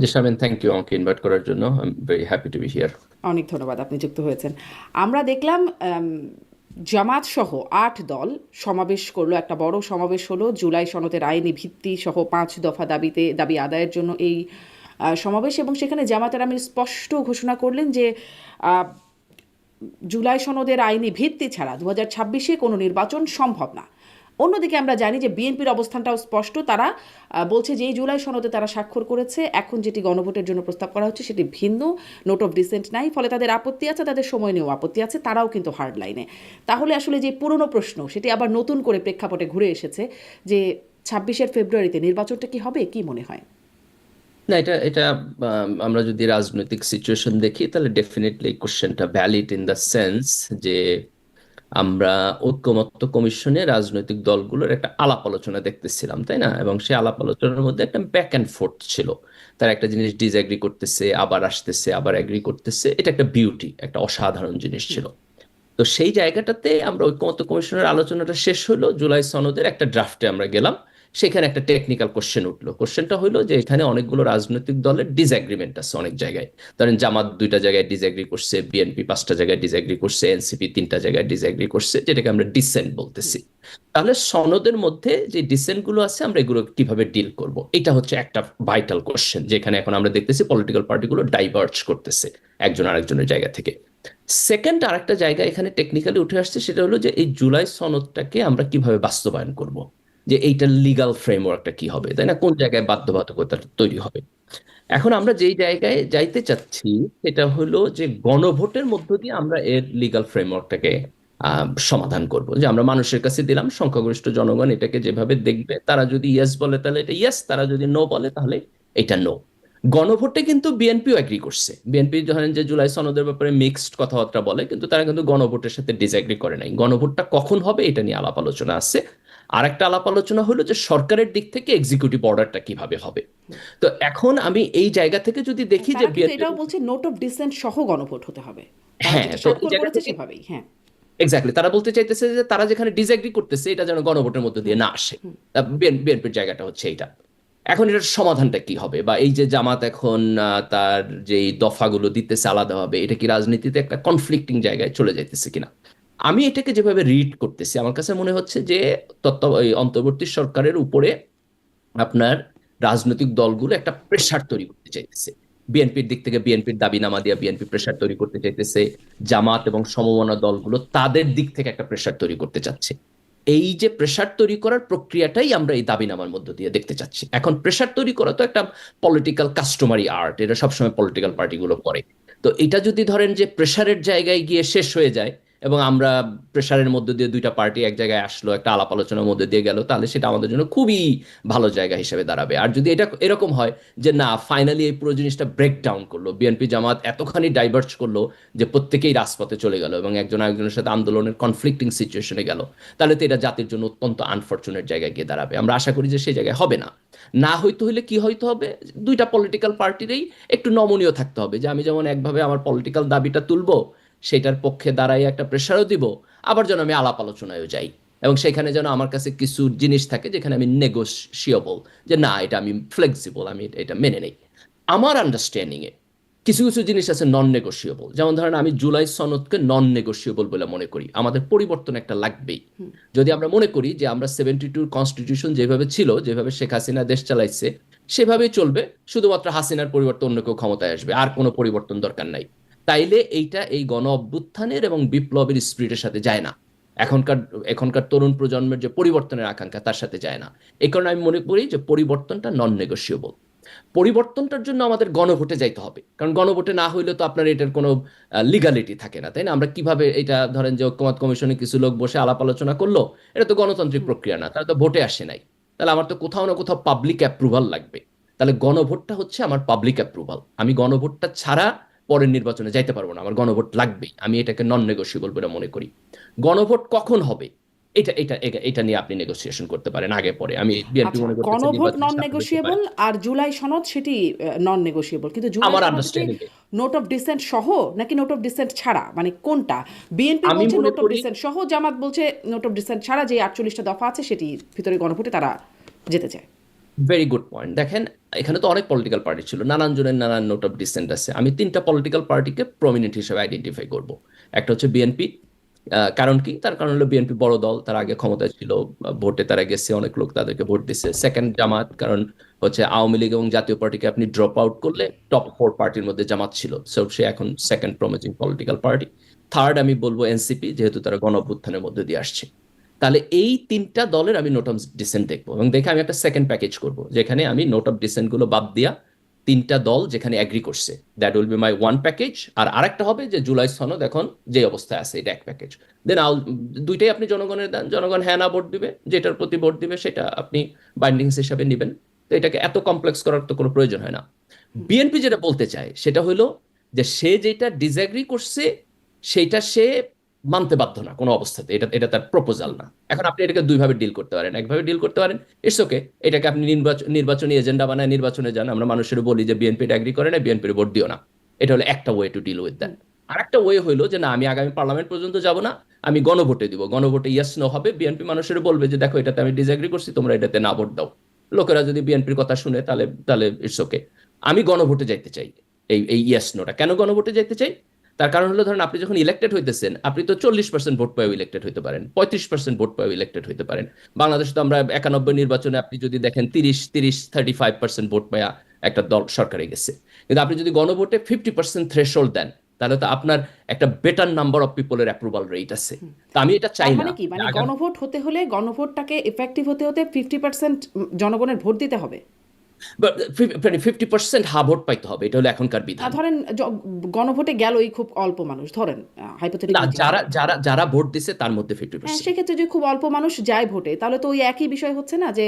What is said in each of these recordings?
G Sharmin, thank you আমাকে invite করার জন্য। I am very happy to B here. অনেক ধন্যবাদ, আপনি যুক্ত হয়েছেন। আমরা দেখলাম জামাত সহ ৮ দল সমাবেশ করলো, একটা বড় সমাবেশ হলো জুলাই সনদের আইনি ভিত্তি সহ ৫ দফা দাবি আদায়ের জন্য এই সমাবেশ। এবং সেখানে জামাতের আমির স্পষ্ট ঘোষণা করলেন যে আহ, জুলাই সনদের আইনি ভিত্তি ছাড়া 2026-এ কোনো নির্বাচন সম্ভব না। অন্যদিকে আমরা জানি যে বিএনপির অবস্থানটাও স্পষ্ট, তারা বলছে যে এই জুলাই সনদে তারা স্বাক্ষর করেছে, এখন যেটি গণভোটের জন্য প্রস্তাব করা হচ্ছে সেটি ভিন্ন, নোট অফ ডিসেন্ট নাই, ফলে তাদের আপত্তি আছে, তাদের সময় নিয়েও আপত্তি আছে, তারাও কিন্তু হার্ড লাইনে। তাহলে আসলে যে পুরনো প্রশ্ন সেটি আবার নতুন করে প্রেক্ষাপটে ঘুরে এসেছে যে 26শে ফেব্রুয়ারিতে নির্বাচনটা কি হবে, কি মনে হয়? না, এটা এটা আমরা যদি রাজনৈতিক সিচুয়েশন দেখি তাহলে ডেফিনেটলি কোশ্চেনটা ভ্যালিড ইন দ্য সেন্স যে আমরা ঐকমত্য কমিশনে রাজনৈতিক দলগুলোর একটা আলাপ আলোচনা দেখতেছিলাম, তাই না? এবং সেই আলাপ আলোচনার মধ্যে একটা ব্যাক অ্যান্ড ফোর্থ ছিল। তারা একটা জিনিস ডিসএগ্রি করতেছে, আবার আসতেছে, আবার এগ্রি করতেছে। এটা একটা বিউটি, একটা অসাধারণ জিনিস ছিল। তো সেই জায়গাটাতে আমরা ঐকমত্য কমিশনের আলোচনাটা শেষ হলো, জুলাই সনদের একটা ড্রাফটে আমরা গেলাম। সেখানে একটা টেকনিক্যাল কোশ্চেন উঠলো। কোশ্চেনটা হলো যে এখানে অনেকগুলো রাজনৈতিক দলের ডিসএগ্রিমেন্ট আছে অনেক জায়গায়। ধরেন জামাত 2টা জায়গায় ডিসএগ্রি করছে, বিএনপি 5টা জায়গায় ডিসএগ্রি করছে, এনসিপি 3টা জায়গায় ডিসএগ্রি করছে, যেটাকে আমরা ডিসেন্ট বলতেছি। তাহলে সনদের মধ্যে যে ডিসেন্ট গুলো আছে আমরা এগুলো কিভাবে ডিল করব, এটা হচ্ছে একটা ভাইটাল কোশ্চেন, যেখানে এখন আমরা দেখতেছি পলিটিক্যাল পার্টিগুলো ডাইভার্জ করতেছে একজন আরেকজনের জায়গা থেকে। সেকেন্ড আরেকটা জায়গা এখানে টেকনিক্যালি উঠে আসছে, সেটা হলো যে এই জুলাই সনদটাকে আমরা কিভাবে বাস্তবায়ন করব, যে এইটার লিগাল ফ্রেমওয়ার্কটা কি হবে, তাই না? কোন জায়গায় বাধ্যবাধকতা তৈরি হবে। এখন আমরা যেই জায়গায় যাইতে চাচ্ছি সেটা হলো যে গণভোটের মধ্য দিয়ে আমরা এর লিগাল ফ্রেমওয়ার্কটাকে সমাধান করব। যে আমরা মানুষের কাছে দিলাম, সংখ্যাগরিষ্ঠ জনগণ এটাকে যেভাবে দেখবে, তারা যদি ইয়েস বলে তাহলে এটা ইয়েস, তারা যদি নো বলে তাহলে এটা নো। গণভোটে কিন্তু বিএনপিও এগ্রি করছে। বিএনপি ধরেন যে জুলাই সনদের ব্যাপারে মিক্সড কথাবার্তা বলে, কিন্তু তারা কিন্তু গণভোটের সাথে ডিসএগ্রি করে নাই। গণভোটটা কখন হবে এটা নিয়ে আলাপ আলোচনা আছে। আর একটা আলাপ আলোচনা হলো যে সরকারের দিক থেকে এক্সিকিউটিভ অর্ডারটা কিভাবে হবে। তো এখন আমি এই জায়গা থেকে যদি দেখি যে তারা কিন্তু বিএনপি, এটাও বলছে নোট অফ ডিসেন্ট সহ গণভোট হতে হবে, তারা হ্যাঁ, যেটা তো এই স্বাক্ষর জায়গা করেছে থেকে সেভাবেই। হ্যাঁ। এক্স্যাক্টলি তারা বলতে চাইতেছে যে তারা যেখানে ডিসএগ্রি করতেছে এটা যেন গণভোটের মধ্যে দিয়ে না আসে। বিএনপির জায়গাটা হচ্ছে এইটা। এখন এটার সমাধানটা কি হবে, বা এই যে জামাত এখন তার যেই দফাগুলো দিতেছে আলাদাভাবে, এটা কি রাজনীতিতে একটা কনফ্লিক্টিং জায়গায় চলে যাইতেছে কিনা? আমি এটাকে যেভাবে রিড করতেছি আমার কাছে মনে হচ্ছে যে এই অন্তর্বর্তী সরকারের উপরে আপনার রাজনৈতিক দলগুলো একটা প্রেসার তৈরি করতে চাইতেছে। বিএনপির দিক থেকে বিএনপির দাবিনামা দিয়ে বিএনপি প্রেসার তৈরি করতে চাইতেছে। জামাত এবং সমমনা দলগুলো তাদের দিক থেকে একটা প্রেসার তৈরি করতে চাচ্ছে। এই যে প্রেসার তৈরি করার প্রক্রিয়াটাই আমরা এই দাবিনামার মধ্য দিয়ে দেখতে চাচ্ছি। এখন প্রেসার তৈরি করা তো একটা পলিটিক্যাল কাস্টমারি আর্ট, এটা সবসময় পলিটিক্যাল পার্টিগুলো করে। তো এটা যদি ধরেন যে প্রেসারের জায়গায় গিয়ে শেষ হয়ে যায় এবং আমরা প্রেসারের মধ্যে দিয়ে 2টা পার্টি এক জায়গায় আসলো, একটা আলাপ আলোচনার মধ্যে দিয়ে গেল, তাহলে সেটা আমাদের জন্য খুবই ভালো জায়গা হিসেবে দাঁড়াবে। আর যদি এটা এরকম হয় যে না, ফাইনালি এই পুরো জিনিসটা ব্রেক ডাউন করলো, বিএনপি জামাত এতখানি ডাইভার্জ করলো যে প্রত্যেকেই রাজপথে চলে গেল এবং একজন আরেকজনের সাথে আন্দোলনের কনফ্লিক্টিং সিচুয়েশনে গেল, তাহলে তো এটা জাতির জন্য অত্যন্ত আনফরচুনেট জায়গায় গিয়ে দাঁড়াবে। আমরা আশা করি যে সেই জায়গায় হবে না। না হইতে হইলে কি হইতে হবে, 2টা পলিটিক্যাল পার্টিরই একটু নমনীয় থাকতে হবে, যে আমি যেমন একভাবে আমার পলিটিক্যাল দাবিটা তুলবো, সেটার পক্ষে দাঁড়াই একটা প্রেশারও দিব, আবার যেন আমি আলাপ আলোচনায়ও যাই, এবং সেখানে যেন আমার কাছে কিছু জিনিস থাকে যেখানে আমি নেগোশিয়েবল, যে না এটা আমি ফ্লেক্সিবল, আমি এটা মেনে নেই। আমার আন্ডারস্ট্যান্ডিং এ কিছু কিছু জিনিস আছে নন নেগোশিয়েবল। যেমন ধরেন আমি জুলাই সনদকে নন নেগোশিয়েবল বলে মনে করি। আমাদের পরিবর্তন একটা লাগবেই। যদি আমরা মনে করি যে আমরা 72 কনস্টিটিউশন যেভাবে ছিল, যেভাবে শেখ হাসিনা দেশ চালাইছে সেভাবেই চলবে, শুধুমাত্র হাসিনার পরিবর্তন অন্য কেউ ক্ষমতায় আসবে, আর কোনো পরিবর্তন দরকার নাই, তাইলে এইটা এই গণ অভ্যুত্থানের এবং বিপ্লবের স্পিরিটের সাথে যায় না। এখনকার এখনকার তরুণ প্রজন্মের যে পরিবর্তনের আকাঙ্ক্ষা তার সাথে যায় না। এই কারণে আমি মনে করি যে পরিবর্তনটা নন নেগোশিয়েবল। পরিবর্তনটার জন্য আমাদের গণভোটে যাইতে হবে, কারণ গণভোটে না হইলে তো আপনার এটার কোনো লিগালিটি থাকে না, তাই না? আমরা কিভাবে এটা ধরেন যে ঐক্যমত কমিশনে কিছু লোক বসে আলাপ আলোচনা করলো, এটা তো গণতান্ত্রিক প্রক্রিয়া না, তারা তো ভোটে আসে নাই। তাহলে আমার তো কোথাও না কোথাও পাবলিক অ্যাপ্রুভাল লাগবে। তাহলে গণভোটটা হচ্ছে আমার পাবলিক অ্যাপ্রুভাল। আমি গণভোটটা ছাড়া পরের নির্বাচনে যাইতে পারবো না, আমার গণভোট লাগবেই। আমি এটাকে নন নেগোশিয়েবল বলে মনে করি। গণভোট কখন হবে, এটা এটা এটা নিয়ে আপনি নেগোসিয়েশন করতে পারেন আগে পরে। আমি বিএনপি আচ্ছা, মনে করতেছে গণভোট নির্বাচনের নন সামনে যেতে পারে। নেগোশিয়েবল আর জুলাই সনদ সেটি নন নেগোশিয়েবল, কিন্তু জুলাই আমার সনদে কি আন্ডারস্ট্যান্ডিং, নোট অফ ডিসেন্ট সহ নাকি নোট অফ ডিসেন্ট ছাড়া, মানে কোনটা? বিএনপি আমি বলছে মনে নোট অফ করি, ডিসেন্ট সহ, জামাত বলছে নোট অফ ডিসেন্ট ছাড়া, যে 48টা দফা আছে সেটি ভিতরে গণভোটে তারা যেতে চায়। Very good point. দেখেন, এখানে তো অনেক পলিটিক্যাল পার্টি ছিল, নানান জনের নানান নোট অফ ডিসেন্ট আছে। আমি তিনটা পলিটিক্যাল পার্টিকে প্রমিনেন্ট হিসেবে আইডেন্টিফাই করব। একটা হচ্ছে বিএনপি। কারণ কি? তার কারণ হলো বিএনপি বড় দল, তার আগে ক্ষমতায় ছিল, ভোটে তারা গেছে, অনেক লোক তাদেরকে ভোট দিচ্ছে। সেকেন্ড জামাত, কারণ হচ্ছে আওয়ামী লীগ এবং জাতীয় পার্টিকে আপনি ড্রপ আউট করলে টপ ফোর পার্টির মধ্যে জামাত ছিল, সো সে এখন second promising political party. Third আমি বলবো এনসিপি, যেহেতু তারা গণ অভ্যুত্থানের মধ্যে দিয়ে আসছে। তাহলে এই তিনটা দলের আমি নোট অফ ডিসেন্ট দেখবো, এবং দেখে আমি একটা সেকেন্ড প্যাকেজ করব, যেখানে আমি নোট অফ ডিসেন্ট গুলো বাদ দিয়া তিনটা দল যেখানে অ্যাগ্রি করছে, that will be my one package. আর আরেকটা হবে যে জুলাই সনদ এখন যে অবস্থায় আছে, এটা এক প্যাকেজ। দেন দুইটাই আপনি জনগণের দেন, জনগণ হ্যাঁ না ভোট দিবে, যেটার প্রতি ভোট দিবে সেটা আপনি বাইন্ডিংস হিসাবে নেবেন। তো এটাকে এত কমপ্লেক্স করার তো কোনো প্রয়োজন হয় না। বিএনপি যেটা বলতে চায় সেটা হলো যে সে যেটা ডিসএগ্রি করছে সেটা সে মানতে বাধ্য না কোনো অবস্থাতে, এটা এটা তার প্রপোজাল না। এখন আপনি এটাকে দুইভাবে ডিল করতে পারেন, একভাবে ডিল করতে পারেন, ইটস ওকে, এটাকে আপনি নির্বাচনী এজেন্ডা বানায় নির্বাচনে যান। আমরা মানুষের বলি যে বিএনপি এগ্রি করে না, বিএনপির ভোট দিও না। এটা হলো একটা way to deal with that. আর একটা ওয়ে হইলো যে না, আমি আগামী পার্লামেন্ট পর্যন্ত যাব না, আমি গণভোটে দিব, গণভোটে ইয়েস নো হবে, বিএনপি মানুষের বলবে যে দেখো এটাতে আমি ডিসএগ্রি করছি, তোমরা এটাতে না ভোট দাও। লোকেরা যদি বিএনপির কথা শুনে তাহলে তাহলে ইটস ওকে। আমি গণভোটে যাইতে চাই। এই ইয়েস নোটা কেন গণভোটে যাইতে চাই? তার কারণ হলো, ধরেন আপনি যখন ইলেক্টেড হইতেছেন, আপনি তো 40% ভোট পাই ইলেক্টেড হইতে পারেন, 35% ভোট পাই ইলেক্টেড হইতে পারেন। বাংলাদেশে তো আমরা 91 নির্বাচনে আপনি যদি দেখেন 35% ভোট পায়া একটা দল সরকারে গেছে। কিন্তু আপনি যদি গণভোটে 50% থ্রেশহোল্ড দেন, তাহলে তো আপনার একটা বেটার নাম্বার অফ পিপলের অ্যাপ্রুভাল রেট আছে। তো আমি এটা চাই তার না মানে কি, যে মানে আগামী গণভোট হতে হলে গণভোটটাকে এফেক্টিভ হতে হতে 50% জনগণের ভোট দিতে হবে? 50% হা ভোট পাইতে হবে, এটা হলো এখনকার বিধান। ধরেন গণভোটে গেলই খুব অল্প মানুষ, ধরেন না, হাইপোথেটিক্যালি চিন্তা যারা করি। যারা যারা ভোট দিছে তার মধ্যে হ্যাঁ, 50%। সেক্ষেত্রে যদি খুব অল্প মানুষ যায় ভোটে, তাহলে তো ওই একই বিষয় হচ্ছে না যে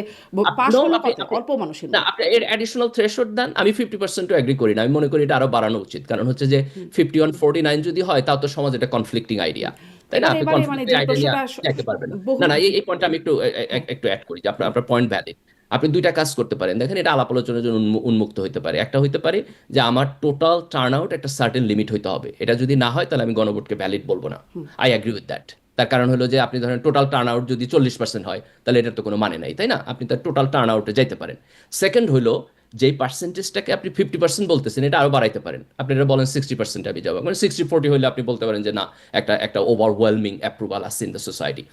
পাশ নো, হলো আপনি কত আপনি অল্প মানুষের না, লোক। আপনি এর অ্যাডিশনাল থ্রেশহোল্ড দেন। আমি 50% এগ্রি করি না, আমি মনে করি এটা আরো বাড়ানো উচিত। কারণ হচ্ছে যে 51-49 যদি হয়, তাও তো সমাজ এটা কনফ্লিক্টিং আইডিয়া, তাই না? এবারে আপনি এবারে মানে কনফ্লিক্টিং যে আইডিয়া নিয়ে প্রশ্নটা যাইতে পারবেন না। বহু না না, এই পয়েন্টটা আমি একটু হ্যাঁ, একটু অ্যাড করি যে আপনার আপনার পয়েন্ট ভ্যালিড। আপনি দুইটা কাজ করতে পারেন, দেখেন এটা আলাপ আলোচনার জন্য উন্মুক্ত হতে পারে। একটা হইতে পারে যে আমার টোটাল টার্ন আউট একটা সার্টেন লিমিট হইতে হবে, এটা যদি না হয় তাহলে আমি গণভোটকে ভ্যালিড বলবো না। I agree with that. তার কারণ হলো যে আপনি ধরেন টোটাল টার্ন আউট যদি 40% হয়, তাহলে এটার তো কোনো মানে নাই, তাই না? আপনি তার টোটাল টার্ন আউটে যাইতে পারেন। সেকেন্ড হলো, যেই পার্সেন্টেজটাকে আপনি 50% বলতেছেন, এটা আরো বাড়াইতে পারেন। আপনি এটা বলেন 60% আমি যাবো, মানে 60-40 হলে আপনি বলতে পারেন যে না, একটা একটা ওভারওয়েলমিং অ্যাপ্রুভাল আছে ইন দ্য সোসাইটি।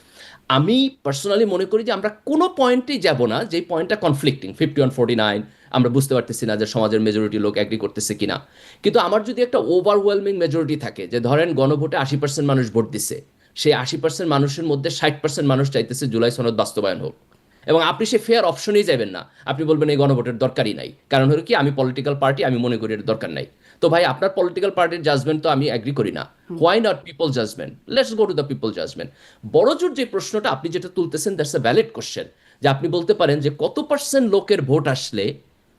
আমি পার্সোনালি মনে করি যে আমরা কোনো পয়েন্টেই যাব না যে পয়েন্টটা কনফ্লিক্টিং, 51-49, আমরা বুঝতে পারতেছি না যে সমাজের মেজরিটি লোক অ্যাগ্রি করতেছে কিনা। কিন্তু আমার যদি একটা ওভারওয়েলমিং মেজরিটি থাকে, যে ধরেন গণভোটে 80% মানুষ ভোট দিছে, সেই 80% মানুষের মধ্যে 60% মানুষ চাইতেছে জুলাই সনদ বাস্তবায়ন হোক, এবং আপনি সে ফেয়ার অপশনেই যাবেন না, আপনি বলবেন এই গণভোটের দরকারই নাই। কারণ হলো কি, আমি পলিটিক্যাল পার্টি, আমি মনে করি এর দরকার নাই। তো ভাই, আপনার পলিটিক্যাল পার্টির জাজমেন্ট তো আমি অ্যাগ্রি করি না। Why not people judgment? Let's go to the people judgment. বড়জোর যে প্রশ্নটা আপনি যেটা তুলতেছেন, দ্যাটস এ ভ্যালিড কোশ্চেন, যে আপনি বলতে পারেন যে কত পার্সেন্ট লোকের ভোট আসলে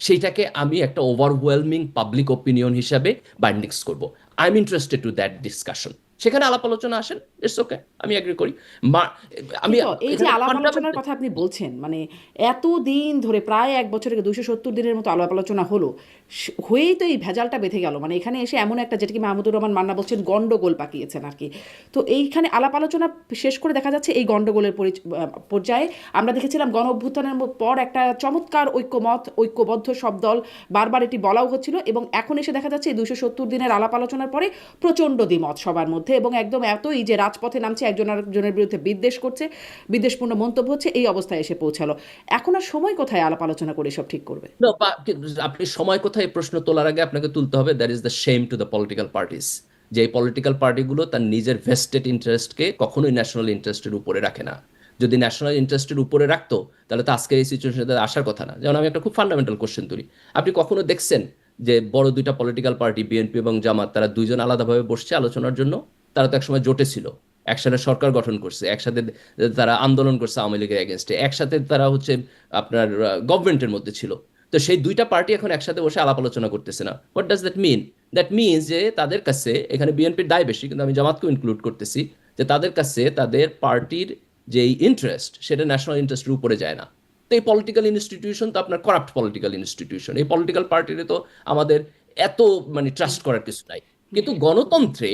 সেইটাকে আমি একটা ওভারওয়েলমিং পাবলিক ওপিনিয়ন হিসাবে বাইন্ডিংস করব। I am interested to that discussion. সেখানে আলাপ আলোচনা আসেন, ইটস ওকে, আমি এগ্রি করি। মা- আমি কিন্তু এই যে এখানে আলাপ আলোচনার ফান্ডামেন্টাল কথা আপনি বলছেন, মানে এত দিন ধরে প্রায় এক বছরে 270 দিনের মতো আলাপ আলোচনা হলো, হয়েই তো এই ভেজালটা বেঁধে গেল। মানে এখানে এসে এমন একটা, যেটা কি মাহমুদুর রহমান মান্না বলছেন, গন্ডগোল পাকিয়েছেন আর কি। তো এইখানে আলাপ আলোচনা শেষ করে দেখা যাচ্ছে এই গন্ডগোলের পর্যায়ে আমরা দেখেছিলাম গণ অভ্যুত্থানের পর একটা চমৎকার ঐক্যবদ্ধ সব দল, বারবার এটি বলাও হচ্ছিল, এবং এখন এসে দেখা যাচ্ছে এই 270 দিনের আলাপ আলোচনার পরে প্রচণ্ড দ্বিমত সবার মধ্যে, এবং একদম এতই যে রাজপথে নামছে, একজন আরেকজনের বিরুদ্ধে বিদ্বেষ করছে, বিদ্বেষপূর্ণ মন্তব্য হচ্ছে, এই অবস্থায় এসে পৌঁছালো। এখন আর সময় কোথায় আলাপ আলোচনা করে সব ঠিক করবে? No, আপনি সময় কোথায় এই প্রশ্ন তোলার আগে আপনাকে তুলতে হবে, that is the shame to the political parties, যে এই পলিটিক্যাল পার্টিগুলো তার নিজের ভেস্টেড ইন্টারেস্টকে কখনোই ন্যাশনাল ইন্টারেস্টের উপরে রাখে না। যদি ন্যাশনাল ইন্টারেস্টের উপরে রাখতো, তাহলে তো আজকে এই সিচুয়েশনে আসার কথা না। যেমন আমি একটা খুব ফান্ডামেন্টাল কোশ্চেন তুলি, আপনি কখনো দেখছেন যে বড় দুইটা পলিটিক্যাল পার্টি বিএনপি এবং জামাত, তারা দুইজন আলাদাভাবে বসছে আলোচনার জন্য? তারা তো একসময় জোটে ছিল, একসাথে সরকার গঠন করছে, একসাথে তারা আন্দোলন করছে আওয়ামী লীগের এগেনস্টে, একসাথে তারা হচ্ছে আপনার গভর্নমেন্টের মধ্যে ছিল। তো সেই দুইটা পার্টি এখন একসাথে বসে আলাপ আলোচনা করতেছে না। What does that mean? That means যে তাদের কাছে, এখানে বিএনপির দায় বেশি, কিন্তু আমি জামাতকেও ইনক্লুড করতেছি, যে তাদের কাছে তাদের পার্টির যে ইন্টারেস্ট, সেটা ন্যাশনাল ইন্টারেস্টের উপরে যায় না। তো এই পলিটিক্যাল ইনস্টিটিউশন তো আপনার করাপ্ট পলিটিক্যাল ইনস্টিটিউশন, এই পলিটিক্যাল পার্টিতে তো আমাদের এত মানে ট্রাস্ট করার কিছু নাই। কিন্তু গণতন্ত্রে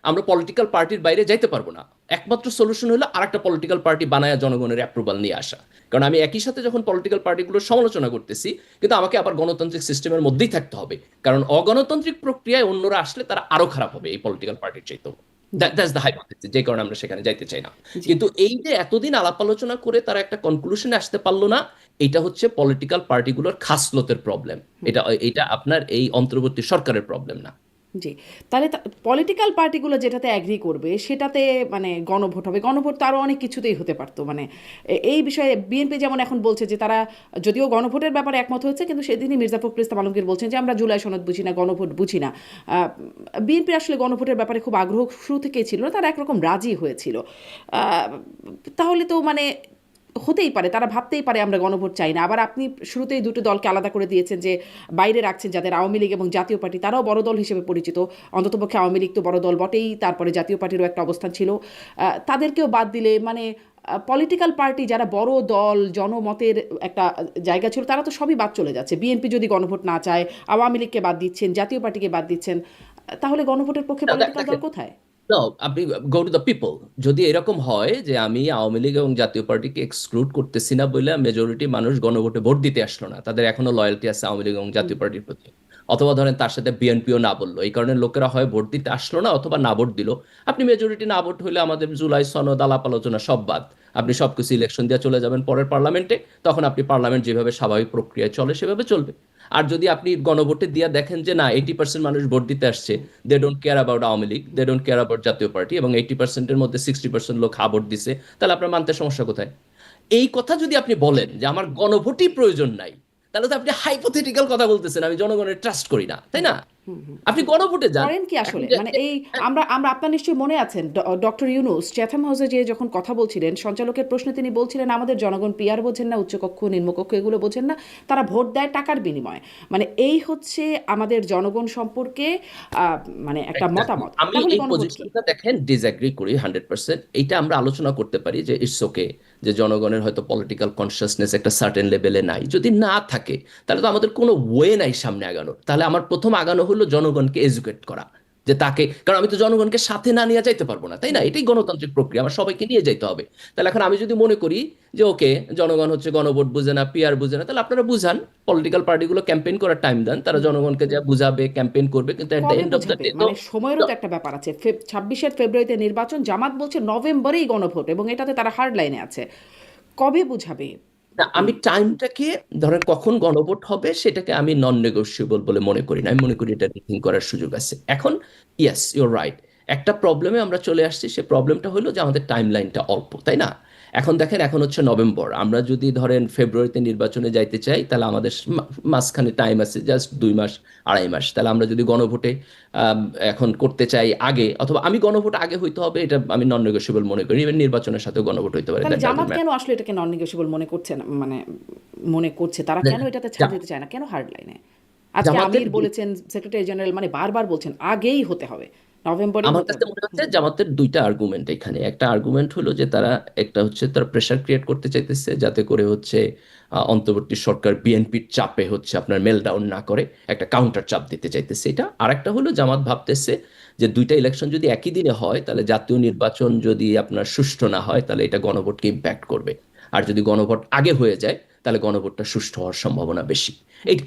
আমরা পলিটিক্যাল পার্টির বাইরে যাইতে পারবো না। একমাত্র সলিউশন হলো আরেকটা পলিটিক্যাল পার্টি বানায় জনগণের অ্যাপ্রুভাল নিয়ে আসা। কারণ আমি একই সাথে যখন পলিটিক্যাল পার্টিগুলোর সমালোচনা করতেছি, কিন্তু আমাকে আবার গণতান্ত্রিক সিস্টেমের মধ্যেই থাকতে হবে, কারণ অগণতান্ত্রিক প্রক্রিয়ায় অন্যরা আসলে তারা আরো খারাপ হবে এই পলিটিক্যাল পার্টির চাইতেও। জি দ্যাটস দ্য হাইপোথিসিস, যে কারণে আমরা সেখানে যাইতে চাই না। জি কিন্তু এই যে এতদিন আলাপ আলোচনা করে তারা একটা কনক্লুশনে আসতে পারলো না, এটা হচ্ছে পলিটিক্যাল পার্টিগুলোর খাসলতের প্রবলেম। এটা এটা আপনার এই অন্তর্বর্তী সরকারের প্রবলেম না। জি তাহলে পলিটিক্যাল পার্টিগুলো যেটাতে অ্যাগ্রি করবে সেটাতে মানে গণভোট হবে। গণভোট তো আরও অনেক কিছুতেই হতে পারতো, মানে এই বিষয়ে বিএনপি যেমন এখন বলছে যে তারা যদিও গণভোটের ব্যাপারে একমত হয়েছে, কিন্তু সেদিনই মির্জা ফখরুল ইসলাম আলমগীর বলছেন যে আমরা জুলাই সনদ বুঝি না, গণভোট বুঝি না। বিএনপি আসলে গণভোটের ব্যাপারে খুব আগ্রহ শুরু থেকেই ছিল না, তারা একরকম রাজি হয়েছিল। তাহলে তো মানে হতেই পারে, তারা ভাবতেই পারে আমরা গণভোট চাই না। আবার আপনি শুরুতেই দুটো দলকে আলাদা করে দিয়েছেন, যে বাইরে রাখছেন যাদের আওয়ামী লীগ এবং জাতীয় পার্টি, তারাও বড় দল হিসেবে পরিচিত। অন্ততপক্ষে আওয়ামী লীগ তো বড় দল বটেই, তারপরে জাতীয় পার্টিরও একটা অবস্থান ছিল। তাদেরকেও বাদ দিলে মানে পলিটিক্যাল পার্টি যারা বড় দল, জনমতের একটা জায়গা ছিল, তারা তো সবই বাদ চলে যাচ্ছে। বিএনপি যদি গণভোট না চায়, আওয়ামী লীগকে বাদ দিচ্ছেন, জাতীয় পার্টিকে বাদ দিচ্ছেন, তাহলে গণভোটের পক্ষে পলিটিক্যাল দল দেখেন, কোথায়? No, আপনি গো টু দ্য পিপল। যদি এরকম হয় যে আমি আওয়ামী লীগ এবং জাতীয় পার্টিকে এক্সক্লুড করতেছি না বলে মেজরিটি মানুষ গণভোটে ভোট দিতে আসলো না, তাদের এখনো লয়্যালটি আছে আওয়ামী লীগ এবং জাতীয় পার্টির প্রতি, অথবা ধরেন তার সাথে বিএনপিও না বললো, এই কারণে লোকেরা হয় ভোট দিতে আসলো না অথবা না ভোট দিল। আপনি মেজরিটি না ভোট হলে আমাদের জুলাই সনদ, আলাপ আলোচনা সব বাদ, আপনি সবকিছু ইলেকশন দিয়ে চলে যাবেন পরের পার্লামেন্টে, তখন আপনি পার্লামেন্ট যেভাবে স্বাভাবিক প্রক্রিয়ায় চলে সেভাবে চলবে। আর যদি আপনি গণভোটে দিয়ে দেখেন যে না 80% মানুষ ভোট দিতে আসছে, they don't care about Awami League, they don't care about Jatiya Party, এবং 80%-এর মধ্যে 60% লোক হা ভোট দিছে, তাহলে আপনার মানতে সমস্যা কোথায়? এই কথা যদি আপনি বলেন যে আমার গণভোটই প্রয়োজন নাই, তাহলে তো আপনি হাইপোথেটিক্যাল কথা বলতেছেন, আমি জনগণের ট্রাস্ট করি না, তাই না? আপনি গণভোটে যান। করেন কি এখন আসলে, যে মানে এই আমরা আমরা আপনার নিশ্চয়ই মনে আছেন ডক্টর ইউনূস চ্যাথাম হাউসে যে যখন কথা বলছিলেন, সঞ্চালকের প্রশ্নে তিনি বলছিলেন আমাদের জনগণ পিআর বোঝেন না, উচ্চকক্ষ নিম্নকক্ষ এগুলো বোঝেন না, তারা ভোট দেয় টাকার বিনিময়ে। মানে এই হচ্ছে আমাদের জনগণ সম্পর্কে মানে একটা Exactly. মতামত। আমি তাহলে এই গণভোট কি? পজিশনটা দেখেন ডিসএগ্রি করি 100%। এইটা আমরা আলোচনা করতে পারি যে ইটস ওকে, যে জনগণের হয়তো পলিটিক্যাল কনসিয়াসনেস একটা সার্টেন লেভেলে নাই, যদি না থাকে তাহলে তো আমাদের কোনো ওয়ে নাই সামনে আগানোর। তাহলে আমার প্রথম আগানো হলো জনগণকে এডুকেট করা, যে তাকে, কারণ আমি তো জনগণকে সাথে না নিয়ে যাইতে পারবো না, তাই না? এটাই গণতান্ত্রিক প্রক্রিয়া, আমার সবাইকে নিয়ে যাইতে হবে। তাহলে এখন আমি যদি মনে করি যে ওকে জনগণ হচ্ছে গণভোট বুঝে না, পিআর বুঝে না, তাহলে আপনারা বুঝান, পলিটিক্যাল পার্টিগুলো ক্যাম্পেইন করার টাইম দেন, তারা জনগণকে যা বুঝাবে, ক্যাম্পেইন করবে, কিন্তু এট দ্য কবে এন্ড অফ দ্য বোঝাবে? ডে তো মানে সময়েরও তো একটা ব্যাপার আছে। 26 ফেব্রুয়ারিতে নির্বাচন, জামাত বলছে নভেম্বরেই গণভোট, এবং এটাতে তারা হার্ড লাইনে আছে। কবে বুঝাবে? না, এই আমি টাইমটাকে ধরেন কখন গণভোট হবে সেটাকে আমি নন নেগোশিয়েবল বলে মনে করি না। আমি মনে করি এটা থিঙ্ক করার সুযোগ আছে এখন। ইয়েস, ইউর রাইট, একটা প্রবলেমে আমরা চলে আসছি। সে প্রবলেমটা হলো যে আমাদের টাইম লাইনটা অল্প, তাই না? এখন দেখেন, এখন হচ্ছে নভেম্বর, আমরা যদি ধরেন ফেব্রুয়ারিতে নির্বাচনে যাইতে চাই, তাহলে আমাদের মাঝখানে টাইম আছে জাস্ট 2 মাস, 2.5 মাস। তাহলে আমরা যদি গণভোটে আম, এখন করতে চাই আগে, অথবা আমি গণভোট আগে হইতে হবে, এটা আমি নন নেগোশিয়েবল মনে করি। ইভেন নির্বাচনের সাথেও গণভোট হইতে পারে, তাহলে দ্যাট জামাত ডাজন্ট কেন আসলে এটাকে নন নেগোশিয়েবল মনে করছে না, মানে মনে করছে তারা কেন এটাতে ছাড় ম্যাটার। দিতে চায় না, কেন হার্ড লাইনে? আজকে জামাতের আমির বলেছেন, সেক্রেটারি জেনারেল মানে বারবার বলছেন আগেই হতে হবে, নভেম্বরেই আমার হতে কাছে হবে। মনে হচ্ছে জামাতের দুইটা আর্গুমেন্ট এখানে। একটা আর্গুমেন্ট হলো যে তারা, একটা হচ্ছে তারা প্রেসার ক্রিয়েট করতে চাইতেছে যাতে করে হচ্ছে অন্তর্বর্তী সরকার বিএনপির চাপে হচ্ছে আপনার মেল ডাউন না করে, একটা কাউন্টার চাপ দিতে চাইতেছে এটা। আর একটা হলো জামাত ভাবতেছে যে দুইটা ইলেকশন যদি একই দিনে হয়, তাহলে জাতীয় নির্বাচন যদি আপনার সুষ্ঠু না হয়, তাহলে এটা গণভোটকে ইম্প্যাক্ট করবে। আর যদি গণভোট আগে হয়ে যায়, তাহলে গণভোটটা সুষ্ঠু হওয়ার সম্ভাবনা বেশি।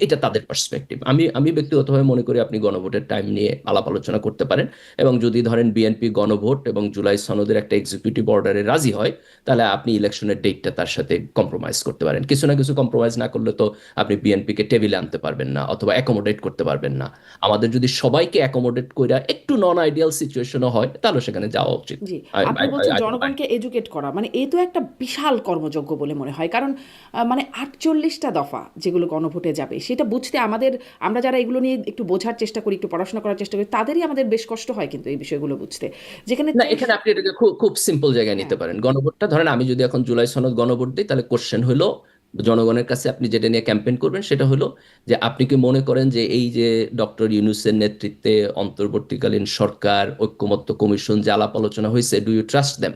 এটা তাদের পার্সপেক্টিভ। আমি আমি ব্যক্তিগতভাবে মনে করি আপনি গণভোটের টাইম নিয়ে আলাপ আলোচনা করতে পারেন, এবং যদি ধরেন বিএনপি গণভোট এবং জুলাই সনদের একটা এক্সিকিউটিভ অর্ডারে রাজি হয়, তাহলে আপনি ইলেকশনের ডেটটা তার সাথে কম্প্রোমাইজ করতে পারেন। কিছু না কিছু কম্প্রোমাইজ না করলে তো আপনি বিএনপিকে টেবিলে আনতে পারবেন না, অথবা অ্যাকোমোডেট করতে পারবেন না। আমাদের যদি সবাইকে অ্যাকোমোডেট করে একটু নন আইডিয়াল সিচুয়েশনও হয়, তাহলে সেখানে যাওয়া উচিত। জি, আপনি বলছেন জনগণকে এডুকেট করা, মানে এ তো একটা বিশাল কর্মযজ্ঞ বলে মনে হয়। কারণ মানে 48টা দফা যেগুলো গণভোটে যাবে, সেটা বুঝতে আমাদের, আমরা যারা এগুলো নিয়ে একটু বোঝার চেষ্টা করি, একটু পড়াশোনা করার চেষ্টা করি, তাদেরই আমাদের বেশ কষ্ট হয় কিন্তু এই বিষয়গুলো বুঝতে। যেখানে না, 23, এখানে আপনি এটাকে খুব খুব সিম্পল জায়গায় হ্যাঁ, নিতে পারেন। গণভোটটা ধরেন আমি যদি এখন জুলাই সনদ গণভোট দিই, তাহলে কোশ্চেন হলো জনগণের কাছে আপনি যেটা নিয়ে ক্যাম্পেইন করবেন সেটা হলো যে আপনি কি মনে করেন যে এই যে ডক্টর ইউনূসের নেতৃত্বে অন্তর্বর্তীকালীন সরকার, ঐক্যমত্য কমিশন যে আলাপ আলোচনা হয়েছে, do you trust them?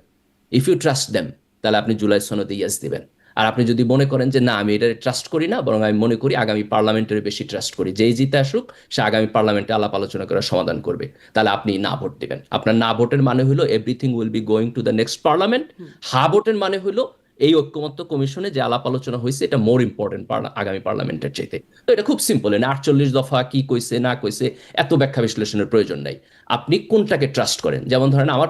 If you trust them, তাহলে আপনি জুলাই সনদে ইয়েস দিবেন। আর আপনি যদি মনে করেন যে না আমি এটা ট্রাস্ট করি না, বরং আমি মনে করি আগামী পার্লামেন্টের বেশি ট্রাস্ট করি, যেই জিতে আসুক সে আগামী পার্লামেন্টে আলাপ আলোচনা করে সমাধান করবে, তাহলে আপনি না ভোট দিবেন। আপনার না ভোটের মানে হলো everything will be going to the next parliament. হা ভোটের মানে হলো এই ঐক্যমত্য কমিশনে যে আলাপ আলোচনা হয়েছে এটা মোর ইম্পর্টেন্ট আগামী পার্লামেন্টের চাইতে। তো এটা খুব সিম্পল, 48 দফা কি কইছে না কইছে এত ব্যাখ্যা বিশ্লেষণের প্রয়োজন নাই। আপনি কোনটাকে ট্রাস্ট করেন, যেমন ধরেন আমার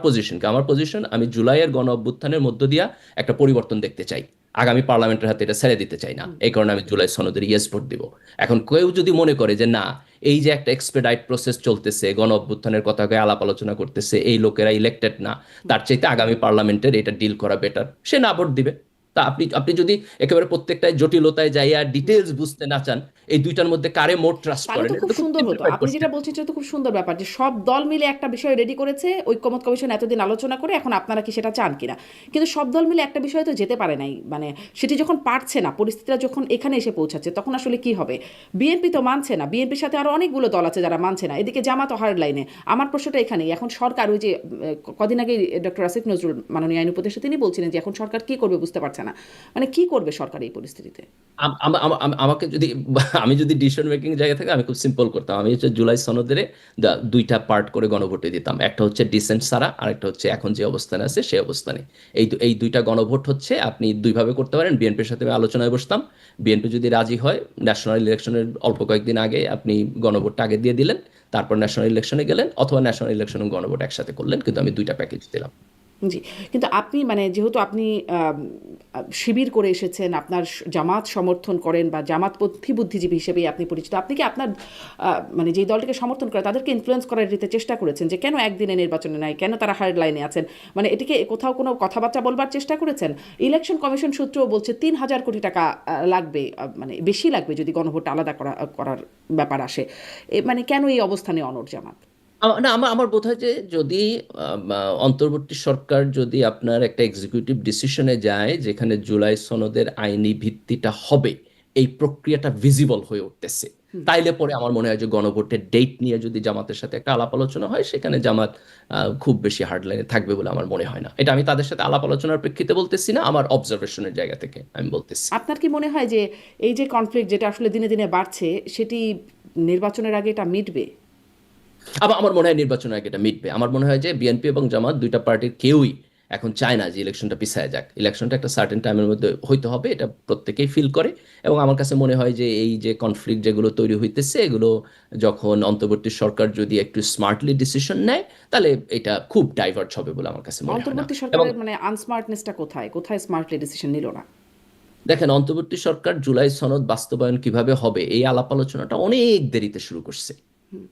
পজিশন আমি জুলাইয়ের গণ অভ্যুত্থানের মধ্য দিয়া একটা পরিবর্তন দেখতে চাই, আগামী পার্লামেন্টের হাতে এটা ছেড়ে দিতে চাই না, এই কারণে আমি জুলাই সনদের ইয়েস ভোট দিব। এখন কেউ যদি মনে করে যে না এই যে একটা এক্সপেডাইট প্রসেস চলতেছে, গণ অভ্যুত্থানের কথাকে আলাপ আলোচনা করতেছে, এই লোকেরা ইলেক্টেড না, তার চাইতে আগামী পার্লামেন্টের এটা ডিল করা বেটার, সে না ভোট দিবে। তা আপনি আপনি যদি একেবারে প্রত্যেকটাই জটিলতায় যাইয়া ডিটেলস বুঝতে না চান, এই দুইটার মধ্যে কারে মোর ট্রাস্ট তাহলে করেন, তো এটা খুব তো খুব সুন্দর হতো। সিম্পলিফাইড আপনি কোশ্চেন। যেটা বলছেন সেটা তো খুব সুন্দর ব্যাপার যে সব দল মিলে একটা বিষয় রেডি করেছে, ঐক্যমত কমিশন এতদিন আলোচনা করে, এখন আপনারা কি সেটা চান কিনা। কিন্তু সব দল মিলে একটা বিষয় তো যেতে পারে নাই, মানে সেটি যখন পারছে না, পরিস্থিতিটা যখন এখানে এসে পৌঁছাচ্ছে, তখন আসলে কি হবে। বিএনপি তো মানছে না, বিএনপির সাথে আরো অনেকগুলো দল আছে যারা মানছে না, এদিকে জামাত হার্ড লাইনে। আমার প্রশ্নটা এখানেই, এখন সরকার ওই যে কদিন আগে ডক্টর আসিফ নজরুল মাননীয় আইন উপদেষ্টা তিনি বলছিলেন যে এখন সরকার কি করবে বুঝতে পারছে না, মানে কি করবে সরকার এই পরিস্থিতিতে। আমাকে যদি আমি যদি ডিসিশন মেকিং জায়গা থেকে আমি খুব সিম্পল করতাম, আমি হচ্ছে জুলাই সনদের দুইটা পার্ট করে গণভোটে দিতাম, একটা হচ্ছে ডিসেন্ট সারা, আর একটা হচ্ছে এখন যে অবস্থানে আছে সেই অবস্থানে। এই দুইটা গণভোট হচ্ছে আপনি দুইভাবে করতে পারেন। বিএনপির সাথে আমি আলোচনায় বসতাম, বিএনপি যদি রাজি হয় ন্যাশনাল ইলেকশনের অল্প কয়েকদিন আগে আপনি গণভোটটা আগে দিয়ে দিলেন, তারপর ন্যাশনাল ইলেকশনে গেলেন, অথবা ন্যাশনাল ইলেকশন এবং গণভোট একসাথে করলেন, কিন্তু আমি দুইটা প্যাকেজ দিলাম। জি, কিন্তু আপনি মানে যেহেতু আপনি শিবির করে এসেছেন, আপনার জামাত সমর্থন করেন বা জামাতপন্থী বুদ্ধিজীবী হিসেবেই আপনি পরিচিত, আপনি কি আপনার মানে যেই দলটিকে সমর্থন করে তাদেরকে ইনফ্লুয়েন্স করার দিতে চেষ্টা করেছেন যে কেন একদিনে নির্বাচনে নাই, কেন তারা হার্ড লাইনে আছেন, মানে এটিকে কোথাও কোনো কথাবার্তা বলবার চেষ্টা করেছেন। ইলেকশন কমিশন সূত্রও বলছে 3,000 কোটি টাকা লাগবে, মানে বেশি লাগবে যদি গণভোট আলাদা করার ব্যাপার আসে। মানে কেন এই অবস্থানে অনড় জামাত। না, আমার বোধ হয় যে যদি অন্তর্বর্তী সরকার যদি আপনার একটা এক্সিকিউটিভ ডিসিশনে যায় যেখানে জুলাই সনদের আইনি ভিত্তিটা হবে, এই প্রক্রিয়াটা ভিজিবল হয়ে উঠতেছে, তাইলে পরে আমার মনে হয় যে গণভোটের ডেট নিয়ে যদি জামাতের সাথে একটা আলাপ আলোচনা হয়, সেখানে জামাত খুব বেশি হার্ড লাইনে থাকবে বলে আমার মনে হয় না। এটা আমি তাদের সাথে আলাপ আলোচনার প্রেক্ষিতে বলতেছি না, আমার অবজারভেশনের জায়গা থেকে আমি বলতেছি। আপনার কি মনে হয় যে এই যে কনফ্লিক্ট যেটা আসলে দিনে দিনে বাড়ছে, সেটি নির্বাচনের আগে এটা মিটবে। আবার আমার মনে হয় নির্বাচনের আগে এটা মিটবে। আমার মনে হয় যে বিএনপি এবং জামাত দুইটা পার্টির কেউই এখন চায় না যে ইলেকশনটা পিছায় যাক, ইলেকশনটা একটা সার্টেন টাইমের মধ্যে হইতে হবে, এটা প্রত্যেকেই ফিল করে। এবং আমার কাছে মনে হয় যে এই যে কনফ্লিক্ট যেগুলো তৈরি হইতেছে, এগুলো যখন অন্তর্বর্তী সরকার যদি একটু স্মার্টলি ডিসিশন নেয়, তাহলে এটা খুব ডাইভার্ট হবে বলে আমার কাছে মনে হয় না। অন্তর্বর্তী এবং সরকারের মানে আনস্মার্টনেসটা কোথায়, কোথায় স্মার্টলি ডিসিশন নিল না। দেখেন, অন্তর্বর্তী সরকার জুলাই সনদ বাস্তবায়ন কিভাবে হবে এই আলাপ আলোচনাটা অনেক দেরিতে শুরু করছে।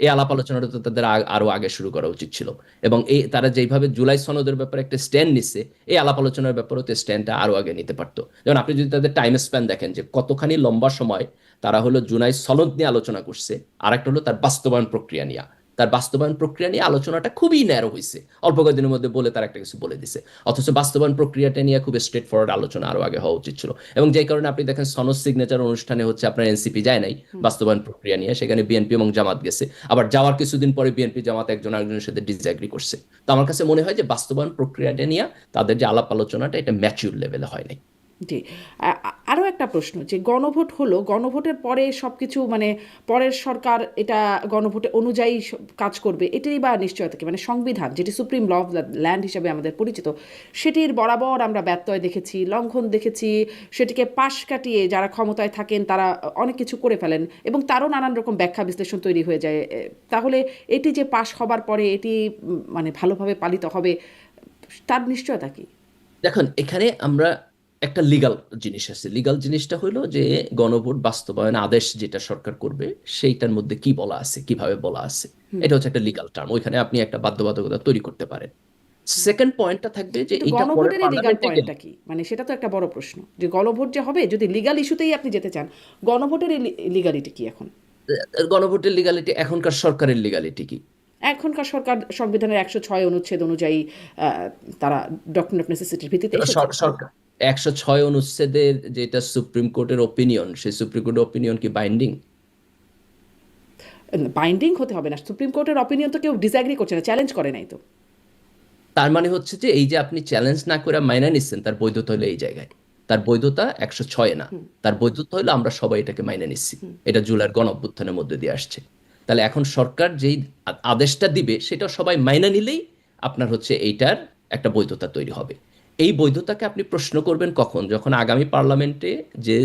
এই আলাপ আলোচনাটা তো তাদের আরো আগে শুরু করা উচিত ছিল। এবং এই তারা যেভাবে জুলাই সনদের ব্যাপারে একটা স্ট্যান্ড নিচ্ছে, এই আলাপ আলোচনার ব্যাপারেও তো স্ট্যান্ডটা আরো আগে নিতে পারতো। যেমন আপনি যদি তাদের টাইম স্প্যান দেখেন যে কতখানি লম্বা সময় তারা হলো জুলাই সনদ নিয়ে আলোচনা করছে, আর একটা হলো তার বাস্তবায়ন প্রক্রিয়া নিয়ে। তার বাস্তবায়ন প্রক্রিয়া নিয়ে আলোচনাটা খুবই ন্যারো হয়েছে, অল্প কয়েকদিনের মধ্যে বলে তার একটা কিছু বলে দিছে। অথচ বাস্তবায়ন প্রক্রিয়াটা নিয়ে খুব স্ট্রেট ফরওয়ার্ড আলোচনা আরো আগে হওয়া উচিত ছিল। এবং যেই কারণে আপনি দেখেন সনদ সিগনেচার অনুষ্ঠানে হচ্ছে আপনার এনসিপি যায় নাই বাস্তবায়ন প্রক্রিয়া নিয়ে, সেখানে বিএনপি এবং জামাত গেছে। আবার যাওয়ার কিছুদিন পরে বিএনপি জামাত একজন আরেকজনের সাথে ডিসএগ্রি করছে। তো আমার কাছে মনে হয় যে বাস্তবায়ন প্রক্রিয়াটা নিয়ে তাদের যে আলাপ আলোচনাটা এটা ম্যাচিউর লেভেলে হয় নাই। জি, আরও একটা প্রশ্ন যে গণভোট হলো, গণভোটের পরে সব কিছু মানে পরের সরকার এটা গণভোটে অনুযায়ী কাজ করবে, এটারই বা নিশ্চয়তা কি, মানে সংবিধান যেটি supreme law of the land হিসেবে আমাদের পরিচিত, সেটির বরাবর আমরা ব্যত্যয় দেখেছি, লঙ্ঘন দেখেছি, সেটিকে পাশ কাটিয়ে যারা ক্ষমতায় থাকেন তারা অনেক কিছু করে ফেলেন এবং তারও নানান রকম ব্যাখ্যা বিশ্লেষণ তৈরি হয়ে যায়। তাহলে এটি যে পাশ হবার পরে এটি মানে ভালোভাবে পালিত হবে, তার নিশ্চয়তা কি। দেখুন, এখানে আমরা একটা লিগাল জিনিস আছে। লিগাল জিনিসটা হলো যে গণভোট বাস্তবায়ন আদেশ যেটা সরকার করবে সেইটার মধ্যে কি বলা আছে, কিভাবে বলা আছে, এটা হচ্ছে একটা লিগাল টার্ম। ওইখানে আপনি একটা বাধ্যবাধকতা তৈরি করতে পারেন। সেকেন্ড পয়েন্টটা থাকবে যে কিন্তু এটা পরে গণভোটের এই লিগাল পার্লামেন্টে গেলে পয়েন্টটা কি, মানে সেটা তো একটা বড় প্রশ্ন যে গণভোট যে হবে, যদি লিগাল ইস্যুতেই আপনি যেতে চান, গণভোটের এই লিগালিটি কি এখন। গণভোটের লিগালিটি এখনকার সরকারের লিগালিটি কি। এখনকার সরকার সংবিধানের 106 অনুচ্ছেদ অনুযায়ী তারা ডক্ট্রিন অফ নেসেসিটির ভিত্তিতে এসেছে। সরকার 106 অনুচ্ছেদের যেটা সুপ্রিম কোর্টের ওপিনিয়ন, সেই সুপ্রিম কোর্টের ওপিনিয়ন কি বাইন্ডিং? বাইন্ডিং হতে হবে না, সুপ্রিম কোর্টের অপিনিয়ন তো কেউ ডিসঅ্যাগ্রি করছে না, চ্যালেঞ্জ করে নাই তো। তার মানে হচ্ছে যে এই যে আপনি চ্যালেঞ্জ না করে মাইনা নিচ্ছেন, তার বৈধতা হলো এই জায়গায়। তার বৈধতা 106 না, তার বৈধতা হলো আমরা সবাই এটাকে মাইনে নিচ্ছি, এটা জুলাইয়ের গণ অভ্যুত্থানের মধ্যে দিয়ে আসছে। তাহলে এখন সরকার যেই আদেশটা দিবে সেটা সবাই মাইনে নিলেই আপনার হচ্ছে এইটার একটা বৈধতা তৈরি হবে। এই বৈধতাকে আপনি প্রশ্ন করবেন কখন? যখন আগামী পার্লামেন্টে যে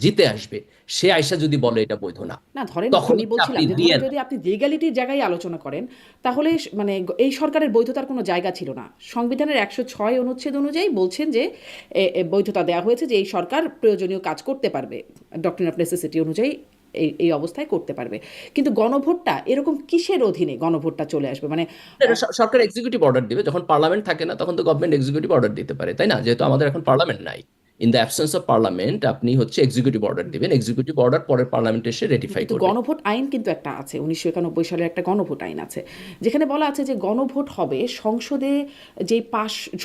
জিতে আসবে সে আইসা যদি বলে এটা বৈধ না, না ধরেন তখন আমি বলছিলাম আপনি যে ধরেন দিয়েন। যদি আপনি লিগ্যালিটির জায়গায় আলোচনা করেন তাহলে মানে এই সরকারের বৈধতার কোনো জায়গা ছিল না। সংবিধানের 106 অনুচ্ছেদ অনুযায়ী বলছেন যে বৈধতা দেওয়া হয়েছে যে এই সরকার প্রয়োজনীয় কাজ করতে পারবে, ডক্ট্রিন অফ নেসেসিটি অনুযায়ী এই এই অবস্থায় করতে পারবে। কিন্তু গণভোটটা এরকম কিসের অধীনে গণভোটটা চলে আসবে? মানে এটা সরকার এক্সিকিউটিভ অর্ডার দিবে, যখন পার্লামেন্ট থাকে না তখন তো গভর্নমেন্ট এক্সিকিউটিভ অর্ডার দিতে পারে, তাই না? যেহেতু আমাদের এখন পার্লামেন্ট নাই, in the absence of parliament আপনি হচ্ছে এক্সিকিউটিভ অর্ডার দিবেন, এক্সিকিউটিভ অর্ডার পরের পার্লামেন্টে এসে রেটিফাই কিন্তু করবে। গণভোট আইন কিন্তু একটা আছে, 1991 সালের একটা গণভোট আইন আছে যেখানে বলা আছে যে গণভোট হবে সংসদে,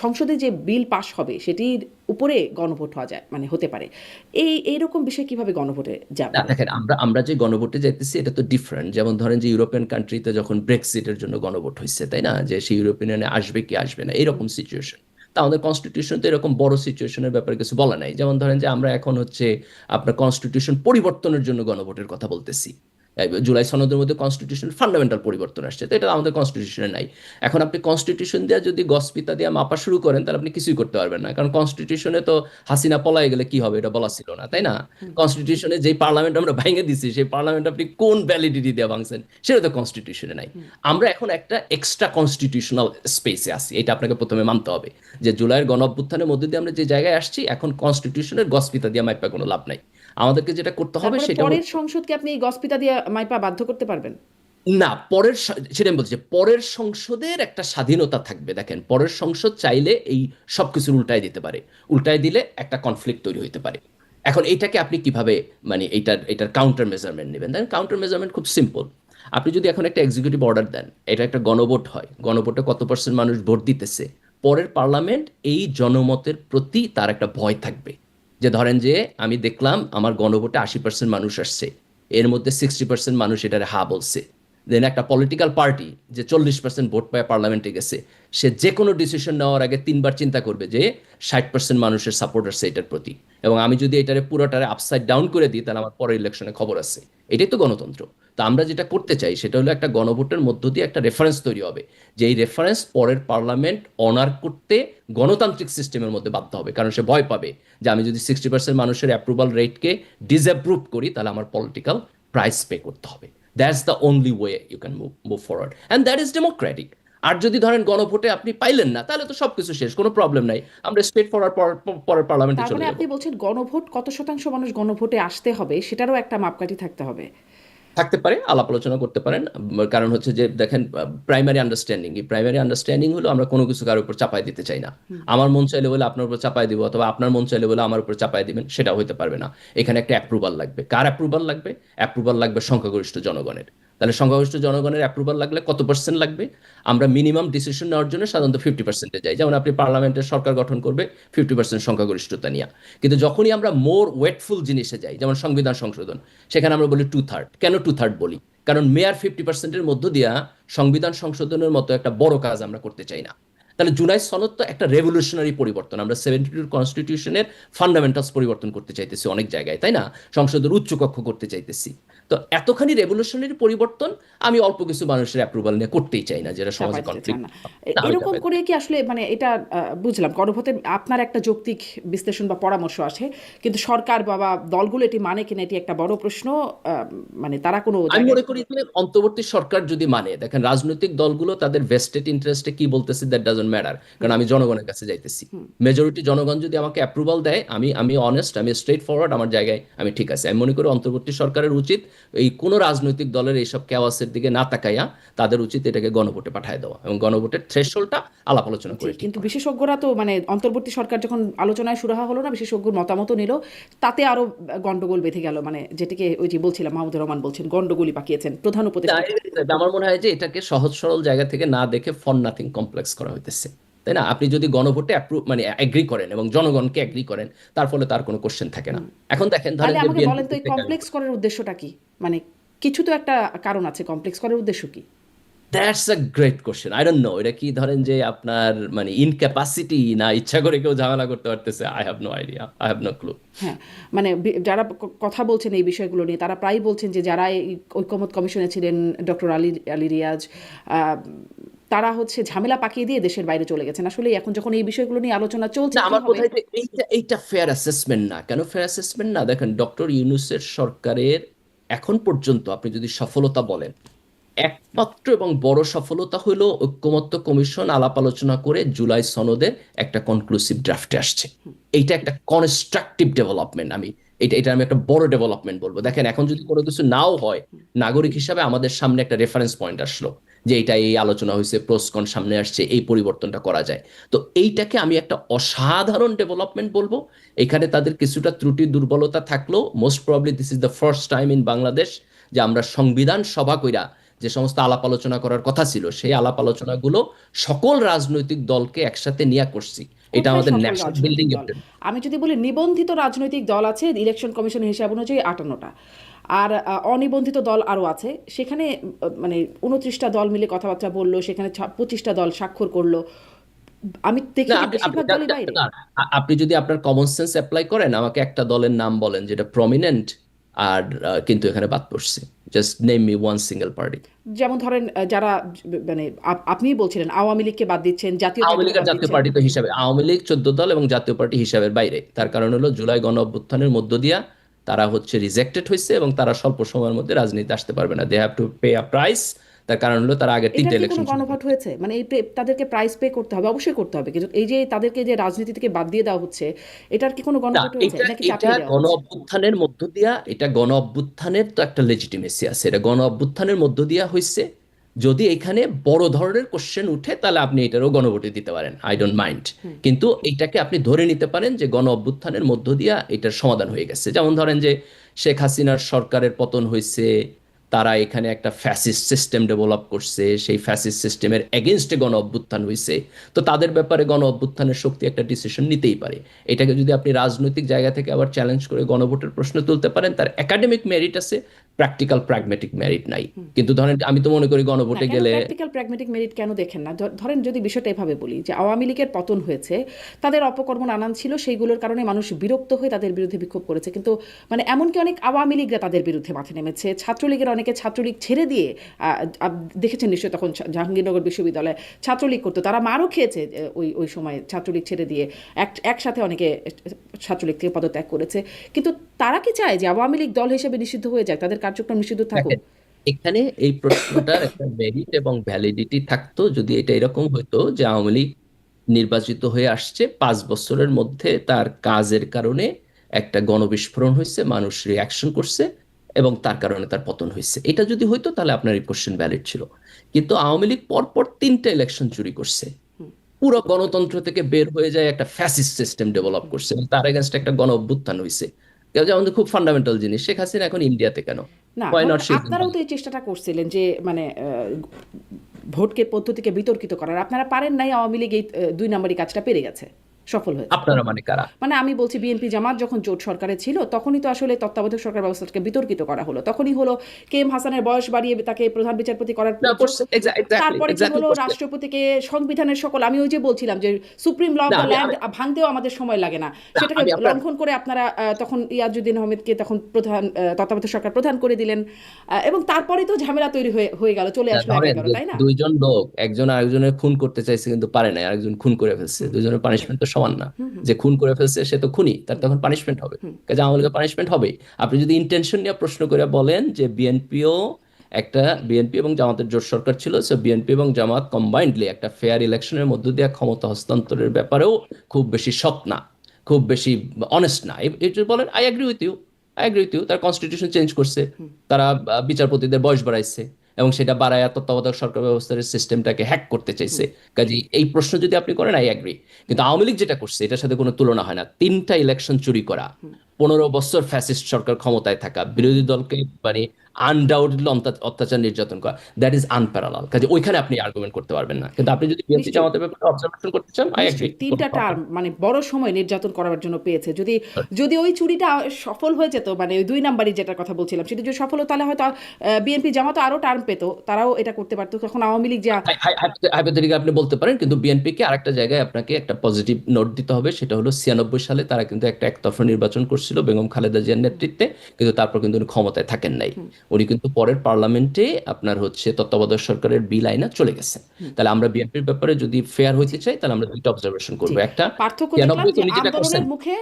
সংসদে যে বিল পাশ হবে সেটির উপরে গণভোট হওয়া যায়, মানে হতে পারে। এইরকম বিষয় কিভাবে গণভোটে যাবে? না দেখেন, আমরা আমরা যে গণভোটে যাইতেছি এটা তো ডিফারেন্ট। যেমন ধরেন যে ইউরোপিয়ান কান্ট্রিতে যখন ব্রেক্সিটের জন্য গণভোট হয়েছে, তাই না, যে সেই ইউরোপিয়ান ইউনিয়নে আসবে কি আসবে না এরকম সিচুয়েশন। তা আমাদের কনস্টিটিউশন তো এরকম বড় সিচুয়েশনের ব্যাপারে কিছু বলা নাই। যেমন ধরেন যে আমরা এখন হচ্ছে আপনার কনস্টিটিউশন পরিবর্তনের জন্য গণভোটের কথা বলতেছি। জুলাই সনদের মধ্যে কনস্টিটিউশন ফান্ডামেন্টাল পরিবর্তন আসছে, তো এটা আমাদের কনস্টিটিউশনে নাই। এখন আপনি কনস্টিটিউশন দিয়ে যদি গসপিতা দিয়ে মাপা শুরু করেন তাহলে আপনি কিছুই করতে পারবেন না, কারণ কনস্টিটিউশনে তো হাসিনা পলাই গেলে কি হবে এটা বলা ছিল না, তাই না? কনস্টিটিউশনে যেই পার্লামেন্ট আমরা ভেঙে দিছি সেই পার্লামেন্ট আপনি কোন ভ্যালিডিটি দিয়ে ভাঙছেন সেটা তো কনস্টিটিউশনে নাই। আমরা এখন একটা এক্সট্রা কনস্টিটিউশনাল স্পেসে আছি, এটা আপনাকে প্রথমে মানতে হবে। যে জুলাইয়ের গণ অভ্যুত্থানের মধ্যে দিয়ে আমরা যে জায়গায় আসছি, এখন কনস্টিটিউশনের গসপিতা দিয়ে মাইপা কোনো লাভ নাই। আমাদেরকে যেটা করতে হবে তারপরে সেটা পরের সংসদকে আপনি এই গসপিতা দিয়ে মাইপা বাধ্য করতে পারবেন? না, পরের সেটা আমি বলছি যে পরের সংসদের একটা স্বাধীনতা থাকবে। দেখেন, পরের সংসদ চাইলে এই সবকিছু উল্টায় দিতে পারে, উল্টায় দিলে একটা কনফ্লিক্ট তৈরি হতে পারে। এখন এইটাকে আপনি কিভাবে মানে এটার কাউন্টার মেজারমেন্ট নেবেন? দেখেন, কাউন্টার মেজারমেন্ট খুব সিম্পল। আপনি যদি এখন একটা এক্সিকিউটিভ অর্ডার দেন, এটা একটা গণভোট হয়, গণভোটে কত পার্সেন্ট মানুষ ভোট দিতেছে, পরের পার্লামেন্ট এই জনমতের প্রতি তার একটা ভয় থাকবে। যে ধরেন যে আমি দেখলাম আমার গণভোটে 80% মানুষ আসছে, এর মধ্যে 60% মানুষ এটার হা বলছে, দেন একটা পলিটিক্যাল পার্টি যে 40% ভোট পায় পার্লামেন্টে গেছে, সে যে কোনো ডিসিশন নেওয়ার আগে 3বার চিন্তা করবে যে 60% মানুষের সাপোর্ট আছে এটার প্রতি, এবং আমি যদি এটারে পুরোটারে আপসাইড ডাউন করে দিই তাহলে আমার পরের ইলেকশনে খবর আছে। এটাই তো গণতন্ত্র। তো আমরা যেটা করতে চাই সেটা হলো একটা গণভোটের মধ্য দিয়ে একটা রেফারেন্স তৈরি হবে, যে এই রেফারেন্স পরের পার্লামেন্ট অনার করতে গণতান্ত্রিক সিস্টেমের মধ্যে বাধ্য হবে, কারণ সে ভয় পাবে যে আমি যদি 60% মানুষের অ্যাপ্রুভাল রেটকে ডিসঅ্যাপ্রুভ করি তাহলে আমার পলিটিক্যাল প্রাইস পে করতে হবে। That's the only way you can move forward and that is democratic. আর যদি ধরেন গণভোটে আপনি পাইলেন না তাহলে তো সবকিছু শেষ, কোনো প্রবলেম নাই, আমরা স্ট্রেট ফরওয়ার্ড পরের পার্লামেন্টে তার চলে মানে যাবো। আপনি বলছেন গণভোট কত শতাংশ মানুষ গণভোটে আসতে হবে সেটারও একটা মাপকাঠি থাকতে হবে? থাকতে পারে, আলাপ আলোচনা করতে পারেন। কারণ হচ্ছে যে দেখেন, প্রাইমারি আন্ডারস্ট্যান্ডিং, এই প্রাইমারি আন্ডারস্ট্যান্ডিং হলো আমরা কোনো কিছু কারোর উপর চাপাই দিতে চাই না। আমার মন চাইলে বলে আপনার উপর চাপাই দিব, অথবা আপনার মন চাইলে বলে আমার উপর চাপাই দিবেন, সেটা হইতে পারবে না। এখানে একটা অ্যাপ্রুভাল লাগবে। কার অ্যাপ্রুভাল লাগবে? অ্যাপ্রুভাল লাগবে সংখ্যাগরিষ্ঠ জনগণের। তাহলে সংখ্যাগরিষ্ঠ জনগণের অ্যাপ্রুভাল লাগলে কত পার্সেন্ট লাগবে? আমরা মিনিমাম ডিসিশন নেওয়ার জন্য সাধারণত 50%-এ যাই। যেমন আপনি পার্লামেন্টের সরকার গঠন করবে 50% সংখ্যাগরিষ্ঠতা নিয়ে। কিন্তু যখনই আমরা মোর ওয়েটফুল জিনিসে যাই, যেমন সংবিধান সংশোধন, সেখানে আমরা বলি 2/3। কেন 2/3 বলি? কারণ মেয়ার 50%-এর মধ্য দিয়া সংবিধান সংশোধনের মতো একটা বড় কাজ আমরা করতে চাই না। তাহলে জুলাই সনদ তো একটা রেভলিউশনারি পরিবর্তন, আমরা 72 কনস্টিটিউশনের ফান্ডামেন্টালস পরিবর্তন করতে চাইতেছি অনেক জায়গায়, তাই না? সংসদের উচ্চকক্ষ করতে চাইতেছি। তো এতখানি রেভলিউশনারি পরিবর্তন আমি অল্প কিছু মানুষের অ্যাপ্রুভাল নিয়ে করতেই চাই না, যেটা চাপাই সমাজে দিতে চান কনফ্লিক্ট না। না হয়ে এরকম যাবে। করে কি আসলে মানে এটা বুঝলাম গণভোটের আপনার একটা যৌক্তিক বিশ্লেষণ বা পরামর্শ আছে, কিন্তু সরকার বা দলগুলো এটি মানে কিনা এটি একটা বড় প্রশ্ন। মানে তারা কোনো আমি জায়গায় মনে করি যে অন্তর্বর্তী সরকার যদি মানে, দেখেন রাজনৈতিক দলগুলো তাদের ভেস্টেড ইন্টারেস্টে কি বলতেছে দ্যাট ডাজন্ট ম্যাটার, কারণ আমি জনগণের কাছে যাইতেছি। মেজরিটি জনগণ যদি আমাকে অ্যাপ্রুভাল দেয়, আমি আমি অনেস্ট, আমি স্ট্রেট ফরওয়ার্ড, আমার জায়গায় আমি ঠিক আছে। আমি মনে করি অন্তর্বর্তী সরকারের উচিত এই কোনো রাজনৈতিক দলের এইসব কেওয়াসের দিকে না তাকাইয়া তাদের উচিত এটাকে গণভোটে পাঠায় দেওয়া, এবং গণভোটের থ্রেশহোল্ডটা আলাপ আলোচনা জি, করে ঠিক কিন্তু করা। বিশেষজ্ঞরা তো মানে অন্তর্বর্তী সরকার যখন আলোচনায় সুরাহা হলো না, বিশেষজ্ঞর মতামত নিল, তাতে আরো গন্ডগোল বেঁধে গেল। মানে যেটিকে ওই যে বলছিলাম মাহমুদুর রহমান বলছেন গন্ডগোলই পাকিয়েছেন প্রধান উপদেষ্টা। আমার মনে হয় যে এটাকে সহজ সরল জায়গা থেকে না দেখে ফর নাথিং কমপ্লেক্স করা হইতেছে, তাই না? আপনি যদি গণভোটে মানে এগ্রি করেন এবং জনগণকে এগ্রি করেন, তার ফলে তার কোনো কোশ্চেন থাকে না। এখন দেখেন, ধরেন তাহলে যে আমাকে বিএনপি বলেন তো এই কমপ্লেক্স করার উদ্দেশ্যটা কি? মানে কিছু তো একটা কারণ আছে, কমপ্লেক্স করার উদ্দেশ্য কি? That's a great question. I don't know এটা কি ধরেন যে আপনার মানে ইনক্যাপাসিটি না ইচ্ছা করে কেউ ঝামেলা করতে পারতেছে। I have no idea, I have no clue. হ্যাঁ, মানে যারা কথা বলছেন এই বিষয়গুলো নিয়ে তারা প্রায়ই বলছেন যে যারা এই ঐকমত্য কমিশনে ছিলেন, ডক্টর আলী আলী রিয়াজ, আহ, তারা হচ্ছে ঝামেলা পাকিয়ে দিয়ে দেশের বাইরে চলে গেছেন। আসলে এখন যখন এই বিষয়গুলো নিয়ে আলোচনা চলছে না, কি আমার হবে। কথা হচ্ছে এইটা এইটা ফেয়ার অ্যাসেসমেন্ট না। কেন ফেয়ার অ্যাসেসমেন্ট না? দেখেন ডক্টর ইউনূসের সরকারের এখন পর্যন্ত আপনি যদি সফলতা বলেন, একমাত্র এবং বড় সফলতা হলো ঐকমত্য কমিশন আলাপ আলোচনা করে জুলাই সনদের একটা কনক্লুসিভ ড্রাফটে আসছে। এইটা একটা কনস্ট্রাকটিভ ডেভেলপমেন্ট। এটা আমি একটা বড় ডেভেলপমেন্ট বলবো। দেখেন এখন যদি কোনো কিছু নাও হয়, নাগরিক হিসাবে আমাদের সামনে একটা রেফারেন্স পয়েন্ট আসলো যে এটা এই আলোচনা হয়েছে, প্রোসকন সামনে আসছে, এই পরিবর্তনটা করা যায়। তো এইটাকে আমি একটা অসাধারণ ডেভেলপমেন্ট বলবো। এখানে তাদের কিছুটা ত্রুটি দুর্বলতা থাকলেও most probably this is the first time in Bangladesh যে আমরা সংবিধান সভা কইরা যে সমস্ত আলাপ আলোচনা করার কথা ছিল সেই আলাপ আলোচনাগুলো সকল রাজনৈতিক দলকে একসাথে নিয়ে করছি। এটা কোথায় আমাদের সকল ন্যাশনাল রাজনৈতিক বিল্ডিং দল? আমি যদি বলি নিবন্ধিত রাজনৈতিক দল আছে ইলেকশন কমিশনের হিসাব অনুযায়ী 58টা, আর অনিবন্ধিত দল আরও আছে। সেখানে মানে 29টা দল মিলে কথাবার্তা বললো, সেখানে 25টা দল স্বাক্ষর করলো। আমি দেখি না, যে আপনি আপনি বেশিরভাগ দলই বাইরে। না, আপনি যদি আপনার কমন সেন্স অ্যাপ্লাই করেন, আমাকে একটা দলের নাম বলেন যেটা প্রমিনেন্ট আর কিন্তু এখানে বাদ পড়ছে। Just name me one single party. যেমন ধরেন যারা মানে আপনিই বলছিলেন আওয়ামী লীগকে বাদ দিচ্ছেন, জাতীয় আওয়ামী পার্টিকে লীগের বাদ জাতীয় দিচ্ছেন। পার্টি তো হিসাবে আওয়ামী লীগ 14 দল এবং জাতীয় পার্টি হিসাবের বাইরে। তার কারণ হলো জুলাই গণ অভ্যুত্থানের মধ্য দিয়া তারা হচ্ছে রিজেক্টেড হয়েছে এবং তারা স্বল্প সময়ের মধ্যে রাজনীতিতে আসতে পারবে না। They have to pay a price. তার কারণ হলো তারা আগের এটার 3টা কি কোনো ইলেকশন চুরি গণভোট করছে। হয়েছে? মানে এই তাদেরকে প্রাইস পে করতে হবে, অবশ্যই করতে হবে, কিন্তু এই যে তাদেরকে যে রাজনীতি থেকে বাদ দিয়ে দেওয়া হচ্ছে, এটার কি কোনো না, গণভোট হয়েছে এটা নাকি এটা চাপিয়ে দেওয়া গণ হচ্ছে? অভ্যুত্থানের মধ্য দিয়া, এটা গণ অভ্যুত্থানের তো একটা লেজিটিমেসি আছে, এটা গণ অভ্যুত্থানের মধ্য দিয়া হয়েছে। যদি এখানে বড় ধরনের কোশ্চেন উঠে তাহলে আপনি এটারও গণভোটে দিতে পারেন, আই ডোন্ট মাইন্ড। কিন্তু এইটাকে আপনি ধরে নিতে পারেন যে গণ অভ্যুত্থানের মধ্য দিয়া এটার সমাধান হয়ে গেছে। যেমন ধরেন যে শেখ হাসিনার সরকারের পতন হয়েছে, তারা এখানে একটা ফ্যাসিস্ট সিস্টেম ডেভেলপ করছে, সেই ফ্যাসিস্ট সিস্টেমের এগেনস্টে গণ অভ্যুত্থান হয়েছে। তো তাদের ব্যাপারে গণ অভ্যুত্থানের শক্তি একটা ডিসিশন নিতেই পারে। এটাকে যদি আপনি রাজনৈতিক জায়গা থেকে আবার চ্যালেঞ্জ করে গণভোটের প্রশ্ন তুলতে পারেন, তার একাডেমিক মেরিট আছে, প্র্যাকটিক্যাল প্র্যাগমেটিক মেরিট নাই। কিন্তু ধরেন আমি তো মনে করি না, গণভোটে কেন গেলে প্র্যাকটিক্যাল প্র্যাগমেটিক মেরিট কেন দেখেন না? ধরেন যদি বিষয়টা এভাবে বলি যে আওয়ামী লীগের পতন হয়েছে, তাদের অপকর্ম নানান ছিল, সেইগুলোর কারণে মানুষ বিরক্ত হয়ে তাদের বিরুদ্ধে বিক্ষোভ করেছে, কিন্তু মানে এমনকি অনেক আওয়ামী লীগরা তাদের বিরুদ্ধে মাঠে নেমেছে, ছাত্রলীগের অনেকে ছাত্রলীগ ছেড়ে দিয়ে দেখেছেন নিশ্চয়ই, তখন জাহাঙ্গীরনগর বিশ্ববিদ্যালয়ে ছাত্রলীগ করতো, তারা মারও খেয়েছে ওই ওই সময় ছাত্রলীগ ছেড়ে দিয়ে। একসাথে অনেকে ছাত্রলীগ থেকে পদত্যাগ করেছে। কিন্তু তারা কি চায় যে আওয়ামী লীগ দল হিসেবে নিষিদ্ধ হয়ে যাক, তাদের কার্যক্রম নিষিদ্ধ থাকুক? দেখেন, এখানে এই প্রশ্নটার একটা মেরিট এবং ভ্যালিডিটি থাকতো যদি এটা এরকম হতো যে আওয়ামী লীগ নির্বাচিত হয়ে আসছে, 5 বছরের মধ্যে তার কাজের কারণে একটা গণবিস্ফোরণ হয়েছে, মানুষ রিয়াকশন করছে এবং তার কারণে তার পতন হয়েছে। এটা যদি হইতো তাহলে আপনার এই কোশ্চেন ভ্যালিড ছিল। কিন্তু আওয়ামী লীগ পরপর 3টা ইলেকশন চুরি করছে, পুরো গণতন্ত্র থেকে বের হয়ে যায়, একটা ফ্যাসিস্ট সিস্টেম ডেভেলপ করছে এবং তার এগেনস্ট একটা গণ অভ্যুত্থান হয়েছে। যেমন খুব ফান্ডামেন্টাল জিনিস, শেখ হাসিনা এখন ইন্ডিয়াতে কেন? না, ওয়াই ধরেন নট? আপনারাও তো এই চেষ্টাটা করছিলেন যে মানে ভোটকে পদ্ধতিকে বিতর্কিত করার, আপনারা পারেন নাই, আওয়ামী লীগ এই 2 নম্বরই কাজটা পেরে গেছে, সফল হয়েছে। আপনারা মানে কারা? মানে আমি বলছি বিএনপি জামাত যখন জোট সরকারে ছিল তখনই তো আসলে তত্ত্বাবধায়ক সরকার ব্যবস্থাটাকে বিতর্কিত করা হলো, তখনই হলো কে এম হাসানের বয়স বাড়িয়ে তাকে প্রধান বিচারপতি করার না, প্রয়োজন। করছে এক্স্যাক্টলি তারপরে কি এক্স্যাক্টলি হলো, করছে। রাষ্ট্রপতিকে সংবিধানের সকল, আমি ওই যে বলছিলাম যে সুপ্রিম ল অফ না দ্য আমি ল্যান্ড আমি ভাঙতেও আমাদের সময় লাগে না, না, সেটাকে আমি আপনার লঙ্ঘন করে আপনারা তখন ইয়াজউদ্দিন আহমেদকে তখন প্রধান তত্ত্বাবধায়ক সরকার প্রধান করে দিলেন। এবং তারপরে তো ঝামেলা তৈরি হয়ে গেল, চলে না, আসলো এক ধরেন এগারো, যে তাই না? দুইজন লোক একজন আরেকজনের খুন করতে চাইছে কিন্তু পারে না, আরেকজন খুন করে ফেলছে, দুইজনের পানিশমেন্ট তো সমান না। যে খুন করে ফেলছে সে তো খুনি, তার তখন পানিশমেন্ট হবে, কাজে আওয়ামী লীগের পানিশমেন্ট হবে। আপনি যদি ইন্টেনশন নিয়ে প্রশ্ন করে বলেন যে বিএনপি এবং জামাতের জোট সরকার ছিল, সো বিএনপি এবং জামাত কম্বাইন্ডলি একটা ফেয়ার ইলেকশনের মধ্য দিয়ে ক্ষমতা হস্তান্তরের ব্যাপারেও খুব বেশি সৎ না, খুব বেশি অনেস্ট না, এটা বলেন, আই এগ্রি উইথ ইউ। তার কনস্টিটিউশন চেঞ্জ করছে, তারা বিচারপতিদের বয়স বাড়াইছে এবং সেটা বাড়ায় তত্ত্বাবধায়ক সরকার ব্যবস্থার সিস্টেমটাকে হ্যাক করতে চাইছে। কাজে এই প্রশ্ন যদি আপনি করেন, আই এগ্রি। কিন্তু আওয়ামী লীগ যেটা করছে এটার সাথে কোনো তুলনা হয় না। 3টা ইলেকশন চুরি করা, 15 বছর ফ্যাসিস্ট সরকার ক্ষমতায় থাকা, বিরোধী দলকে মানে আনডাউটলি অত্যাচার নির্যাতন করা, দ্যাট ইজ আনপ্যারালাল। কাজে ওইখানে আপনি আর্গুমেন্ট করতে পারবেন না। কিন্তু আপনি যদি বিএনপি নিশ্চয়ই, জামাতের ব্যাপারে অবজারভেশন করতে চান, আই এগ্রি। নিশ্চয়ই 3টা টার্ম মানে বড় সময় নির্যাতন করার জন্য পেয়েছে। যদি যদি ওই চুরিটা সফল হয়ে যেত, মানে ওই 2 নাম্বারই যেটার কথা বলছিলাম, সেটা যদি সফল হতো, তাহলে হয়তো বিএনপি জামাত আরো টার্ম পেত, তারাও এটা করতে পারতো। তখন আওয়ামী লীগ যা হাইপোথেটিক্যালি আপনি বলতে পারেন, কিন্তু বিএনপিকে আরেকটা জায়গায় আপনাকে একটা পজিটিভ নোট দিতে হবে। সেটা হলো 96 সালে তারা কিন্তু একটা একতরফা নির্বাচন করছিল বেগম খালেদা জিয়ার নেতৃত্বে, কিন্তু তারপর কিন্তু উনি ক্ষমতায় থাকেন নাই। উনি কিন্তু পরের পার্লামেন্টে আপনার হচ্ছে তত্ত্বাবধায়ক সরকারের বিল আইনা চলে গেছে। তাহলে আমরা বিএনপির ব্যাপারে যদি ফেয়ার হইতে চাই, তাহলে আমরা দুইটা অবজারভেশন জি, করবো। একটা, পার্থক্য দেখলাম 96 তো যে উনি যেটা করছেন, আন্দোলনের মুখে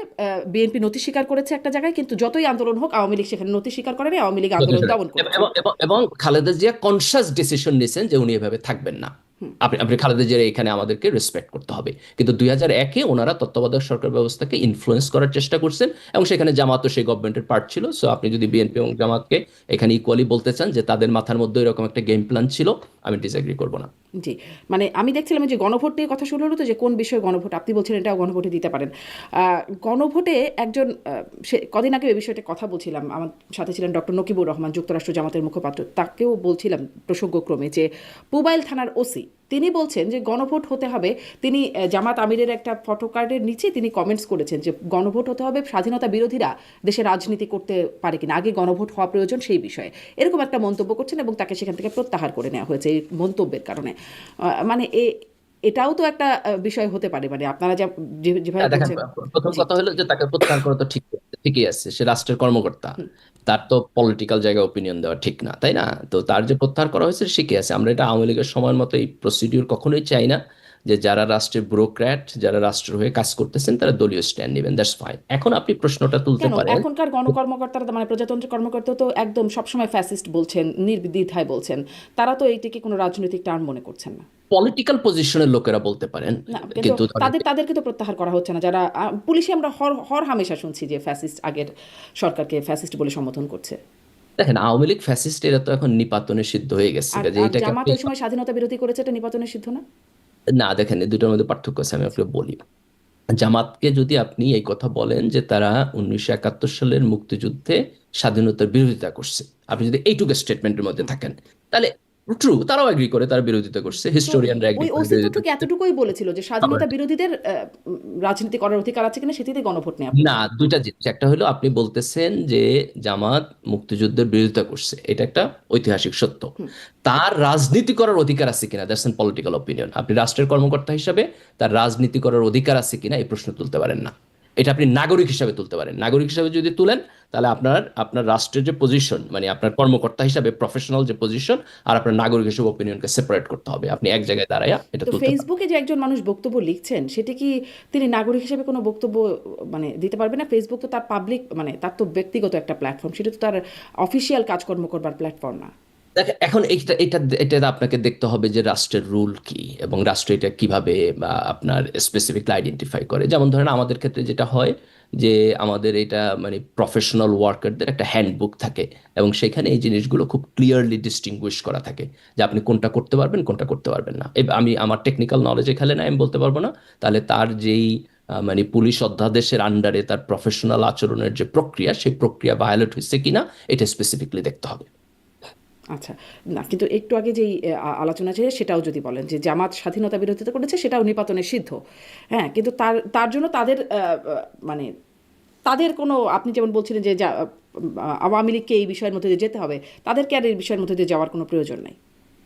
বিএনপি নথি স্বীকার করেছে একটা জায়গায়, কিন্তু যতই আন্দোলন হোক আওয়ামী লীগ সেখানে নথি স্বীকার করেনি, আওয়ামী লীগ আন্দোলন দমন করেছে। এবং খালেদা জিয়া কনসাস ডিসিশন নিয়েছেন যে উনি এভাবে থাকবেন না। আপনি আপনি খালেদা জিয়ার এখানে আমাদেরকে রেসপেক্ট করতে হবে। কিন্তু 2001-এ ওনারা তত্ত্বাবধায়ক সরকার ব্যবস্থাকে ইনফ্লুয়েন্স করার চেষ্টা করছেন, এবং সেখানে জামাতও সেই গভর্নমেন্টের পার্ট ছিল। সো আপনি যদি বিএনপি এবং জামাতকে এখানে ইকুয়ালি বলতে চান যে তাদের মাথার মধ্যে এরকম একটা গেম প্ল্যান ছিল, আমি ডিসএগ্রি করবো না। জি, মানে আমি দেখছিলাম যে গণভোট নিয়ে কথা শুরু হলো, তো যে কোন বিষয়ে গণভোট, আপনি বলছেন এটাও গণভোটে দিতে পারেন। গণভোটে একজন সে কদিন আগে এই বিষয়টা কথা বলছিলাম, আমার সাথে ছিলেন ডক্টর নকিবুর রহমান, যুক্তরাষ্ট্র জামাতের মুখপাত্র, তাকেও বলছিলাম প্রসঙ্গক্রমে যে পুবাইল থানার ওসি তিনি বলছেন যে গণভোট হতে হবে। তিনি জামাত আমিরের একটা ফটোকার্ডের নিচে তিনি কমেন্টস করেছেন যে গণভোট হতে হবে, স্বাধীনতা বিরোধীরা দেশে রাজনীতি করতে পারে কিনা, আগে গণভোট হওয়া প্রয়োজন সেই বিষয়ে এরকম একটা মন্তব্য করছেন, এবং তাকে সেখান থেকে প্রত্যাহার করে নেওয়া হয়েছে এই মন্তব্যের কারণে। মানে এটাও তো একটা বিষয় হতে পারে, মানে আপনারা যেভাবে দেখেন, বলছেন। প্রথম জি, কথা হলো যে তাকে প্রত্যাহার করা তো ঠিকই আছে, সে রাষ্ট্রের কর্মকর্তা, তার তো পলিটিক্যাল জায়গায় ওপিনিয়ন দেওয়া ঠিক না, তাই না? তো তার যে প্রত্যাহার করা হয়েছে ঠিকই আছে। আমরা এটা আওয়ামী লীগের সময়ের মতো এই প্রসিডিউর কখনোই চাই না, যে যারা রাষ্ট্রের ব্যুরোক্র্যাট, যারা রাষ্ট্রের হয়ে কাজ করতেছেন, তারা দলীয় স্ট্যান্ড নেবেন, দ্যাটস ফাইন। এখন আপনি প্রশ্নটা তুলতে কেন পারেন, এখনকার গণকর্মকর্তারা, মানে প্রজাতন্ত্রের কর্মকর্তা তো একদম সবসময় ফ্যাসিস্ট বলছেন, নির্দ্বিধায় বলছেন, তারা তো এইটিকে কোনো রাজনৈতিক টার্ম মনে করছেন না। পলিটিক্যাল পজিশনের লোকেরা বলতে পারেন, না, কিন্তু কিন্তু ধরেন তাদেরকে তো প্রত্যাহার করা হচ্ছে না, যারা পুলিশে আমরা হর হামেশা শুনছি যে ফ্যাসিস্ট, আগের সরকারকে ফ্যাসিস্ট বলে সম্বোধন করছে। দেখেন, আওয়ামী লীগ ফ্যাসিস্ট, এরা তো এখন নিপাতনে সিদ্ধ হয়ে গেছে, আর কাজে আর এটাকে জামাত আপনি ওই সময় স্বাধীনতা বিরোধী করেছে, এটা নির্বাচনের সিদ্ধ না? না, দেখেন এই দুটোর মধ্যে পার্থক্য আছে, আমি আপনাকে বলি। জামাতকে যদি আপনি এই কথা বলেন যে তারা 1971 সালের মুক্তিযুদ্ধে স্বাধীনতার বিরোধিতা করছে, আপনি যদি এইটুকু স্টেটমেন্টের মধ্যে থাকেন, তাহলে ট্রু, তারাও এগ্রি করে তারা বিরোধিতা করছে, তো হিস্টোরিয়ানরা এগ্রি ওই করে ওসি তো বিরোধিতা ঠিক করছে। এতটুকুই বলেছিল যে স্বাধীনতা বিরোধীদের রাজনীতি করার অধিকার আছে কিনা সেটিতে গণভোট নেওয়া না, প্রয়োজন। দুইটা জিনিস। একটা হলো আপনি বলতেছেন যে জামাত মুক্তিযুদ্ধের বিরোধিতা করছে, এটা একটা ঐতিহাসিক সত্য। তার রাজনীতি করার অধিকার আছে কিনা, দ্যাটস এন পলিটিক্যাল অপিনিয়ন। আপনি রাষ্ট্রের কর্মকর্তা হিসাবে তার রাজনীতি করার অধিকার আছে কিনা এই প্রশ্ন তুলতে পারেন না। এটা আপনি নাগরিক হিসাবে তুলতে পারেন। নাগরিক হিসাবে যদি তুলেন, তাহলে আপনার আপনার রাষ্ট্রের যে পজিশন, মানে আপনার কর্মকর্তা হিসাবে প্রফেশনাল যে পজিশন, আর আপনার নাগরিক হিসেবে অপিনিয়নকে সেপারেট করতে হবে। আপনি এক জায়গায় দাঁড়ায় এটা তো তুলতে পারেন। ফেসবুকে যে একজন মানুষ বক্তব্য লিখছেন, সেটা কি তিনি নাগরিক হিসেবে কোনো বক্তব্য মানে দিতে পারবে না? ফেসবুক তো তার পাবলিক, মানে তার তো ব্যক্তিগত একটা প্ল্যাটফর্ম, সেটা তো তার অফিসিয়াল কাজকর্ম করবার প্ল্যাটফর্ম না। দেখেন, এখন এটা এটা এটা আপনাকে দেখতে হবে যে রাষ্ট্রের রুল কি, এবং রাষ্ট্র এটা কিভাবে বা আপনার স্পেসিফিকলি আইডেন্টিফাই করে। যেমন ধরেন আমাদের ক্ষেত্রে যেটা হয় যে আমাদের এটা মানে প্রফেশনাল ওয়ার্কারদের একটা হ্যান্ডবুক থাকে, এবং সেখানে এই জিনিসগুলো খুব ক্লিয়ারলি ডিস্টিংগুইশ করা থাকে যে আপনি কোনটা করতে পারবেন, কোনটা করতে পারবেন না। আমি আমার টেকনিক্যাল নলেজ এখানে না, আমি বলতে পারবো না। তাহলে তার যেই মানে পুলিশ অধ্যাদেশের আন্ডারে তার প্রফেশনাল আচরণের যে প্রক্রিয়া, সেই প্রক্রিয়া ভায়োলেট হয়েছে কিনা এটা স্পেসিফিকলি দেখতে হবে। আচ্ছা, না কিন্তু একটু আগে যেই আলোচনা ছিল সেটাও যদি বলেন যে জামাত স্বাধীনতা বিরোধিতা করেছে, সেটাও নিপাতনের সিদ্ধ। হ্যাঁ, কিন্তু তার তার জন্য তাদের মানে তাদের কোনো, আপনি যেমন বলছিলেন যে আওয়ামী লীগকে এই বিষয়ের মধ্যে দিয়ে যেতে হবে, তাদেরকে আর এই বিষয়ের মধ্যে দিয়ে যাওয়ার কোনো প্রয়োজন নাই।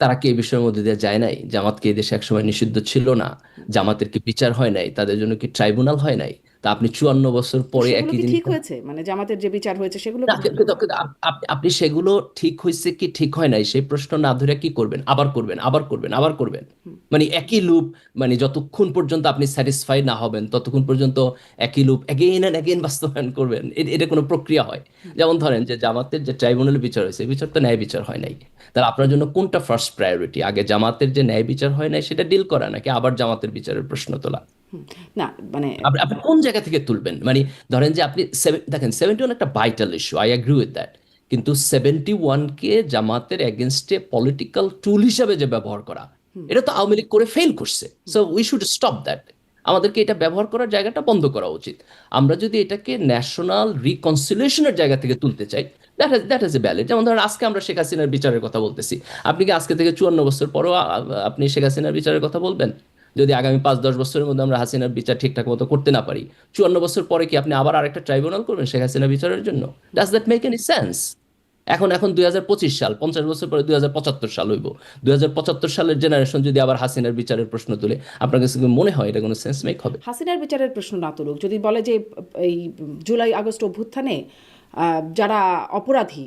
তারা কি এই বিষয়ের মধ্যে দিয়ে যায় নাই? জামাতকে এই দেশে একসময় নিষিদ্ধ ছিল না? জামাতের কি বিচার হয় নাই? তাদের জন্য কি ট্রাইব্যুনাল হয় নাই? তা আপনি 54 বছর তো পরে সেগুলো একই কি জিনিস। ঠিক হয়েছে? মানে জামাতের যে বিচার হয়েছে সেগুলো না, কি ঠিক কিন্তু হয়েছে? কিন্তু আপনি সেগুলো ঠিক হয়েছে কি ঠিক হয় নাই সেই প্রশ্ন না ধরে কি করবেন, আবার করবেন, আবার করবেন, আবার করবেন, মানে একই লুপ। মানে যতক্ষণ পর্যন্ত আপনি স্যাটিসফাই না হবেন, ততক্ষণ পর্যন্ত একই লুপ এগেইন অ্যান্ড এগেইন বাস্তবায়ন করবেন। এটা কোনো প্রক্রিয়া হয়? যেমন ধরেন যে জামাতের যে ট্রাইব্যুনালে বিচার হয়েছে, এই বিচার তো ন্যায় বিচার হয় নাই। তাহলে আপনার জন্য কোনটা ফার্স্ট প্রায়োরিটি? আগে জামাতের যে ন্যায় বিচার হয় নাই সেটা ডিল করা, নাকি আবার জামাতের বিচারের প্রশ্ন তোলা? হুম, না মানে আপনি আপনি কোন জায়গা থেকে তুলবেন? মানে ধরেন যে আপনি দেখেন 71 একটা vital issue, I agree with that. কিন্তু 71-কে জামাতের এগেনস্টে পলিটিক্যাল টুল হিসাবে যে ব্যবহার করা, এটা তো আওয়ামী লীগ করে ফেল করছে। So we should stop that. আমাদেরকে এটা ব্যবহার করার জায়গাটা বন্ধ করা উচিত। আমরা যদি এটাকে ন্যাশনাল রিকনসিলিয়েশনের জায়গা থেকে তুলতে চাই, দ্যাট ইজ এ ভ্যালিড। যেমন ধরেন আজকে আমরা শেখ হাসিনার বিচারের কথা বলতেছি, আপনি কি আজকে থেকে 54 বছর পরেও আপনি শেখ হাসিনার বিচারের কথা বলবেন? যদি আগামী 5-10 বছরের মধ্যে আমরা হাসিনার বিচার ঠিকঠাক মতো করতে না পারি, 54 বছর পরে কি আপনি আবার আরেকটা ট্রাইব্যুনাল করবেন শেখ হাসিনা বিচারের জন্য? Does that make any sense? এখন এখন 2025 সাল, 50 বছর পরে 2075 সাল হইব। 2075 সালের জেনারেশন যদি আবার হাসিনার বিচারের প্রশ্ন তুলে, আপনার কাছে কি মনে হয় এটা কোনো সেন্স মেক হবে? হাসিনার বিচারের প্রশ্ন না তুলুক, যদি বলে যে এই জুলাই আগস্ট অভ্যুত্থানে যারা অপরাধী,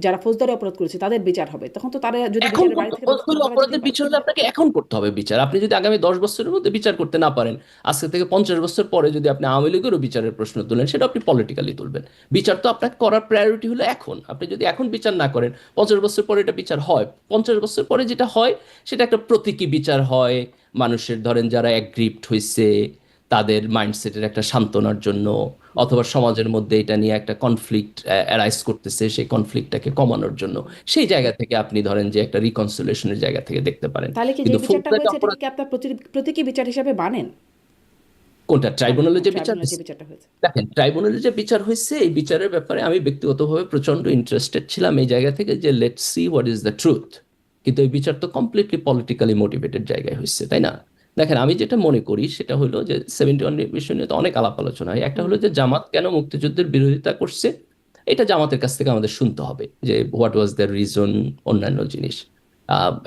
যারা ফৌজদারি অপরাধ করেছে তাদের বিচার হবে, তখন তো তারা যদি এখন বিচারের বাড়ি থেকে হইলে তারা অপরাধের যেতেই বিচার পারে। হলে আপনাকে এখন করতে হবে বিচার। আপনি যদি আগামী 10 বছরের মধ্যে বিচার করতে না পারেন, আজকে থেকে 50 বছর পরে যদি আপনি আওয়ামী লীগেরও বিচারের প্রশ্ন তুলেন, সেটা আপনি পলিটিক্যালি তুলবেন। বিচার তো আপনাকে করার প্রায়োরিটি হলো এখন। আপনি যদি এখন বিচার না করেন, 50 বছর পরে এটা বিচার হয়। 50 বছর পরে যেটা হয় সেটা একটা প্রতীকী বিচার হয়, মানুষের ধরেন যারা অ্যাগ্রিভড হয়েছে তাদের মাইন্ডসেটের একটা সান্ত্বনার জন্য, অথবা সমাজের মধ্যে এটা নিয়ে একটা কনফ্লিক্ট অ্যারাইজ করতেছে, সেই কনফ্লিক্টটাকে কমানোর জন্য, সেই জায়গা থেকে আপনি ধরেন যে একটা রিকনসিলিয়েশনের জায়গা থেকে দেখতে পারেন। তাহলে কি যে কিন্তু বিচারটা ফৌজদারি হয়েছে অপরাধ, এটাকে কি আপনার প্রতীকী বিচার হিসাবে মানেন? কোনটা ট্রাইব্যুনালে যে বিচার ট্রাইব্যুনালের যে হয়েছে? বিচারটা হয়েছে। দেখেন, ট্রাইব্যুনালে যে বিচার হয়েছে এই বিচারের ব্যাপারে আমি ব্যক্তিগতভাবে প্রচন্ড ইন্টারেস্টেড ছিলাম এই জায়গা থেকে যে let's see what is the truth. কিন্তু এই বিচার তো কমপ্লিটলি পলিটিক্যালি মোটিভেটেড জায়গায় হয়েছে, তাই না? দেখেন, আমি যেটা মনে করি সেটা হলো যে 71 বিষয় নিয়ে তো অনেক আলাপ আলোচনা হয়। একটা হলো যে জামাত কেন মুক্তিযুদ্ধের বিরোধিতা করছে, এটা জামাতের কাছ থেকে আমাদের শুনতে হবে যে হোয়াট ওয়াজ দ্য রিজন, অন্যান্য জিনিস।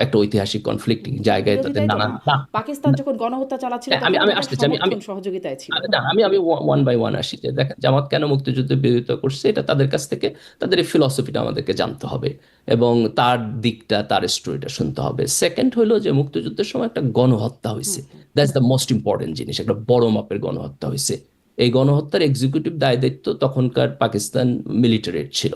একটা ঐতিহাসিক কনফ্লিক্টিং শুধু জায়গায় তাদের বিরোধিতাই তো নানান না, পাকিস্তান যখন গণহত্যা চালাচ্ছিল হ্যাঁ, আমি তখন আমি তাদের আসতেছি, আমি সমর্থন সহযোগিতায় ছিল। না, আমি ওয়ান বাই ওয়ান আসি যে দেখেন জামাত কেন মুক্তিযুদ্ধের বিরোধিতা করছে, এটা তাদের কাছ থেকে তাদের এই ফিলসফিটা আমাদেরকে জানতে হবে এবং তার দিকটা, তার স্টোরিটা শুনতে হবে। সেকেন্ড হলো যে মুক্তিযুদ্ধের সময় একটা গণহত্যা হয়েছে, দ্যাটস দ্য মোস্ট ইম্পর্টেন্ট জিনিস। একটা বড় মাপের গণহত্যা হয়েছে। এই গণহত্যার এক্সিকিউটিভ দায় দায়িত্ব তখনকার পাকিস্তান মিলিটারির ছিল।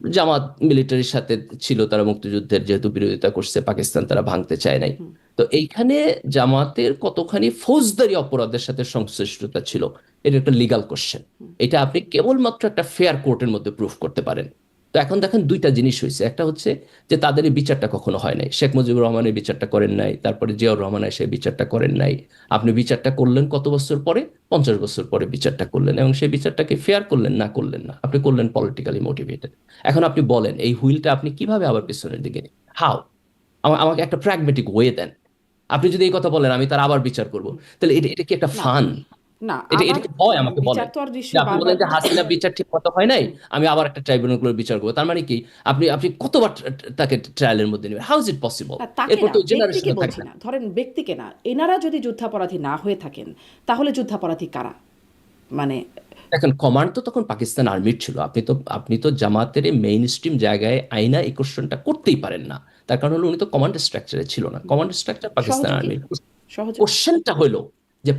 জামাত মিলিটারির সাথে ছিল, তারা মুক্তিযুদ্ধের যেহেতু বিরোধিতা করছে, পাকিস্তান তারা ভাঙতে চায় নাই। তো এইখানে জামাতের কতখানি ফৌজদারি অপরাধের সাথে সংশ্লিষ্টতা ছিল, এটা একটা লিগ্যাল কোশ্চেন। এটা আপনি কেবলমাত্র একটা ফেয়ার কোর্টের মধ্যে প্রুফ করতে পারেন। তো এখন দেখেন দুইটা জিনিস হয়েছে। একটা হচ্ছে যে তাদের এই বিচারটা কখনো হয় নাই, শেখ মুজিবুর রহমানের বিচারটা করেন নাই, তারপরে জিয়াউর রহমান এসে বিচারটা করেন নাই। আপনি বিচারটা করলেন কত বছর পরে? 50 বছর পরে বিচারটা করলেন, এবং সেই বিচারটাকে ফেয়ার করলেন না, করলেন না, আপনি করলেন পলিটিক্যালি মোটিভেটেড। এখন আপনি বলেন এই হুইলটা আপনি কিভাবে আবার পিছনের দিকে নেবেন? হাউ? আমাকে একটা প্র্যাগমেটিক ওয়ে দেন। আপনি যদি এই কথা বলেন আমি তার আবার বিচার করব, তাহলে এটা এটা কি একটা না, ফান? না, এটা এটা আবার কি হয়? আমাকে বিচার বলেন। তো আর যে নিশ্চয়ই আপনি বলেন বারবার। যে হাসিনা বিচার ঠিক মতো হয় নাই, আমি আবার একটা ট্রাইব্যুনাল বিচার করবো, তার মানে কি আপনি আপনি কতবার তাকে ট্রায়ালের মধ্যে নেবেন? How is it possible? তাকে এরপর না, তো ব্যক্তিকে জেনারেশনে বলছি থাকবে না, না। ধরেন ব্যক্তিকে না, এনারা যদি যুদ্ধাপরাধী না হয়ে থাকেন তাহলে যুদ্ধাপরাধী কারা? মানে দেখেন, কমান্ড তো তখন পাকিস্তান আর্মির ছিল। আপনি তো জামাতের মেইন স্ট্রিম জায়গায় আইনা এই কোশ্চেনটা করতেই পারেন না। তার কারণ হলো উনি তো কমান্ড স্ট্রাকচারে ছিল না, কমান্ড স্ট্রাকচার পাকিস্তান সহযোগী, আর্মির। সহযোগী। কোশ্চেনটা হলো যে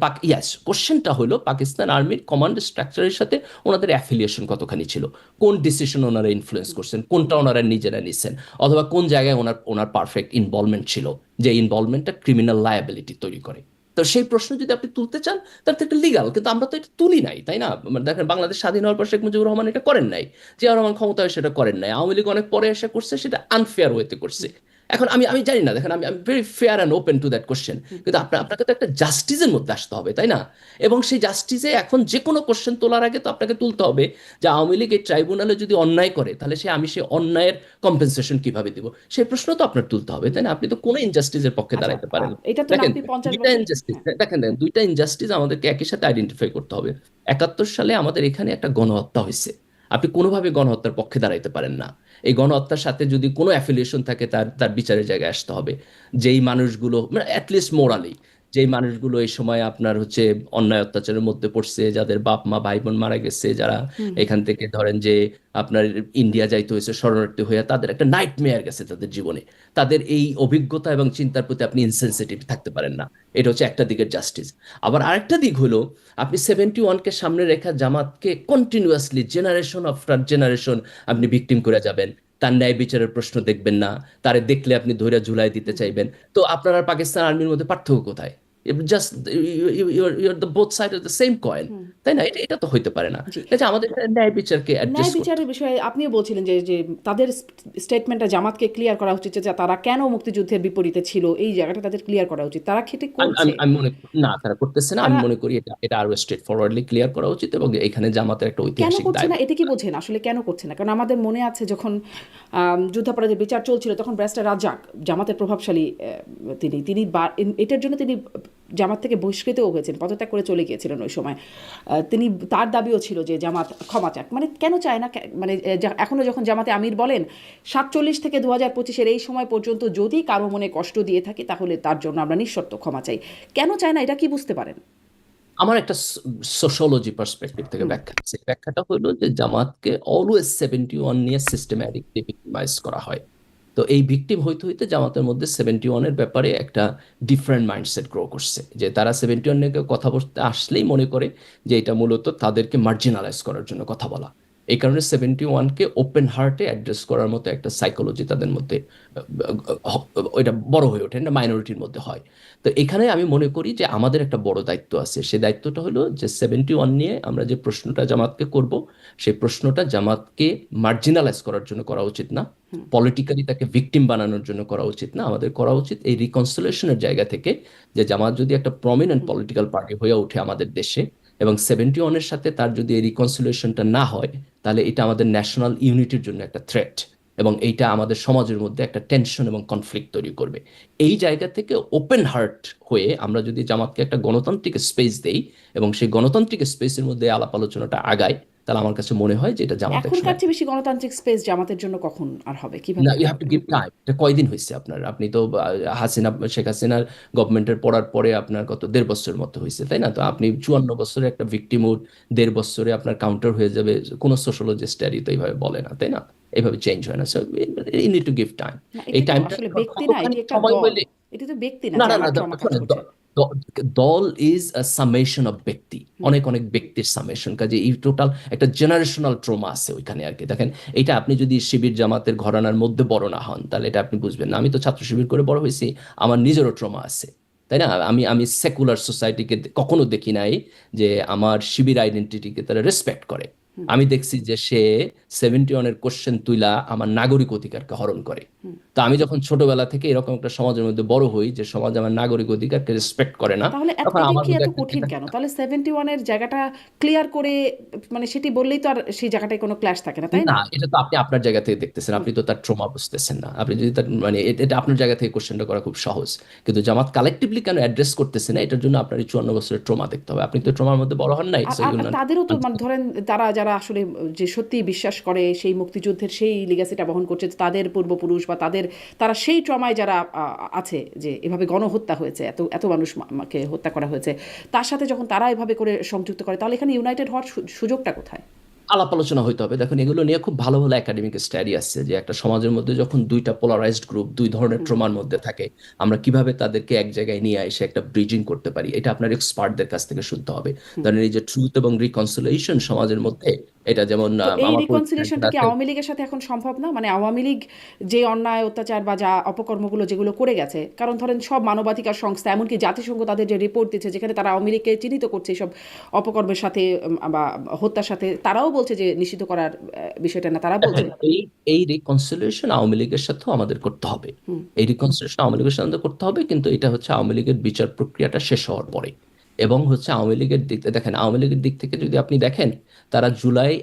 কোশ্চেনটা হলো পাকিস্তান আর্মির কমান্ড স্ট্রাকচারের সাথে ওনাদের অ্যাফিলিয়েশন কতখানি ছিল, কোন ডিসিশন ওনারা ইনফ্লুয়েন্স করছেন, কোনটা ওনারা নিজেরা নিচ্ছেন, অথবা কোন জায়গায় ওনার ওনার পারফেক্ট ইনভলভমেন্ট ছিল, যে ইনভলভমেন্টটা ক্রিমিনাল লায়াবিলিটি তৈরি করে। তো সেই প্রশ্ন যদি আপনি তুলতে চান, তার তো একটা লিগাল, কিন্তু আমরা তো এটা তুলি নাই, তাই না? মানে দেখেন, বাংলাদেশ স্বাধীন হওয়ার পর শেখ মুজিবুর রহমান এটা করেন নাই, জিয়াউর রহমান ক্ষমতায় সেটা করেন নাই, আওয়ামী লীগ অনেক পরে এসে করছে, সেটা আনফেয়ার ওয়েতে করছে। এখন আমি আমি জানি না, দেখেন, আমি very fair and open to that question, কিন্তু আপনাকে তো একটা জাস্টিসের মধ্যে আসতে হবে, তাই না? এবং সেই জাস্টিসে এখন যে কোনো কোশ্চেন তোলার আগে তো আপনাকে তুলতে হবে যে আওয়ামী লীগ এই ট্রাইব্যুনালে যদি অন্যায় করে, তাহলে আমি সেই অন্যায়ের কম্পেনসেশন কিভাবে দিব, সেই প্রশ্ন তো আপনার তুলতে হবে, তাই না? আপনি তো কোনো ইনজাস্টিসের পক্ষে আচ্ছা, দাঁড়াইতে পারেন না। এটা তো না, দেখেন, আপনি 50 দুইটা বছর। ইনজাস্টিস, হ্যাঁ, দেখেন দুইটা ইনজাস্টিস আমাদেরকে একই সাথে আইডেন্টিফাই করতে হবে। 71 সালে আমাদের এখানে একটা গণহত্যা হয়েছে, আপনি কোনোভাবে গণহত্যার পক্ষে দাঁড়াইতে পারেন না। এই গণহত্যার সাথে যদি কোনো অ্যাফিলিয়েশন থাকে, তার তার বিচারের জায়গায় আসতে হবে। যেই মানুষগুলো মানে অ্যাটলিস্ট মোরালি, যেই মানুষগুলো এই সময় আপনার হচ্ছে অন্যায় অত্যাচারের মধ্যে পড়ছে, যাদের বাপ মা ভাই বোন মারা গেছে, যারা এখান থেকে ধরেন যে আপনার ইন্ডিয়া যাইতে হয়েছে শরণার্থী হয়ে, তাদের একটা নাইট মেয়ার গেছে তাদের জীবনে, তাদের এই অভিজ্ঞতা এবং চিন্তার প্রতি আপনি ইনসেনসিটিভ থাকতে পারেন না। এটা হচ্ছে একটা দিকের জাস্টিস। আবার আরেকটা দিক হলো, আপনি 71-কে সামনে রেখা জামাতকে কন্টিনিউয়াসলি জেনারেশন আফটার জেনারেশন আপনি ভিকটিম করে যাবেন, তার ন্যায় বিচারের প্রশ্ন দেখবেন না, তারে দেখলে আপনি ধৈর্য ঝুলাই দিতে চাইবেন। তো আপনার আর পাকিস্তান আর্মির মধ্যে পার্থক্য কোথায়? Just you're the both side of the same coin, তাই না? এটা এটা তো হইতে পারে না। জি। কাজে আমাদের এখানে ন্যায় বিচারকে অ্যাড্রেস ন্যায় করতে বিচারের বিষয়ে আপনিও বলছিলেন যে যে তাদের স্টেটমেন্টটা জামাতকে ক্লিয়ার করা উচিত যে তারা কেন মুক্তিযুদ্ধের বিপরীতে ছিল, এই জায়গাটা তাদের ক্লিয়ার করা উচিত। তারা খেটে আমি করছে। আমি আমি মনে না, তারা করতেছে না। আমি তারা মনে করি এটা এটা আরো স্ট্রেট ফরওয়ার্ডলি ক্লিয়ার করা উচিত, এবং এখানে জামাতের একটা কেন ঐতিহাসিক করছে না, দায়বদ্ধতা। এটা কি বোঝেন আসলে কেন করছে না? কারণ আমাদের মনে আছে যখন যুদ্ধাপরাধের বিচার চলছিল তখন ব্যারিস্টার রাজ্জাক, জামাতের প্রভাবশালী তিনি তিনি এটার জন্য তিনি জামাত থেকে বহিষ্কৃতও হয়েছেন, পদত্যাগ করে চলে গিয়েছিলেন ওই সময়। তিনি তার দাবিও ছিল যে জামাত ক্ষমা চাক। মানে কেন চায় না? মানে এখনো যখন জামাতে আমির বলেন 47 থেকে 2025-এর এই সময় পর্যন্ত যদি কারো মনে কষ্ট দিয়ে থাকে তাহলে তার জন্য আমরা নিঃশর্ত ক্ষমা চাই। কেন চায় না এটা কি বুঝতে পারেন? আমার একটা সোশিওলজি পার্সপেক্টিভ থেকে ব্যাখ্যা আছে। এই ব্যাখ্যাটা হলো যে জামাতকে অলওয়েজ 71 নিয়ে সিস্টেম্যাটিকলি ভিক্টিমাইজ করা হয়। তো এই ভিকটিম হইতে হইতে জামাতের মধ্যে 71-এর ব্যাপারে একটা ডিফারেন্ট মাইন্ডসেট গ্রো করছে, যে তারা 71 নিয়ে কথা বলতে আসলেই মনে করে যে এটা মূলত তাদেরকে মার্জিনালাইজ করার জন্য কথা বলা। এই কারণে 71-কে ওপেন হার্টে অ্যাড্রেস করার মতো একটা সাইকোলজি তাদের মধ্যে ওইটা বড় হয়ে ওঠে, না মাইনরিটির মধ্যে হয়। তো এখানে আমি মনে করি যে আমাদের একটা বড় দায়িত্ব আছে। সে দায়িত্বটা হলো যে 71 নিয়ে আমরা যে প্রশ্নটা জামাতকে করব, সেই প্রশ্নটা জামাতকে মার্জিনালাইজ করার জন্য করা উচিত না, পলিটিক্যালি তাকে ভিকটিম বানানোর জন্য করা উচিত না। আমাদের করা উচিত এই রিকনসিলিয়েশনের জায়গা থেকে, যে জামাত যদি একটা প্রমিনেন্ট পলিটিক্যাল পার্টি হয়ে ওঠে আমাদের দেশে, এবং 71-এর সাথে তার যদি এই রিকনসিলিয়েশনটা না হয়, তাহলে এটা আমাদের ন্যাশনাল ইউনিটির জন্য একটা থ্রেট, এবং এইটা আমাদের সমাজের মধ্যে একটা টেনশন এবং কনফ্লিক্ট তৈরি করবে। এই জায়গা থেকে ওপেন হার্ট হয়ে আমরা যদি জামাতকে একটা গণতান্ত্রিক স্পেস দেই, এবং সেই গণতান্ত্রিক স্পেসের মধ্যে আলাপ আলোচনাটা আগায়, তাহলে আমার কাছে মনে হয় যে এটা জামাত এখনকার একসময়। চেয়ে বেশি গণতান্ত্রিক স্পেস জামাতের জন্য কখন আর হবে, না, কিভাবে ইউ হবে? Have to give time. এটা কয়দিন হয়েছে আপনার? আপনি তো হাসিনা, শেখ হাসিনার গভর্নমেন্টের পড়ার পরে আপনার কত 1.5 বছর মতো হয়েছে, তাই না? তো আপনি 54 বছরে একটা ভিক্টিমহুড 1.5 বছরে আপনার কাউন্টার হয়ে যাবে, কোনো সোশ্যোলজিস্টারই তো এইভাবে বলে না, তাই না? এইভাবে চেঞ্জ হয় না। So you need to give time. না, এই এটি তো টাইমটা আসলে ব্যক্তি না, কতখানি এটি একটা সময় দল। হইলে, এটি তো ব্যক্তি না না যে না না আমার ট্রমা কাজ শোনেন, করছে। দল ইজ আ সামেশন অফ ব্যক্তি, অনেক অনেক ব্যক্তির সামেশন। কাজে এই টোটাল একটা জেনারেশনাল ট্রমা আছে ওইখানে আর কি। দেখেন, এটা আপনি যদি শিবির জামাতের ঘরানার মধ্যে বড় না হন, তাহলে এটা আপনি বুঝবেন না। আমি তো ছাত্র শিবির করে বড় হয়েছি, আমার নিজেরও ট্রমা আছে, তাই না? আমি আমি সেকুলার সোসাইটিকে কখনো দেখি নাই যে আমার শিবির আইডেন্টিটিকে তারা রেসপেক্ট করে। আমি দেখছি যে সে 71-এর কোশ্চেন তুইলা আমার নাগরিক অধিকারকে হরণ করে। তো আমি যখন ছোটবেলা থেকে এরকম একটা সমাজের মধ্যে বড় হই, যে সমাজ আমার নাগরিক অধিকারকে রেসপেক্ট করে না, তাহলে তখন এটা আমার কি মধ্যে এত একটা কঠিন যেটা, কেন? তাহলে 71-এর জায়গাটা ক্লিয়ার করে, মানে সেটি বললেই তো আর সেই জায়গাটায় কোনো ক্ল্যাশ থাকে না, তাই না, না? এটা তো আপনি আপনার জায়গা থেকে দেখতেছেন, আপনি তো তার ট্রমা বুঝতেছেন না। আপনি যদি তার মানে এটা আপনার জায়গা থেকে কোশ্চেনটা করা খুব সহজ, কিন্তু জামাত কালেকটিভলি কেন অ্যাড্রেস করতেছে না, এটার জন্য আপনার এই 54 বছরের ট্রমা দেখতে হবে। আপনি তো ট্রমার মধ্যে বড় হন নাই, আর সো আর ইউ আর তাদেরও তো মানে ধরেন তারা যারা আসলে যে সত্যিই বিশ্বাস করে সেই মুক্তিযুদ্ধের সেই লিগ্যাসিটা বহন করছে, তাদের পূর্বপুরুষ বা তারা সেই ট্রমায় যারা আছে, যে এভাবে গণহত্যা হয়েছে, এত এত মানুষ কে হত্যা করা হয়েছে, তার সাথে যখন তারা এভাবে করে সংযুক্ত করে, তাহলে এখানে ইউনাইটেড হওয়ার সুযোগটা কোথায়? আলাপ আলোচনা হইতে হবে। দেখুন, এগুলো নিয়ে খুব ভালো ভালো একাডেমিক স্টাডি আছে, যে একটা সমাজের মধ্যে যখন দুইটা পোলারাইজড গ্রুপ দুই ধরনের ট্রমার মধ্যে থাকে, আমরা কিভাবে তাদেরকে এক জায়গায় নিয়ে এসে একটা ব্রিজিং করতে পারি। এটা আপনার এক্সপার্টদের কাছ থেকে শুনতে হবে। ধরেন, এই যে ট্রুথ এবং রিকনসিলিয়েশন সমাজের মধ্যে, এটা যেমন তো এই আমার পরিচিত একজন রিকনসিলিয়েশনটা কি আছে। আওয়ামী লীগের সাথে এখন সম্ভব না? মানে আওয়ামী লীগ যে অন্যায় অত্যাচার বা যা অপকর্মগুলো যেগুলো করে গেছে, কারণ ধরেন সব মানবাধিকার সংস্থা, এমনকি জাতিসংঘ তাদের যে রিপোর্ট দিচ্ছে যেখানে তারা আওয়ামী লীগকে চিহ্নিত করছে এইসব অপকর্মের সাথে বা হত্যার সাথে, তারাও বলছে যে নিষিদ্ধ করার বিষয়টা না, তারা বলছে। দেখেন, এই এই রিকনসিলিয়েশন আওয়ামী লীগের সাথেও আমাদের করতে হবে। এই রিকনসিলিয়েশন আওয়ামী লীগের সাথে আমাদের করতে হবে, কিন্তু এটা হচ্ছে আওয়ামী লীগের বিচার প্রক্রিয়াটা শেষ হওয়ার পরে। এবং হচ্ছে আওয়ামী লীগের দিক দেখেন, আওয়ামী লীগের দিক থেকে যদি আপনি দেখেন, তারা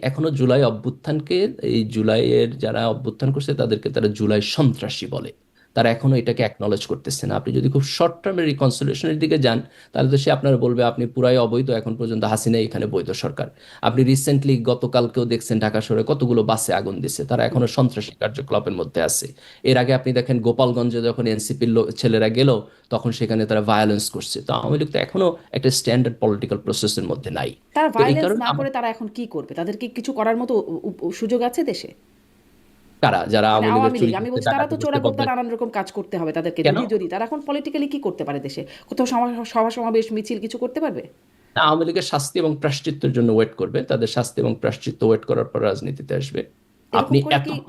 এখনো জুলাই অভ্যুত্থানকে, এই জুলাইয়ের যারা অভ্যুত্থান করছে তাদেরকে তারা জুলাই সন্ত্রাসী বলে। তারা এখনো এটাকে অ্যাকনলেজ করতেছে না। আপনি যদি খুব শর্ট টার্মের রিকনসিলিয়েশনের দিকে যান, তাহলে তো সে আপনার বলবে আপনি পুরাই অবৈধ, এখন পর্যন্ত হাসিনা এখানে বৈধ সরকার। আপনি রিসেন্টলি গতকালকেও দেখছেন ঢাকা শহরে কতগুলো বাসে আগুন দিছে, তারা এখনো সন্ত্রাসী কার্যকলাপের মধ্যে আছে। এর আগে আপনি দেখেন গোপালগঞ্জে যখন এনসিপির ছেলেরা গেল, তখন সেখানে তারা ভায়োলেন্স করছে। তো আওয়ামী লীগ তো এখনো একটা স্ট্যান্ডার্ড পলিটিক্যাল প্রসেসের মধ্যে নাই। তারা তো এই ভায়োলেন্স কারণে না করে তারা এখন কি করবে? তাদের কি কিছু করার মতো সুযোগ আছে দেশে? কারা যারা মানে আওয়ামী লীগের আওয়ামী লীগ, চুরি আমি করতে, বলছি তারা ডাকাতি তো করতে চোরাগোপ্তা নানান রকম কাজ করতে হবে তাদেরকে, কেন? যদি তারা এখন পলিটিক্যালি কি করতে পারে দেশে? কোথাও সভা সমাবেশ মিছিল কিছু করতে পারবে? আওয়ামী লীগের শাস্তি এবং প্রায়শ্চিত্তের জন্য ওয়েট করবে, তাদের শাস্তি এবং প্রায়শ্চিত্ত ওয়েট করার পর রাজনীতিতে আসবে। এরকম আপনি করে এত কি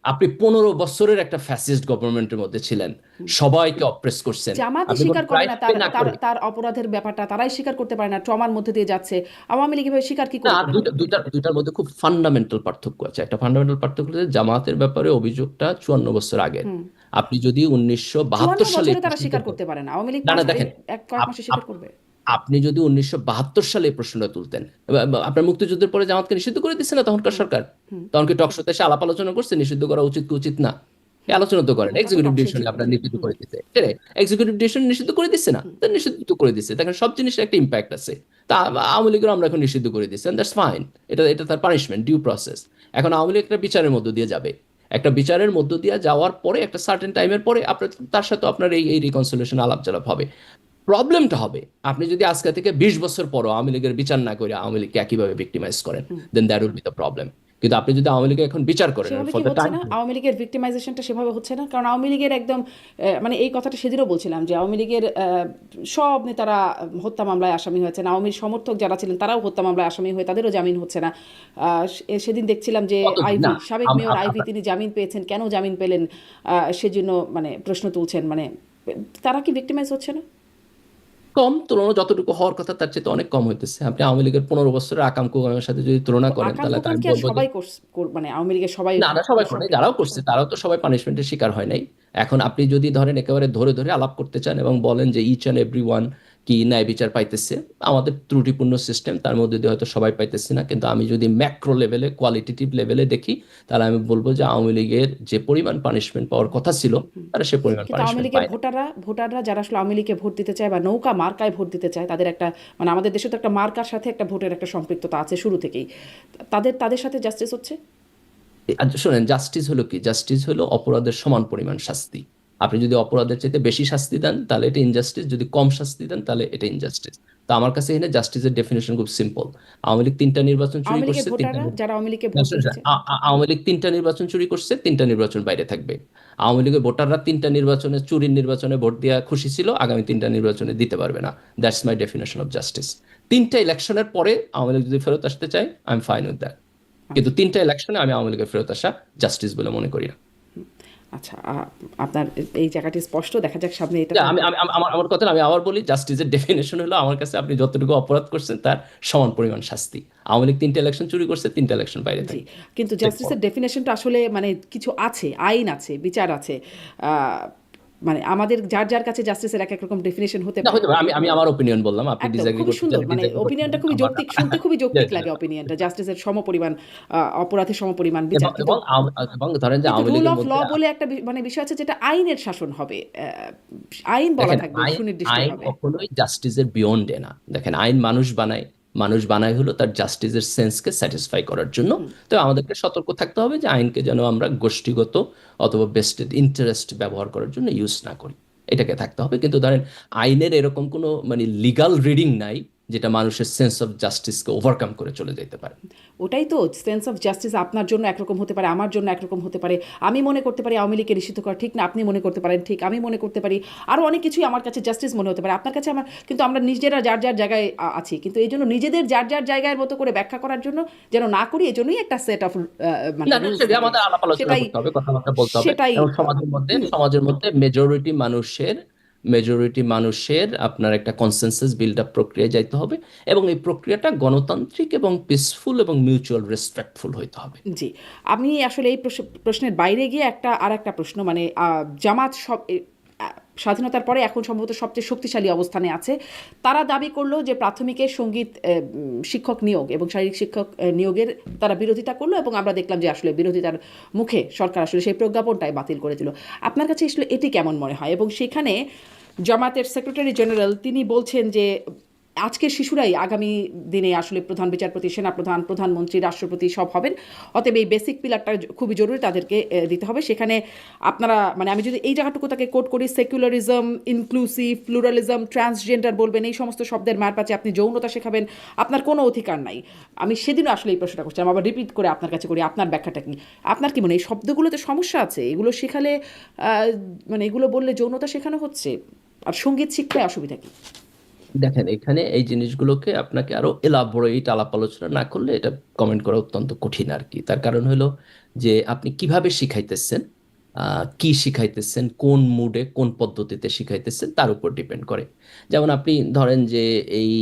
আপনি 15 বছরের একটা ফ্যাসিস্ট গভর্নমেন্টের মধ্যে ছিলেন, সবাইকে অপ্রেস করছেন, জামাতই আপনি কোনো স্বীকার করে না ক্রাইম তার না তার করে। তার অপরাধের ব্যাপারটা, তারাই স্বীকার করতে পারে না, ট্রমার মধ্যে দিয়ে যাচ্ছে। আওয়ামী লীগ এভাবে স্বীকার কি না, করে করবে? দুইটার মধ্যে খুব ফান্ডামেন্টাল পার্থক্য আছে। একটা ফান্ডামেন্টাল পার্থক্য হচ্ছে জামাতের ব্যাপারে অভিযোগটা 54 বছর আগের। আপনি যদি 54 1972 সালে এই বছরে তারা প্রশ্নটা স্বীকার করতে পারে না, আওয়ামী লীগ না, দেখেন, এক কয়েক আপ- মাসে স্বীকার আপ- করবে? আপনি যদি 1972 সালে এই প্রশ্নটা তুলতেন, আপনার মুক্তিযুদ্ধের পরে জামাতকে নিষিদ্ধ করে দিচ্ছে না তখনকার সরকার? তখন কি টকশোতে এসে আলাপ আলোচনা করছে নিষিদ্ধ করা উচিত কি উচিত না? এই আলোচনা তো করেন, ওটা তো এক্সিকিউটিভ টকশোই ডিসিশন ছিল। আপনার নিষিদ্ধ করে দিচ্ছে, ঠিক আছে? এক্সিকিউটিভ ডিসিশন নিষিদ্ধ করে দিচ্ছে না, তো নিষিদ্ধ করে দিচ্ছে, দেখেন সব জিনিসের একটা ইম্প্যাক্ট আছে। তা আওয়ামী লীগের আমরা এখন নিষিদ্ধ করে দিচ্ছি, দ্যাটস ফাইন, এটা এটা তার পানিশমেন্ট, ডিউ প্রসেস। এখন আওয়ামী লীগ একটা বিচারের মধ্য দিয়ে যাবে, একটা বিচারের মধ্য দিয়ে যাওয়ার পরে একটা সার্টেন টাইমের পরে আপনার তার সাথে আপনার এই এই রিকনসিলিয়েশন আলাপ চালাপ হবে। প্রবলেমটা হবে আপনি যদি আজকে থেকে 20 বছর পরও আওয়ামী লীগের বিচার না করে আওয়ামী লীগকে একইভাবে ভিক্টিমাইজ করেন, then that will be the problem. কিন্তু আপনি যদি আওয়ামী লীগকে এখন বিচার করেন সেভাবে ফর কি দ্য হচ্ছে টাইম, না? আওয়ামী লীগের ভিক্টিমাইজেশনটা সেভাবে হচ্ছে না, কারণ আওয়ামী লীগের একদম মানে এই কথাটা সেদিনও বলছিলাম যে আওয়ামী লীগের সব নেতারা হত্যা মামলায় আসামি হয়েছেন, আওয়ামীর সমর্থক যারা ছিলেন তারাও হত্যা মামলায় আসামি হয়ে তাদেরও জামিন হচ্ছে না। সেদিন দেখছিলাম যে কতদিন না আইভি, সাবেক মেয়র আইভি, তিনি জামিন পেয়েছেন, কেন জামিন পেলেন সেজন্য মানে প্রশ্ন তুলছেন। মানে তারা কি ভিক্টিমাইজ হচ্ছে না? কম তুলনা যতটুকু হওয়ার কথা তার চেয়ে তো অনেক কম হইতেছে। আপনি আওয়ামী লীগের 15 বছরের আকাম কুকামের সাথে যদি তুলনা করেন আকাম তাহলে তো কুকাম আমি কি আর বলবো যে সবাই মানে আওয়ামী লীগের সবাই না, না, সবাই করে, সব যারাও করছে তারাও তো সবাই পানিশমেন্টের শিকার হয় নাই। এখন আপনি যদি ধরেন একেবারে ধরে ধরে আলাপ করতে চান এবং বলেন যে ইচ অ্যান্ড এভরি ওয়ান কি ন্যায় বিচার পাইতেছে, আমাদের ত্রুটিপূর্ণ সিস্টেম, তার মধ্যে দিয়ে হয়তো সবাই পাইতেছে না, কিন্তু আমি যদি ম্যাক্রো লেভেলে কোয়ালিটেটিভ লেভেলে দেখি, তাহলে আমি বলবো যে আওয়ামী লীগের যে পরিমাণ পানিশমেন্ট পাওয়ার কথা ছিল তারা সে পরিমাণ কিন্তু আওয়ামী পানিশমেন্ট লীগের পায় না। ভোটাররা যারা আসলে আওয়ামী লীগে ভোট দিতে চায় বা নৌকা মার্কায় ভোট দিতে চায়, তাদের একটা মানে আমাদের দেশে তো একটা মার্কার সাথে একটা ভোটের একটা সম্পৃক্ততা আছে শুরু থেকেই, তাদের সাথে জাস্টিস হচ্ছে? শোনেন, জাস্টিস হলো কি? জাস্টিস হলো অপরাধের সমান পরিমাণ শাস্তি। আপনি যদি অপরাধের চাইতে বেশি শাস্তি দেন তাহলে এটা ইনজাস্টিস, যদি কম শাস্তি দেন তাহলে এটা ইনজাস্টিস। তো আমার কাছে এখানে জাস্টিসের ডেফিনেশন খুব সিম্পল। আওয়ামী লীগ 3টা নির্বাচন চুরি আওয়ামী লীগের করছে, ভোটাররা যারা আওয়ামী লীগে ভোট দিচ্ছে, আওয়ামী লীগ 3টা নির্বাচন চুরি করছে, 3টা নির্বাচন বাইরে থাকবে। আওয়ামী লীগের ভোটাররা 3টা নির্বাচনে চুরির নির্বাচনে ভোট দেওয়া খুশি ছিল, আগামী 3টা নির্বাচনে দিতে পারবে না। That's my definition of justice. 3টা ইলেকশনের পরে আওয়ামী লীগ যদি ফেরত আসতে চায়, I am fine with that. কিন্তু 3টা ইলেকশনে আমি আওয়ামী লীগের ফেরত আসা জাস্টিস বলে মনে করি না। আচ্ছা আপনার এই জায়গাটি স্পষ্ট, দেখা যাক সামনে এটা। না, আমি আমি আমার আমার কথা আমি আবার বলি, জাস্টিসের ডেফিনেশন হলো আমার কাছে আপনি যতটুকু অপরাধ করছেন তার সমান পরিমাণ শাস্তি। আওয়ামী লীগ 3টা ইলেকশন চুরি করছে, 3টা ইলেকশন বাইরে জি, থাকে। কিন্তু জাস্টিসের ডেফিনেশনটা আসলে মানে কিছু আছে, আইন আছে, বিচার আছে। মানে আমাদের যার যার কাছে জাস্টিসের এক এক রকম ডেফিনেশন হতে না, পারে। হতে পারে। আমি আমি আমার ওপিনিয়ন বললাম, আপনি একদম ডিসএগ্রি খুবই করতে সুন্দর, চাইলে মানে ডিসএগ্রি করতে ওপিনিয়নটা পারেন। খুবই আমার যৌক্তিক, শুনতে খুবই যৌক্তিক লাগে ওপিনিয়নটা, জাস্টিসের সমপরিমাণ অপরাধের সমপরিমাণ বিচার। কিন্তু এবং ধরেন যে কিন্তু আওয়ামী রুল লীগের অফ ল মধ্যে বলে একটা মানে বিষয় আছে যেটা আইনের শাসন হবে, আইন বলা দেখেন, থাকবে আইন আইন সুনির্দিষ্টভাবে। কখনোই জাস্টিসের বিয়ন্ডে না। দেখেন, আইন মানুষ বানায় হলো তার জাস্টিসের সেন্সকে স্যাটিসফাই করার জন্য। তো আমাদেরকে সতর্ক থাকতে হবে যে আইনকে যেন আমরা গোষ্ঠীগত অথবা বেস্টেড ইন্টারেস্ট ব্যবহার করার জন্য ইউজ না করি, এটাকে থাকতে হবে। কিন্তু ধরেন আইনের এরকম কোনো মানে লিগাল রিডিং নাই যেটা মানুষের সেন্স অফ জাস্টিসকে ওভারকাম করে চলে যেতে পারে। ওটাই তো সেন্স অফ জাস্টিস, আপনার জন্য একরকম হতে পারে, আমার জন্য একরকম হতে পারে। আমি মনে করতে পারি আওয়ামী লীগকে নিষিদ্ধ করা ঠিক না, আপনি মনে করতে পারেন ঠিক, আমি মনে করতে পারি আরও অনেক কিছুই আমার কাছে জাস্টিস মনে হতে পারে, আপনার কাছে আমার। কিন্তু আমরা নিজেরা যার যার জায়গায় আছি, কিন্তু এই জন্য নিজেদের যার যার জায়গার মতো করে ব্যাখ্যা করার জন্য যেন না করি, এই জন্যই একটা সেট অফ মানে না, রুলস সেটা থাকে। আমাদের আলাপ আলোচনা সেটাই করতে হবে, কথাবার্তা বলতে হবে। সেটাই এবং সমাজের মধ্যে মেজরিটি মানুষের আপনার একটা কনসেনসাস বিল্ড আপ প্রক্রিয়ায় যাইতে হবে, এবং এই প্রক্রিয়াটা গণতান্ত্রিক এবং পিসফুল এবং মিউচুয়াল রেসপেক্টফুল হইতে হবে। জি, আমি আসলে এই প্রশ্নের বাইরে গিয়ে আর একটা প্রশ্ন, মানে জামাত স্বাধীনতার পরে এখন সম্ভবত সবচেয়ে শক্তিশালী অবস্থানে আছে। তারা দাবি করলো যে প্রাথমিকের সঙ্গীত শিক্ষক নিয়োগ এবং শারীরিক শিক্ষক নিয়োগের তারা বিরোধিতা করলো, এবং আমরা দেখলাম যে আসলে বিরোধিতার মুখে সরকার আসলে সেই প্রজ্ঞাপনটাই বাতিল করে দিল। আপনার কাছে আসলে এটি কেমন মনে হয়? এবং সেখানে জামাতের সেক্রেটারি জেনারেল তিনি বলছেন যে আজকের শিশুরাই আগামী দিনে আসলে প্রধান বিচারপতি, সেনাপ্রধান, প্রধানমন্ত্রী, রাষ্ট্রপতি সব হবেন। অতএব এই বেসিক পিলারটা খুবই জরুরি, তাদেরকে দিতে হবে। সেখানে আপনারা মানে আমি যদি এই জায়গাটুকু তাকে কোট করি, সেকুলারিজম, ইনক্লুসিভ, প্লুরালিজম, ট্রান্সজেন্ডার বলবেন, এই সমস্ত শব্দের মার পাচ্ছে, আপনি যৌনতা শেখাবেন, আপনার কোনো অধিকার নাই। আমি সেদিনও আসলে এই প্রশ্নটা করছিলাম, আবার রিপিট করে আপনার কাছে করি, আপনার ব্যাখ্যাটা কি? আপনার কি মনে হয় এই শব্দগুলোতে সমস্যা আছে? এগুলো শেখালে মানে এগুলো বললে যৌনতা শেখানো হচ্ছে, আর সঙ্গীত শিক্ষায় অসুবিধা কি? দেখেন এখানে এই জিনিসগুলোকে আপনাকে আরো এলাবোরেট আলাপ আলোচনা না করলে এটা কমেন্ট করা অত্যন্ত কঠিন আর কি। তার কারণ হলো যে আপনি কিভাবে শিখাইতেছেন, কি শিখাইতেছেন, কোন মুডে কোন পদ্ধতিতে শিখাইতেছেন তার উপর ডিপেন্ড করে। যেমন আপনি ধরেন যে এই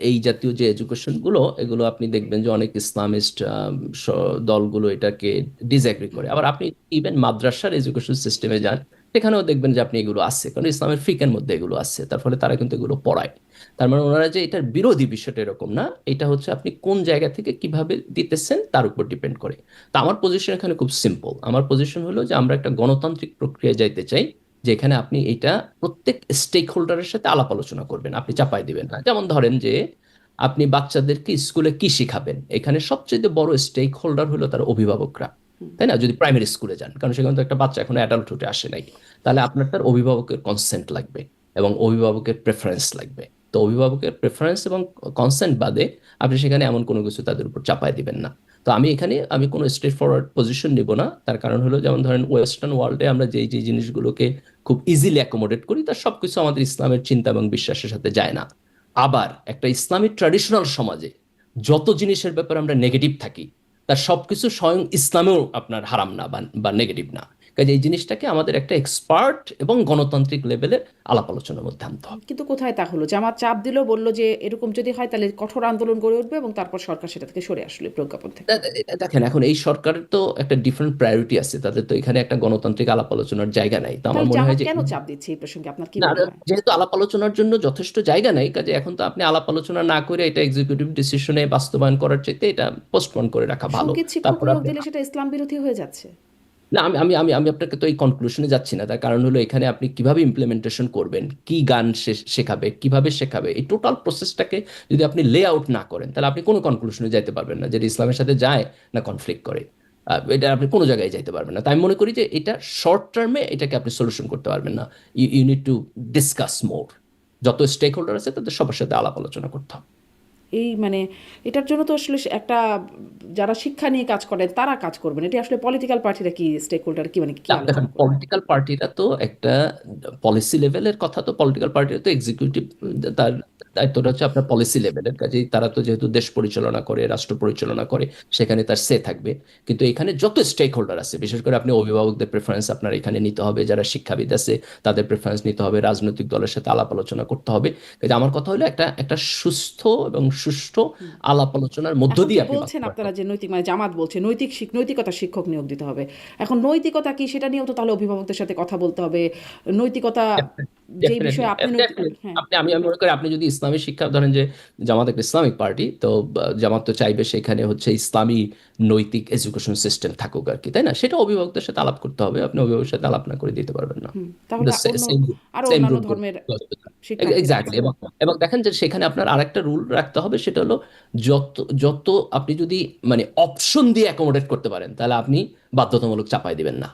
এই জাতীয় যে এডুকেশনগুলো, এগুলো আপনি দেখবেন যে অনেক ইসলামিস্ট দলগুলো এটাকে ডিসএগ্রি করে। আবার আপনি ইভেন মাদ্রাসার এডুকেশন সিস্টেমে যান, সেখানেও দেখবেন যে আপনি এগুলো আছে, কারণ ইসলামের ফিকের মধ্যে এগুলো আছে, তার ফলে তারা কিন্তু এগুলো পড়ায়। তার মানে ওনারা যে এটার বিরোধী, বিষয়টা এরকম না, এটা হচ্ছে আপনি কোন জায়গা থেকে কিভাবে দিতেছেন তার উপর ডিপেন্ড করে। তো আমার পজিশন এখানে খুব সিম্পল। আমার পজিশন হলো যে আমরা একটা গণতান্ত্রিক প্রক্রিয়ায় যাইতে চাই, যেখানে আপনি এটা প্রত্যেক স্টেক হোল্ডারের সাথে আলাপ আলোচনা করবেন, আপনি চাপাই দিবেন না। যেমন ধরেন যে আপনি বাচ্চাদেরকে স্কুলে কি শিখাবেন, এখানে সবচেয়ে বড় স্টেক হোল্ডার হলো তার অভিভাবকরা, তাই না? যদি প্রাইমারি স্কুলে যান, কারণ সেখানে তো একটা বাচ্চা এখনো অ্যাডাল্টহুডে আসে নাই, তাহলে আপনার তার অভিভাবকের কনসেন্ট লাগবে এবং অভিভাবকের প্রেফারেন্স লাগবে। তো অভিভাবকের প্রেফারেন্স এবং কনসেন্ট বাদে আপনি সেখানে এমন কোনো কিছু তাদের উপর চাপায় দিবেন না। তো আমি কোনো স্ট্রেট ফরওয়ার্ড পজিশন নিব না। তার কারণ হলো, যেমন ধরেন ওয়েস্টার্ন ওয়ার্ল্ডে আমরা যেই যে জিনিসগুলোকে খুব ইজিলি অ্যাকোমোডেট করি, তার সবকিছু আমাদের ইসলামের চিন্তা এবং বিশ্বাসের সাথে যায় না। আবার একটা ইসলামিক ট্র্যাডিশনাল সমাজে যত জিনিসের ব্যাপারে আমরা নেগেটিভ থাকি, তার সবকিছু স্বয়ং ইসলামেও আপনার হারাম না বা নেগেটিভ না। কাজে এই জিনিসটাকে আমাদের একটা এক্সপার্ট এবং গণতান্ত্রিক লেভেলের আলাপ আলোচনার মধ্যে আনতে হবে। কিন্তু কোথায় তা হলো? জামাত চাপ দিল, বলল যে এরকম যদি হয় তাহলে কঠোর আন্দোলন গড়ে উঠবে, এবং তারপর সরকার সেটা থেকে সরে আসলো, এই প্রজ্ঞাপন থেকে। দেখেন এখন এই সরকারের তো একটা ডিফারেন্ট প্রায়োরিটি আছে, তাদের তো এখানে একটা গণতান্ত্রিক আলাপ আলোচনার জায়গা নাই। তো আমার তাহলে মনে হয় জামাত যে কেন চাপ দিচ্ছে এই প্রসঙ্গে, আপনার কি না, মনে হয়? যেহেতু আলাপ আলোচনার জন্য যথেষ্ট জায়গা নাই, কাজে এখন তো আপনি আলাপ আলোচনা না করে এটা এক্সিকিউটিভ ডিসিশনে বাস্তবায়ন করার চাইতে এটা পোস্টপোন করে রাখা ভালো। সঙ্গীত শিক্ষক তারপর নিয়োগ আপনি দিলে সেটা ইসলাম বিরোধী হয়ে যাচ্ছে। না, আমি আপনাকে তো এই কনক্লুশনে যাচ্ছি না। তার কারণ হলো এখানে আপনি কিভাবে ইমপ্লিমেন্টেশন করবেন, কি গান শেখাবে, কিভাবে শেখাবে, এই টোটাল প্রসেসটাকে যদি আপনি লে আউট না করেন, তাহলে আপনি কোনো কনক্লুশনে যাইতে পারবেন না, যেটা ইসলামের সাথে যায় না কনফ্লিক্ট করে। এটা আপনি কোনো জায়গায় যাইতে পারবেন না। তাই আমি মনে করি যে এটা শর্ট টার্মে এটাকে আপনি সলিউশন করতে পারবেন না। ইউ নিড টু ডিসকাস মোর। যত স্টেক হোল্ডার আছে তাদের সবার সাথে আলাপ আলোচনা করতে হবে। এই মানে এটার জন্য তো আসলে একটা, যারা শিক্ষা নিয়ে কাজ করেন তারা কাজ করবেন, এটা আসলে পলিটিক্যাল পার্টিরা কি স্টেক হোল্ডার কি মানে কি না, দেখেন আলোচনা করবে? পলিটিক্যাল পার্টিরা তো একটা পলিসি লেভেলের কথা, তো পলিটিক্যাল পার্টিরা তো এক্সিকিউটিভ, তার দায়িত্বটা হচ্ছে আপনার পলিসি লেভেলের। কাজেই তারা তো যেহেতু দেশ পরিচালনা করে, রাষ্ট্র পরিচালনা করে, সেখানে তার সে থাকবে। কিন্তু এখানে যত স্টেক হোল্ডার আছে, বিশেষ করে আপনি অভিভাবকদের প্রেফারেন্স আপনার এখানে নিতে হবে, যারা শিক্ষাবিদ আছে তাদের প্রেফারেন্স নিতে হবে, রাজনৈতিক দলের সাথে আলাপ আলোচনা করতে হবে। কাজে আমার কথা হলো একটা একটা সুস্থ এবং সুষ্ঠু আলাপ আলোচনার মধ্য এখন যে দিয়ে আপনি বলছেন বাস্তবায়ন আপনারা করতে যে নৈতিক, মানে জামাত বলছে নৈতিকতা শিক্ষক নিয়োগ দিতে হবে, এখন নৈতিকতা কি সেটা নিয়েও তো তাহলে অভিভাবকদের সাথে কথা বলতে হবে। নৈতিকতা যেই ডেফিনেটলি, বিষয়ে আপনি নৈতিক, ডেফিনেটলি। হ্যাঁ। আমি আমি মনে করি আপনি যদি ইসলামী শিক্ষা ধরেন, যে জামাত একটা ইসলামিক পার্টি, তো জামাত তো চাইবে সেখানে হচ্ছে ইসলামী নৈতিক এডুকেশন সিস্টেম থাকুক আর কি, তাই না? সেটা অভিভাবকদের সাথে আলাপ করতে হবে। আপনি অভিভাবকের সাথে আলাপ না করে দিতে পারবেন না। তাহলে অন্য সেম আরো সেম অন্যান্য রুল ধর্মের শিক্ষার্থীরা। এক্স্যাক্টলি। এবং এবং দেখেন যে সেখানে আপনার আরেকটা রুল রাখতে হবে, সেটা হলো যত যত আপনি যদি মানে অপশন দিয়ে অ্যাকোমোডেট করতে পারেন, তাহলে আপনি বাধ্যতামূলক চাপাই দিবেন না।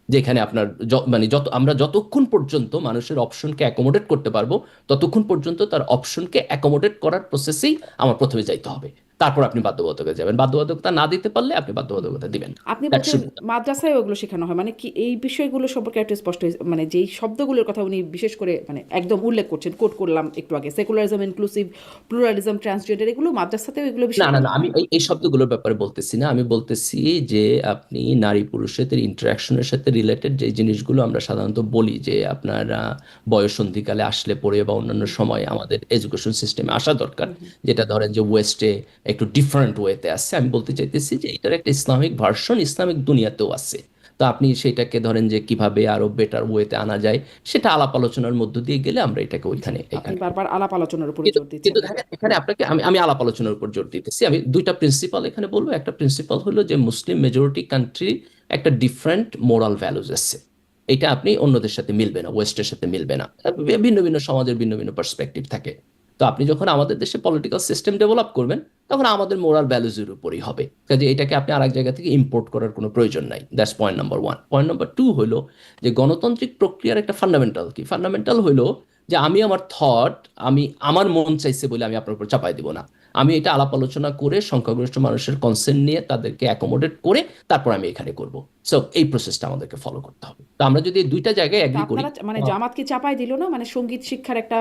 যেখানে আপনার মানে আমরা যতক্ষণ পর্যন্ত মানুষের অপশনকে অ্যাকোমোডেট করতে পারবো, ততক্ষণ পর্যন্ত তার অপশনকে অ্যাকোমোডেট করার প্রসেসেই আমার প্রথমে যাইতে হবে। তারপর আপনি বাধ্যবাধকতা যাবেন, বাধ্যবাধকতা না দিতে পারলে আপনি বাধ্যবাধকতা দিবেন না। আপনি দ্যাট বলছেন শুড। মাদ্রাসায় ওগুলো শেখানো হয়, মানে কি এই বিষয়গুলো সম্পর্কে একটু স্পষ্ট মানে যেই শব্দগুলোর কথা উনি বিশেষ করে মানে একদম উল্লেখ করছেন, কোট করলাম একটু আগে, সেকুলারিজম, ইনক্লুসিভ, প্লুরালিজম, ট্রান্সজেন্ডার, এগুলো মাদ্রাসাতেও এগুলো না, না, শেখানো না, আমি হয়। এই শব্দগুলোর ব্যাপারে বলতেছি না। আমি বলতেছি যে আপনি নারী পুরুষের ইন্টারাকশনের সাথে রিলেটেড যে জিনিসগুলো আমরা সাধারণত বলি, যে আপনার বয়ঃসন্ধিকালে আসলে পরে বা অন্যান্য সময় আমাদের এডুকেশন সিস্টেমে আসা দরকার, যেটা ধরেন যে ওয়েস্টে একটু ডিফারেন্ট ওয়েতে আছে। আমি বলতে চাইতেছি যে এটার একটা ইসলামিক ভার্সন ইসলামিক দুনিয়াতেও আছে। তো আপনি সেটাকে ধরেন যে কিভাবে আরো বেটার ওয়েতে আনা যায়, সেটা আলাপ আলোচনার মধ্য দিয়ে গেলে আমরা এটাকে জি, ওইখানে আপনি এখানে। বারবার আলাপ আলোচনার উপরে কিন্তু জোর দিচ্ছেন। কিন্তু দেখেন এখানে আপনাকে আমি আলাপ আলোচনার উপর জোর দিতেছি। আমি দুইটা প্রিন্সিপাল এখানে বলবো। একটা প্রিন্সিপাল হলো যে মুসলিম মেজরিটি কান্ট্রি একটা ডিফারেন্ট মোরাল ভ্যালুজ আছে, এটা আপনি অন্যদের সাথে মিলবে না, ওয়েস্টের সাথে মিলবে না। ভিন্ন ভিন্ন সমাজের ভিন্ন ভিন্ন পার্সপেক্টিভ থাকে। তো আপনি যখন আমাদের দেশে পলিটিক্যাল সিস্টেম ডেভেলপ করবেন, তখন আমাদের মোরাল ভ্যালুজের উপরই হবে। কাজে এটাকে আপনি আরেক জায়গা থেকে ইম্পোর্ট করার কোনো প্রয়োজন নাই। That's point number one. Point number two হলো যে গণতান্ত্রিক প্রক্রিয়ার একটা ফান্ডামেন্টাল কি, ফান্ডামেন্টাল হলো যে আমি আমার থট, আমি আমার মন চাইছে বলে আমি আপনার উপর চাপাই দিব না। আমি এটা আলাপ আলোচনা করে সংখ্যাগরিষ্ঠ মানুষের কনসেন্ট নিয়ে তাদেরকে অ্যাকোমোডেট করে তারপর আমি এখানে করব। সো এই প্রসেসটা আমাদেরকে ফলো করতে হবে। তো আমরা যদি এই দুইটা জায়গায় তা এগ্রি করি, আপনারা মানে জামাত কি চাপাই দিল না, মানে সঙ্গীত শিক্ষার একটা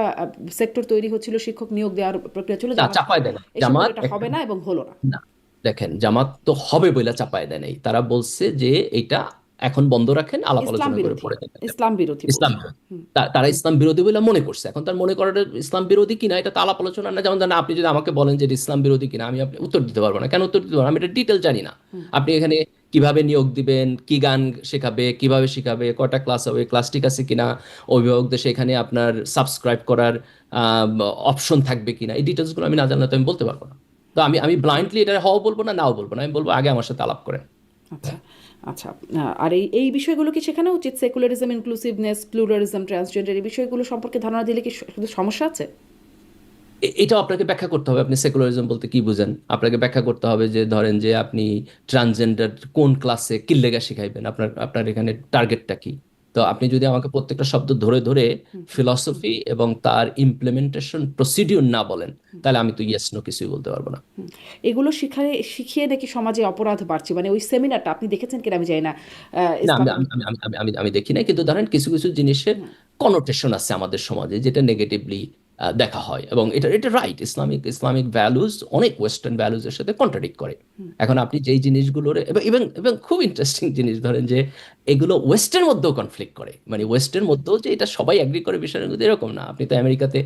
সেক্টর তৈরি হচ্ছিল, শিক্ষক নিয়োগ দেওয়ার প্রক্রিয়া ছিল, না জামাত চাপায় দেয় না এসব বলে জামাত এটা হবে না এবং হলো না। না, দেখেন জামাত তো হবে বলে চাপায় দেয় নাই, তারা বলছে যে এটা এখন বন্ধ রাখেন, আলাপ ইসলাম আলোচনা করে বিরোধী, পরে দেখেন। ইসলাম বিরোধী ইসলাম বলছে। বিরোধী। তারা ইসলাম বিরোধী বলে মনে করছে, এখন তার মনে করাটা ইসলাম বিরোধী কিনা এটা তো আলাপ আলোচনা না। যেমন জানা, আপনি যদি আমাকে বলেন যে এটা ইসলাম বিরোধী কিনা, আমি আপনি উত্তর দিতে পারবো না। কেন উত্তর দিতে পারবো না? আমি এটা ডিটেল জানি না। আপনি এখানে কিভাবে নিয়োগ দিবেন, কি গান শেখাবে, কিভাবে শেখাবে, কয়টা ক্লাস হবে, ক্লাস ঠিক আছে কিনা, অভিভাবকদের সেখানে আপনার সাবস্ক্রাইব করার অপশন থাকবে কিনা, এই ডিটেলসগুলো আমি না জানলে তো আমি বলতে পারবো না। তো আমি আমি ব্লাইন্ডলি এটা হও বলবো না, নাও বলবো না, আমি বলবো আগে আমার সাথে আলাপ করেন। আচ্ছা আচ্ছা। আর এই এই বিষয়গুলো কি শেখানো উচিত? সেকুলারিজম, ইনক্লুসিভনেস, প্লুরালিজম, ট্রান্সজেন্ডার, এই বিষয়গুলো সম্পর্কে ধারণা দিলে কি শুধু সমস্যা আছে? এটাও আপনাকে ব্যাখ্যা করতে হবে, আপনি সেকুলারিজম বলতে কি বুঝেন। আপনাকে ব্যাখ্যা করতে হবে যে ধরেন যে আপনি ট্রান্সজেন্ডার কোন ক্লাসে কি লেগা শিখাইবেন, আপনার আপনার এখানে টার্গেটটা কি। তো আপনি যদি আমাকে প্রত্যেকটা শব্দ ধরে ধরে ফিলসফি এবং তার ইমপ্লিমেন্টেশন প্রসিডিউর না বলেন, তাহলে আমি তো ইয়েস নো কিছুই বলতে পারবো না। এগুলো শিখিয়ে নাকি সমাজে অপরাধ বাড়ছে, মানে ওই সেমিনারটা আপনি দেখেছেন কিনা আমি জানি না। না, আমি ইসলাম আমি আমি আমি আমি আমি দেখি নাই, কিন্তু ধরেন কিছু কিছু জিনিসের কনোটেশন আছে আমাদের সমাজে যেটা নেগেটিভলি দেখা হয়, এবং এটা এটা রাইট। ইসলামিক ইসলামিক ভ্যালুজ অনেক ওয়েস্টার্ন ভ্যালুজের সাথে কন্ট্রাডিক্ট করে। এখন আপনি যেই জিনিসগুলোর, এবং এবং এবং খুব ইন্টারেস্টিং জিনিস, ধরেন যে এগুলো ওয়েস্টের মধ্যেও কনফ্লিক্ট করে, মানে ওয়েস্টের মধ্যেও যে এটা সবাই অ্যাগ্রি করে বিষয়ের মধ্যে এরকম না। আপনি তো আমেরিকাতে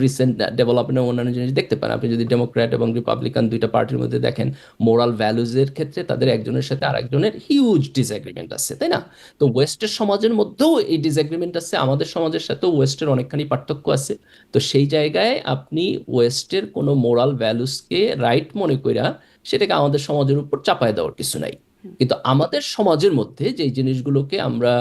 রিসেন্ট ডেভেলপমেন্টের অন্যান্য জিনিস দেখতে পান। আপনি যদি ডেমোক্র্যাট এবং রিপাবলিকান দুইটা পার্টির মধ্যে দেখেন, মোরাল ভ্যালুজের ক্ষেত্রে তাদের একজনের সাথে আরেকজনের হিউজ ডিসএগ্রিমেন্ট আছে, তাই না? তো ওয়েস্টের সমাজের মধ্যেও এই ডিসএগ্রিমেন্ট আছে, আমাদের সমাজের সাথেও ওয়েস্টের অনেকখানি পার্থক্য আছে। তো সেই জায়গায় আপনি ওয়েস্টের কোনো মোরাল ভ্যালুসকে রাইট মনে কইরা সেটাকে আমাদের সমাজের উপর চাপায় দেওয়ার কিছু নাই। কিন্তু আমাদের সমাজের মধ্যে যে জিনিসগুলোকে আমরা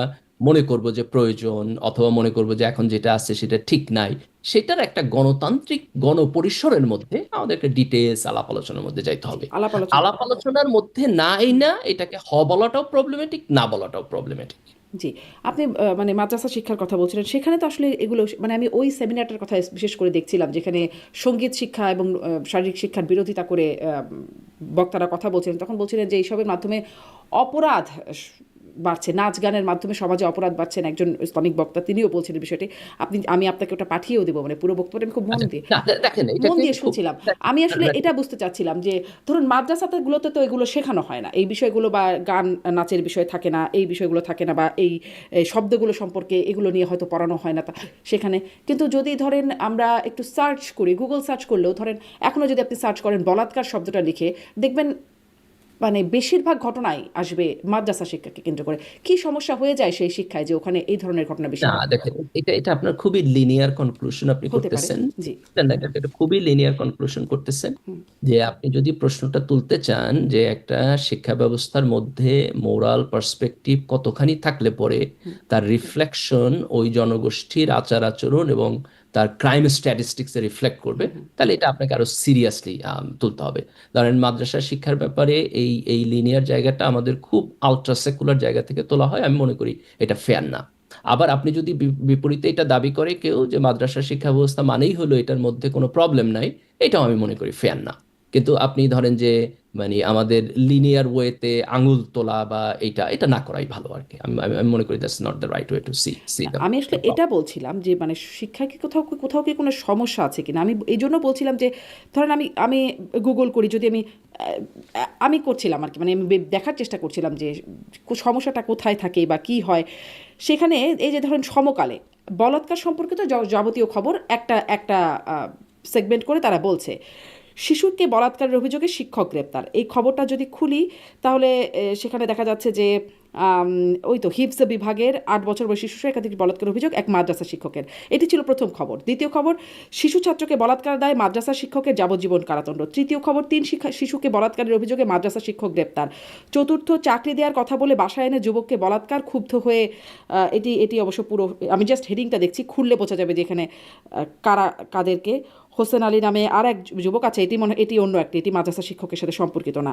মনে করব যে প্রয়োজন, অথবা মনে করব যে এখন যেটা আছে সেটা ঠিক নাই, সেটার একটা গণতান্ত্রিক গণপরিসরের মধ্যে আমাদেরকে ডিটেলস আলাপ আলোচনার মধ্যে যাইতে হবে। আলাপ আলোচনা আলাপ করতে হবে। আলোচনার মধ্যে নাই না, এটাকে বলাটাও প্রবলেমেটিক, না বলাটাও প্রবলেমেটিক। জি, আপনি মানে মাদ্রাসা শিক্ষার কথা বলছিলেন, সেখানে তো আসলে এগুলো মানে আমি ওই সেমিনারটার কথা বিশেষ করে দেখছিলাম, যেখানে সঙ্গীত শিক্ষা এবং শারীরিক শিক্ষার বিরোধিতা করে বক্তারা কথা বলছিলেন। তখন বলছিলেন যে এইসবের মাধ্যমে অপরাধ বাড়ছে, নাচ গানের মাধ্যমে সমাজে অপরাধ বাড়ছেন। একজন ইসলামিক বক্তা তিনিও বলছিলেন বিষয়টি। আমি আপনাকে ওটা পাঠিয়েও দেবো, মানে পুরো বক্তব্যটা আমি খুব আচ্ছা, না, দেখেন এটা মন দিয়ে কিন্তু খুব শুনছিলাম। আমি আসলে এটা বুঝতে চাচ্ছিলাম যে ধরুন মাদ্রাসাগুলোতে তো এগুলো শেখানো হয় না, এই বিষয়গুলো, বা গান নাচের বিষয় থাকে না, এই বিষয়গুলো থাকে না, বা এই শব্দগুলো সম্পর্কে এগুলো নিয়ে হয়তো পড়ানো হয় না সেখানে। কিন্তু যদি ধরেন আমরা একটু সার্চ করি, গুগল সার্চ করলেও ধরেন এখনও যদি আপনি সার্চ করেন বলাৎকার শব্দটা লিখে, দেখবেন মানে বেশিরভাগ ঘটনাই আসবে মাদ্রাসা শিক্ষাকে কেন্দ্র করে। কি সমস্যা হয়ে যায় সেই শিক্ষায় যে ওখানে এই ধরনের ঘটনা বেশি না, ঘটে? দেখেন এটা এটা আপনার খুবই লিনিয়ার কনক্লুশন আপনি হতে পারে। করতেছেন। জি। না, না, এটা খুবই লিনিয়ার কনক্লুশন করতেছেন। যে আপনি যদি প্রশ্নটা তুলতে চান যে একটা শিক্ষা ব্যবস্থার মধ্যে মোরাল পার্সপেক্টিভ কতখানি থাকলে পরে তার রিফ্লেকশন ওই জনগোষ্ঠীর আচার আচরণ এবং তার ক্রাইম স্ট্যাটিস্টিক্সে রিফ্লেক্ট করবে, তাহলে এটা আপনাকে আরো সিরিয়াসলি তুলতে হবে। ধরেন মাদ্রাসা শিক্ষার ব্যাপারে এই এই লিনিয়ার জায়গাটা আমাদের খুব আলট্রা সেকুলার জায়গা থেকে তোলা হয়, আমি মনে করি এটা ফেয়ার না। আবার আপনি যদি বিপরীতে এটা দাবি করে কেউ যে মাদ্রাসা শিক্ষা ব্যবস্থা মানেই হলো এটার মধ্যে কোনো প্রবলেম নাই, এটাও আমি মনে করি ফেয়ার না। কিন্তু আপনি ধরেন যে মানে আমাদের লিনিয়ার ওয়েতে আঙুল তোলা বা এটা এটা না করাই ভালো আর কি। আমি মনে করি that's not the right way to see see the আমি আসলে এটা বলছিলাম যে মানে শিক্ষায় কি কোথাও কোথাও কি কোনো সমস্যা আছে কিনা, আমি এই জন্য বলছিলাম যে ধরেন আমি আমি গুগল করি, যদি আমি করছিলাম আর কি, মানে আমি দেখার চেষ্টা করছিলাম যে সমস্যাটা কোথায় থাকে বা কি হয় সেখানে। এই যে ধরেন সমকালে বলাৎকার সম্পর্কিত যাবতীয় খবর একটা একটা সেগমেন্ট করে তারা বলছে, শিশুকে বলাৎকারের অভিযোগে শিক্ষক গ্রেপ্তার। এই খবরটা যদি খুলি তাহলে সেখানে দেখা যাচ্ছে যে ওই তো হিফজ বিভাগের 8 বছর বয়সী শিশু একাধিক বলাৎকার অভিযোগ এক মাদ্রাসা শিক্ষকের। এটি ছিল প্রথম খবর। দ্বিতীয় খবর, শিশু ছাত্রকে বলাৎকার দায় মাদ্রাসা শিক্ষকের যাবজ্জীবন কারাদণ্ড। তৃতীয় খবর, 3 শিশুকে বলাৎকারের অভিযোগে মাদ্রাসা শিক্ষক গ্রেপ্তার। চতুর্থ, চাকরি দেওয়ার কথা বলে বাসায় এনে যুবককে বলাৎকার, ক্ষুব্ধ হয়ে এটি এটি অবশ্য পুরো, আমি জাস্ট হেডিংটা দেখছি, খুললে বোঝা যাবে যে এখানে কাদেরকে। হোসেন আলী নামে আর এক যুবক আছে, এটি অন্য একটি, এটি মাদ্রাসা শিক্ষকের সাথে সম্পর্কিত না।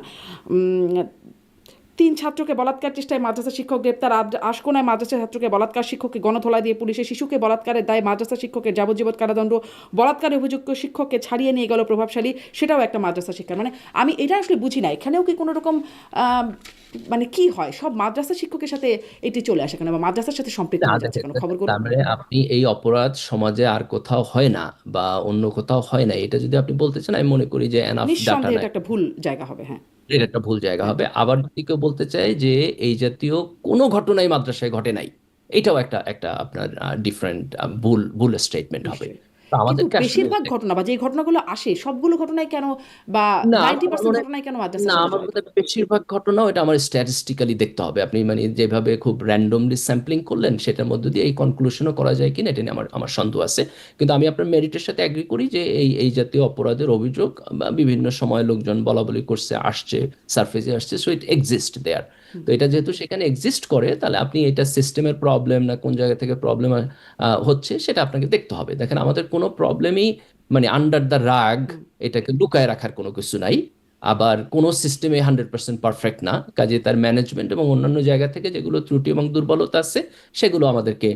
3 ছাত্রকে বলাৎকার চেষ্টায় মাদ্রাসা শিক্ষক গ্রেপ্তার। আশকোনায় মাদ্রাসা ছাত্রকে বলাৎকার, শিক্ষককে গণধোলাই দিয়ে পুলিশে। শিশুকে বলাৎকারের দায়ে মাদ্রাসা শিক্ষকের যাবজ্জীবন কারাদণ্ড। বলাৎকারে অভিযুক্ত শিক্ষককে ছাড়িয়ে নিয়ে গেল প্রভাবশালী, সেটাও একটা মাদ্রাসা শিক্ষা। মানে আমি এটা আসলে বুঝি না, এখানেও কি কোনো রকম মানে কি হয়, সব মাদ্রাসা শিক্ষকের সাথে এটি চলে আসে কেন, বা মাদ্রাসার সাথে সম্পৃক্ত না হয়ে যাচ্ছে দেখেন কেন খবরগুলো? তার মানে আপনি এই অপরাধ সমাজে আর কোথাও হয় না বা অন্য কোথাও হয় না, এটা যদি আপনি বলতে চান, আমি মনে করি যে এনাফ ডাটা নিঃসন্দেহে নাই, এটা একটা ভুল জায়গা হবে। হ্যাঁ, এটা একটা ভুল জায়গা হবে। আবার যদি কেউ বলতে চায় যে এই জাতীয় কোনো ঘটনাই মাদ্রাসায় ঘটে নাই, এটাও একটা একটা আপনার ডিফারেন্ট ভুল ভুল স্টেটমেন্ট হবে। নিশ্চয়ই। তো কিন্তু আমাদেরকে আসলে বেশিরভাগ ঘটনা বা যে ঘটনাগুলো আসে সবগুলো ঘটনাই কেন, বা না 90% ঘটনাই কেন মাদ্রাসার না সাথে আমার জড়িত? মতে বেশিরভাগ ঘটনাও এটা আমার স্ট্যাটিস্টিক্যালি দেখতে হবে। আপনি মানে যেভাবে খুব র্যান্ডমলি স্যাম্পলিং করলেন, সেটার মধ্যে দিয়ে এই কনক্লুশনও করা যায় কিনা এটা নিয়ে আমার আমার সন্দেহ আছে। কিন্তু আমি আপনার মেরিটের সাথে এগ্রি করি যে এই এই জাতীয় অপরাধের অভিযোগ বিভিন্ন সময় লোকজন বলা বলি করছে, আসছে, সারফেসে আসছে, সো ইট এক্সিস্ট দেয়ার। তো এটা যেহেতু সেখানে এক্সিস্ট করে, তাহলে আপনি এটা সিস্টেমের প্রবলেম না কোন জায়গা থেকে প্রবলেম হচ্ছে সেটা আপনাকে দেখতে হবে। দেখেন আমাদের কোনো প্রবলেমই মানে আন্ডার দ্য রাগ এটাকে লুকায় রাখার কোনো কিছু নাই। আবার কোনো সিস্টেমে 100% পারফেক্ট না, কাজে তার ম্যানেজমেন্ট এবং অন্যান্য জায়গা থেকে যেগুলো ত্রুটি এবং দুর্বলতা আছে সেগুলো আমাদেরকে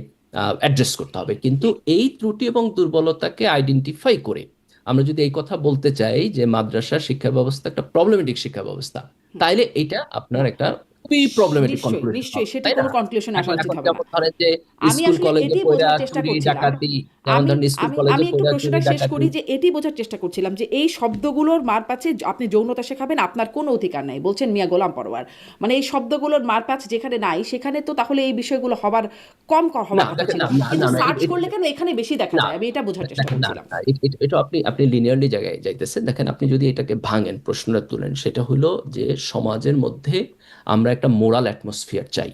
অ্যাড্রেস করতে হবে। কিন্তু এই ত্রুটি এবং দুর্বলতাকে আইডেন্টিফাই করে আমরা যদি এই কথা বলতে চাই যে মাদ্রাসা শিক্ষা ব্যবস্থা একটা প্রবলেমেটিক শিক্ষা ব্যবস্থা, তাইলে এটা আপনার একটা খুবই প্রবলেমেটিক নিশ্চয়ই কনক্লুশন নিশ্চয়ই হবে, সেটি তাই না? কোনো কনক্লুশনে আসা এখন উচিত এখন হবে না। যেমন ধরেন যে আমি স্কুল আসলে কলেজে এটি পড়া বোঝার চেষ্টা চুরি করছিলাম, ডাকাতি, যেমন আমি ধরেন স্কুল আমি কলেজে আমি একটু পড়া প্রশ্নটা চুরি শেষ ডাকাতি। করি, যে এটি বোঝার চেষ্টা করছিলাম যে এই শব্দগুলোর মার পাচ্ছে আপনি যৌনতা শেখাবেন, আপনার কোনো অধিকার নাই বলছেন মিয়া গোলাম পরোয়ার। মানে এই শব্দগুলোর মার পাচ্ছে যেখানে নাই, সেখানে তো তাহলে এই বিষয়গুলো হবার না হওয়ার কথা দেখেন, ছিল, না না কিন্তু না না, সার্চ করলে কেন এখানে বেশি দেখা না যায়, আমি এটা বোঝার চেষ্টা দেখেন, না করছিলাম। না, এটা আপনি আপনি লিনিয়ারলি জায়গায় যাইতেছেন। দেখেন আপনি যদি এটাকে ভাঙেন, প্রশ্নটা তুলেন, সেটা হলো যে সমাজের মধ্যে আমরা একটা মোরাল অ্যাটমসফিয়ার চাই,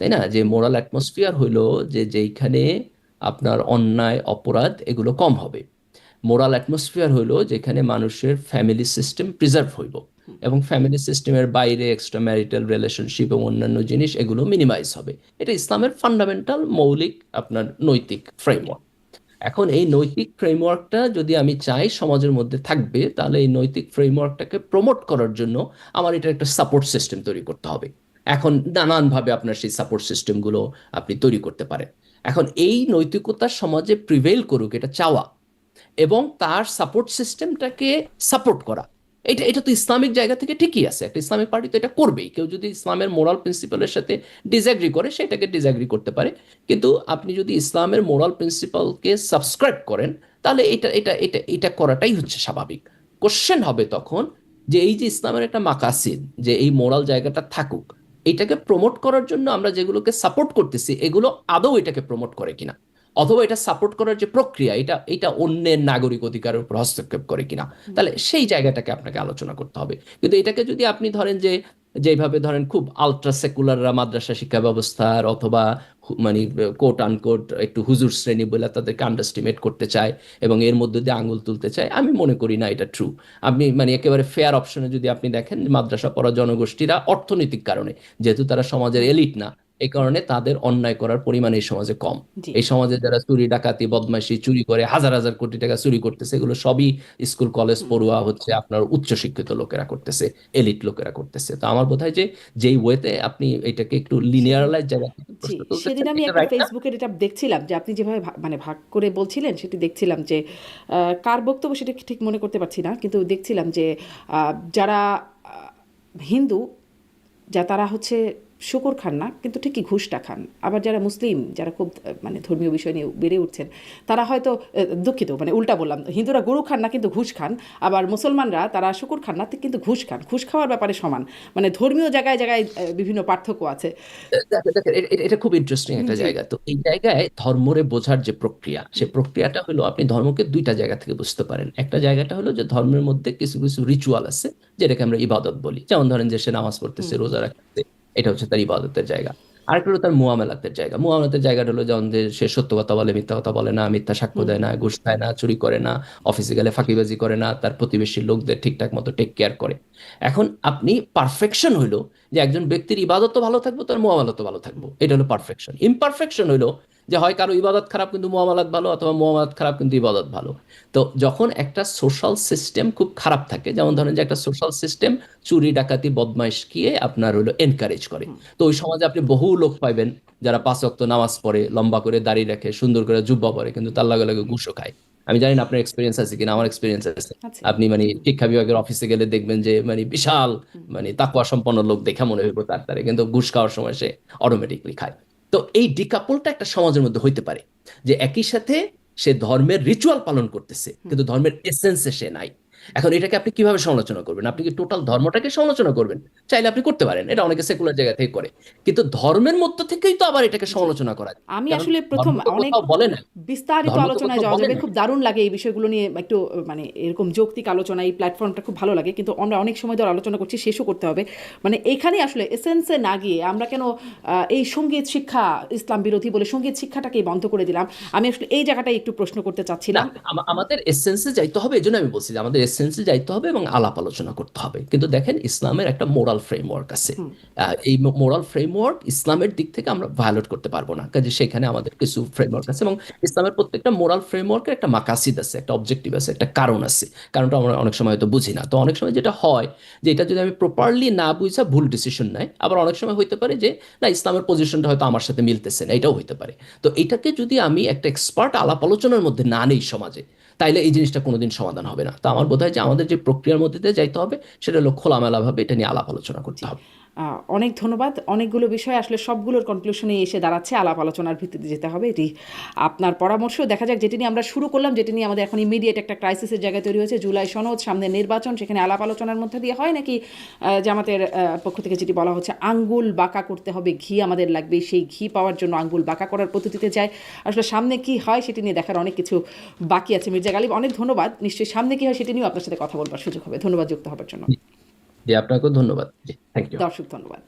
তাই না? যে মোরাল অ্যাটমসফিয়ার হইলো যে যেইখানে আপনার অন্যায় অপরাধ এগুলো কম হবে। মোরাল অ্যাটমসফিয়ার হইলো যেখানে মানুষের ফ্যামিলি সিস্টেম প্রিজার্ভ হইব, এবং ফ্যামিলি সিস্টেমের বাইরে এক্সট্রা ম্যারিটাল রিলেশনশিপ এবং অন্যান্য জিনিস এগুলো মিনিমাইজ হবে। এটা ইসলামের ফান্ডামেন্টাল মৌলিক আপনার নৈতিক ফ্রেমওয়ার্ক। এখন এই নৈতিক ফ্রেমওয়ার্কটা যদি আমি চাই সমাজের মধ্যে থাকবে, তাহলে এই নৈতিক ফ্রেমওয়ার্কটাকে প্রমোট করার জন্য আমার এটা একটা সাপোর্ট সিস্টেম তৈরি করতে হবে। এখন নানানভাবে আপনার সেই সাপোর্ট সিস্টেমগুলো আপনি তৈরি করতে পারেন। এখন এই নৈতিকতা সমাজে প্রিভেইল করুক এটা চাওয়া, এবং তার সাপোর্ট সিস্টেমটাকে সাপোর্ট করা, এটা এটা তো ইসলামিক জায়গা থেকে ঠিকই আছে। একটা ইসলামিক পার্টি তো এটা করবেই। কেউ যদি ইসলামের মোরাল প্রিন্সিপালের সাথে ডিসএগ্রি করে, সেটাকে ডিসএগ্রি করতে পারে। কিন্তু আপনি যদি ইসলামের মোরাল প্রিন্সিপালকে সাবস্ক্রাইব করেন, তাহলে এটা এটা এটা এটা করাটাই হচ্ছে স্বাভাবিক। কোশ্চেন হবে তখন যে এই যে ইসলামের একটা মাকাসিদ, যে এই মোরাল জায়গাটা থাকুক, এটাকে প্রমোট করার জন্য আমরা যেগুলোকে সাপোর্ট করতেছি, এগুলো আদৌ এটাকে প্রমোট করে কিনা, অথবা এটা সাপোর্ট করার যে প্রক্রিয়া, এটা এটা অন্যের নাগরিক অধিকারের উপর হস্তক্ষেপ করে কিনা, তাহলে সেই জায়গাটাকে আপনাকে আলোচনা করতে হবে। কিন্তু এটাকে যদি আপনি ধরেন যে যেভাবে ধরেন খুব আলট্রা সেকুলাররা মাদ্রাসা শিক্ষা ব্যবস্থার, অথবা মানে কোট আনকোট একটু হুজুর শ্রেণী বলে তাদেরকে আন্ডারস্টিমেট করতে চায় এবং এর মধ্যে দিয়ে আঙুল তুলতে চায়, আমি মনে করি না এটা ট্রু। আপনি মানে একেবারে ফেয়ার অপশনে যদি আপনি দেখেন, মাদ্রাসা পড়া জনগোষ্ঠীরা অর্থনৈতিক কারণে, যেহেতু তারা সমাজের এলিট না, এই কারণে তাদের অন্যায় করার পরিমাণ এই সমাজে কম। জি, এই সমাজে যারা চুরি ডাকাতি বদমাইশি চুরি করে হাজার হাজার কোটি টাকা চুরি করতেছে, এগুলো সবই স্কুল কলেজ পড়ুয়া হচ্ছে আপনার উচ্চ শিক্ষিত লোকেরা করতেছে, এলিট লোকেরা করতেছে। তো আমার বোধ হয় যে যেই ওয়েতে আপনি এটাকে একটু লিনিয়ারালাইজ জায়গা থেকে জি, প্রশ্ন তুলতেছেন, সেদিন আমি এটা একটা রাইট না। ফেসবুকের এটা দেখছিলাম যে আপনি যেভাবে মানে ভাগ করে বলছিলেন সেটি দেখছিলাম, যে কার বক্তব্য সেটা ঠিক মনে করতে পারছি না, কিন্তু দেখছিলাম যে যারা হিন্দু, তারা হচ্ছে শুকর খান না, কিন্তু ঠিকই ঘুষটা খান। আবার যারা মুসলিম, যারা খুব মানে ধর্মীয় বিষয় নিয়ে বেড়ে উঠছেন, তারা হয়তো দুঃখিত, মানে উল্টা বললাম, হিন্দুরা গরু খান না কিন্তু ঘুষ খান, আবার মুসলমানরা তারা শুকর খান না কিন্তু ঘুষ খান। ঘুষ খাওয়ার ব্যাপারে সমান, মানে ধর্মীয় জায়গায় জায়গায় বিভিন্ন পার্থক্য আছে। দেখেন, এটা খুব ইন্টারেস্টিং একটা জি, জায়গা। তো এই জায়গায় ধর্মরে বোঝার যে প্রক্রিয়া, সে প্রক্রিয়াটা হলো আপনি ধর্মকে দুইটা জায়গা থেকে বুঝতে পারেন। একটা জায়গাটা হলো যে ধর্মের মধ্যে কিছু কিছু রিচুয়াল আছে, যেটাকে আমরা ইবাদত বলি। যেমন ধরেন যে সে নামাজ পড়তেছে, রোজা রাখতেছে, এটা হচ্ছে তার ইবাদতের জায়গা। আরেকটা হলো তার মুআমালাতের জায়গা। মুআমালাতের জায়গাটা হলো যেমন যে সে সত্য কথা বলে, মিথ্যা কথা বলে না, মিথ্যা সাক্ষ্য দেয় না, ঘুষ খায় না, চুরি করে না, অফিসে গেলে ফাঁকিবাজি করে না, তার প্রতিবেশী লোকদের ঠিকঠাক মতো টেক কেয়ার করে। এখন আপনি পারফেকশন হইলো যে একজন ব্যক্তির ইবাদত ভালো থাকবো, তার মুআমালাতও ভালো থাকবো, এটা হলো পারফেকশন। ইমপারফেকশন হইলো যে হয় কারো ইবাদত খারাপ কিন্তু মুআমালাত ভালো, অথবা মুআমালাত খারাপ কিন্তু ইবাদত ভালো। তো যখন একটা সোশ্যাল সিস্টেম খুব খারাপ থাকে, যেমন ধরেন যে একটা সোশ্যাল সিস্টেম চুরি ডাকাতি বদমাইশকে আপনার হলো এনকারেজ করে, তো ওই সমাজে আপনি বহু লোক পাইবেন যারা 5 ওয়াক্ত নামাজ পড়ে, লম্বা করে দাড়ি রাখে, সুন্দর করে জুব্বা পরে, কিন্তু তার লগে লগে ঘুষও খায়। আমি জানি না আপনার এক্সপিরিয়েন্স আছে কিনা, আমার এক্সপিরিয়েন্স আছে। আচ্ছা। আপনি মানে শিক্ষা বিভাগের অফিসে গেলে দেখবেন যে মানে বিশাল মানে তাকওয়া সম্পন্ন লোক দেখা মনে হইব তার দ্বারা, কিন্তু ঘুষ খাওয়ার সময় সে অটোমেটিকলি খায়। তো এই ডিকাপলটা একটা সমাজের মধ্যে হইতে পারে, যে একই সাথে সে ধর্মের রিচুয়াল পালন করতেছে কিন্তু ধর্মের এসেন্সে সে নাই। এখন এটাকে আপনি কিভাবে সমালোচনা করবেন? আপনি কি টোটাল ধর্মটাকে সমালোচনা করবেন? চাইলে আপনি করতে পারেন, এটা অনেকে সেকুলার জায়গা থেকে করে, কিন্তু ধর্মের মধ্য থেকেই তো আবার এটাকে জি। সমালোচনা করা যায়। আমি কারণ আসলে প্রথম ধর্ম তো অনেক কোথাও বলে না, বিস্তারিত ধর্ম তো আলোচনায় কোথাও যাওয়া বলে যাবে, না। খুব দারুণ লাগে এই বিষয়গুলো নিয়ে একটু মানে এরকম যৌক্তিক আলোচনা, এই প্ল্যাটফর্মটা খুব ভালো লাগে, কিন্তু আমরা অনেক সময় ধরে আলোচনা করছি, শেষও করতে হবে। মানে এখানে আসলে এসেন্সে না গিয়ে আমরা কেন এই সঙ্গীত শিক্ষা ইসলাম বিরোধী বলে সঙ্গীত শিক্ষাটাকেই বন্ধ করে দিলাম? আমি আসলে এই জায়গাটাই একটু প্রশ্ন করতে না, চাচ্ছিলাম। আমাদের এসেন্সে যাইতে হবে, এই জন্য আমি বলছি যে আমাদের এসেন্সে যাইতে হবে এবং আলাপ আলোচনা করতে হবে। কিন্তু দেখেন, ইসলামের একটা মোরাল ফ্রেমওয়ার্ক আছে। এই মোরাল ফ্রেমওয়ার্ক ইসলামের দিক থেকে আমরা ভায়োলেট করতে পারবো না, কাজে সেখানে আমাদের কিছু ফ্রেমওয়ার্ক আছে, এবং ইসলামের প্রত্যেকটা মোরাল ফ্রেমওয়ার্কের একটা মাকাসিদ আছে, একটা অবজেক্টিভ আছে, একটা কারণ আছে। কারণটা আমরা অনেক সময় হয়তো বুঝি না। তো অনেক সময় যেটা হয় যে এটা যদি আমি প্রপারলি না বুঝা ভুল ডিসিশন নেয়, আবার অনেক সময় হইতে পারে যে না, ইসলামের পজিশনটা হয়তো আমার সাথে মিলতেছে না, এটাও হইতে পারে। তো এটাকে যদি আমি একটা এক্সপার্ট আলাপ আলোচনার মধ্যে না নেই সমাজে, তাইলে এই জিনিসটা কোনোদিন সমাধান হবে না। তো আমার বোধ হয় যে আমাদের যে প্রক্রিয়ার মধ্যে দিয়ে যাইতে হবে, সেটা হলো খোলামেলাভাবে এটা নিয়ে আলাপ আলোচনা করতে জি। হবে। অনেক ধন্যবাদ। অনেকগুলো বিষয় আসলে সবগুলোর কনক্লুশনে এসে দাঁড়াচ্ছে, আলাপ আলোচনার ভিত্তিতে যেতে হবে। এটি আপনার পরামর্শ। দেখা যাক, যেটি নিয়ে আমরা শুরু করলাম, যেটি নিয়ে আমাদের এখন ইমিডিয়েট একটা ক্রাইসিসের জায়গায় তৈরি হয়েছে, জুলাই সনদ, সামনে নির্বাচন, সেখানে আলাপ আলোচনার মধ্যে দিয়ে হয় নাকি জামাতের পক্ষ থেকে যেটি বলা হচ্ছে আঙ্গুল বাঁকা করতে হবে, ঘি আমাদের লাগবে, সেই ঘি পাওয়ার জন্য আঙ্গুল বাঁকা করার পদ্ধতিতে যায়। আসলে সামনে কি হয় সেটি নিয়ে দেখার অনেক কিছু বাকি আছে। মির্জা গালিব, অনেক ধন্যবাদ। নিশ্চয়ই সামনে কি হয় সেটি নিয়েও আপনার সাথে কথা বলবার সুযোগ হবে। ধন্যবাদ যুক্ত হবার জন্য। জি, আপনাকেও ধন্যবাদ। জি, থ্যাংক ইউ। দর্শক ধন্যবাদ।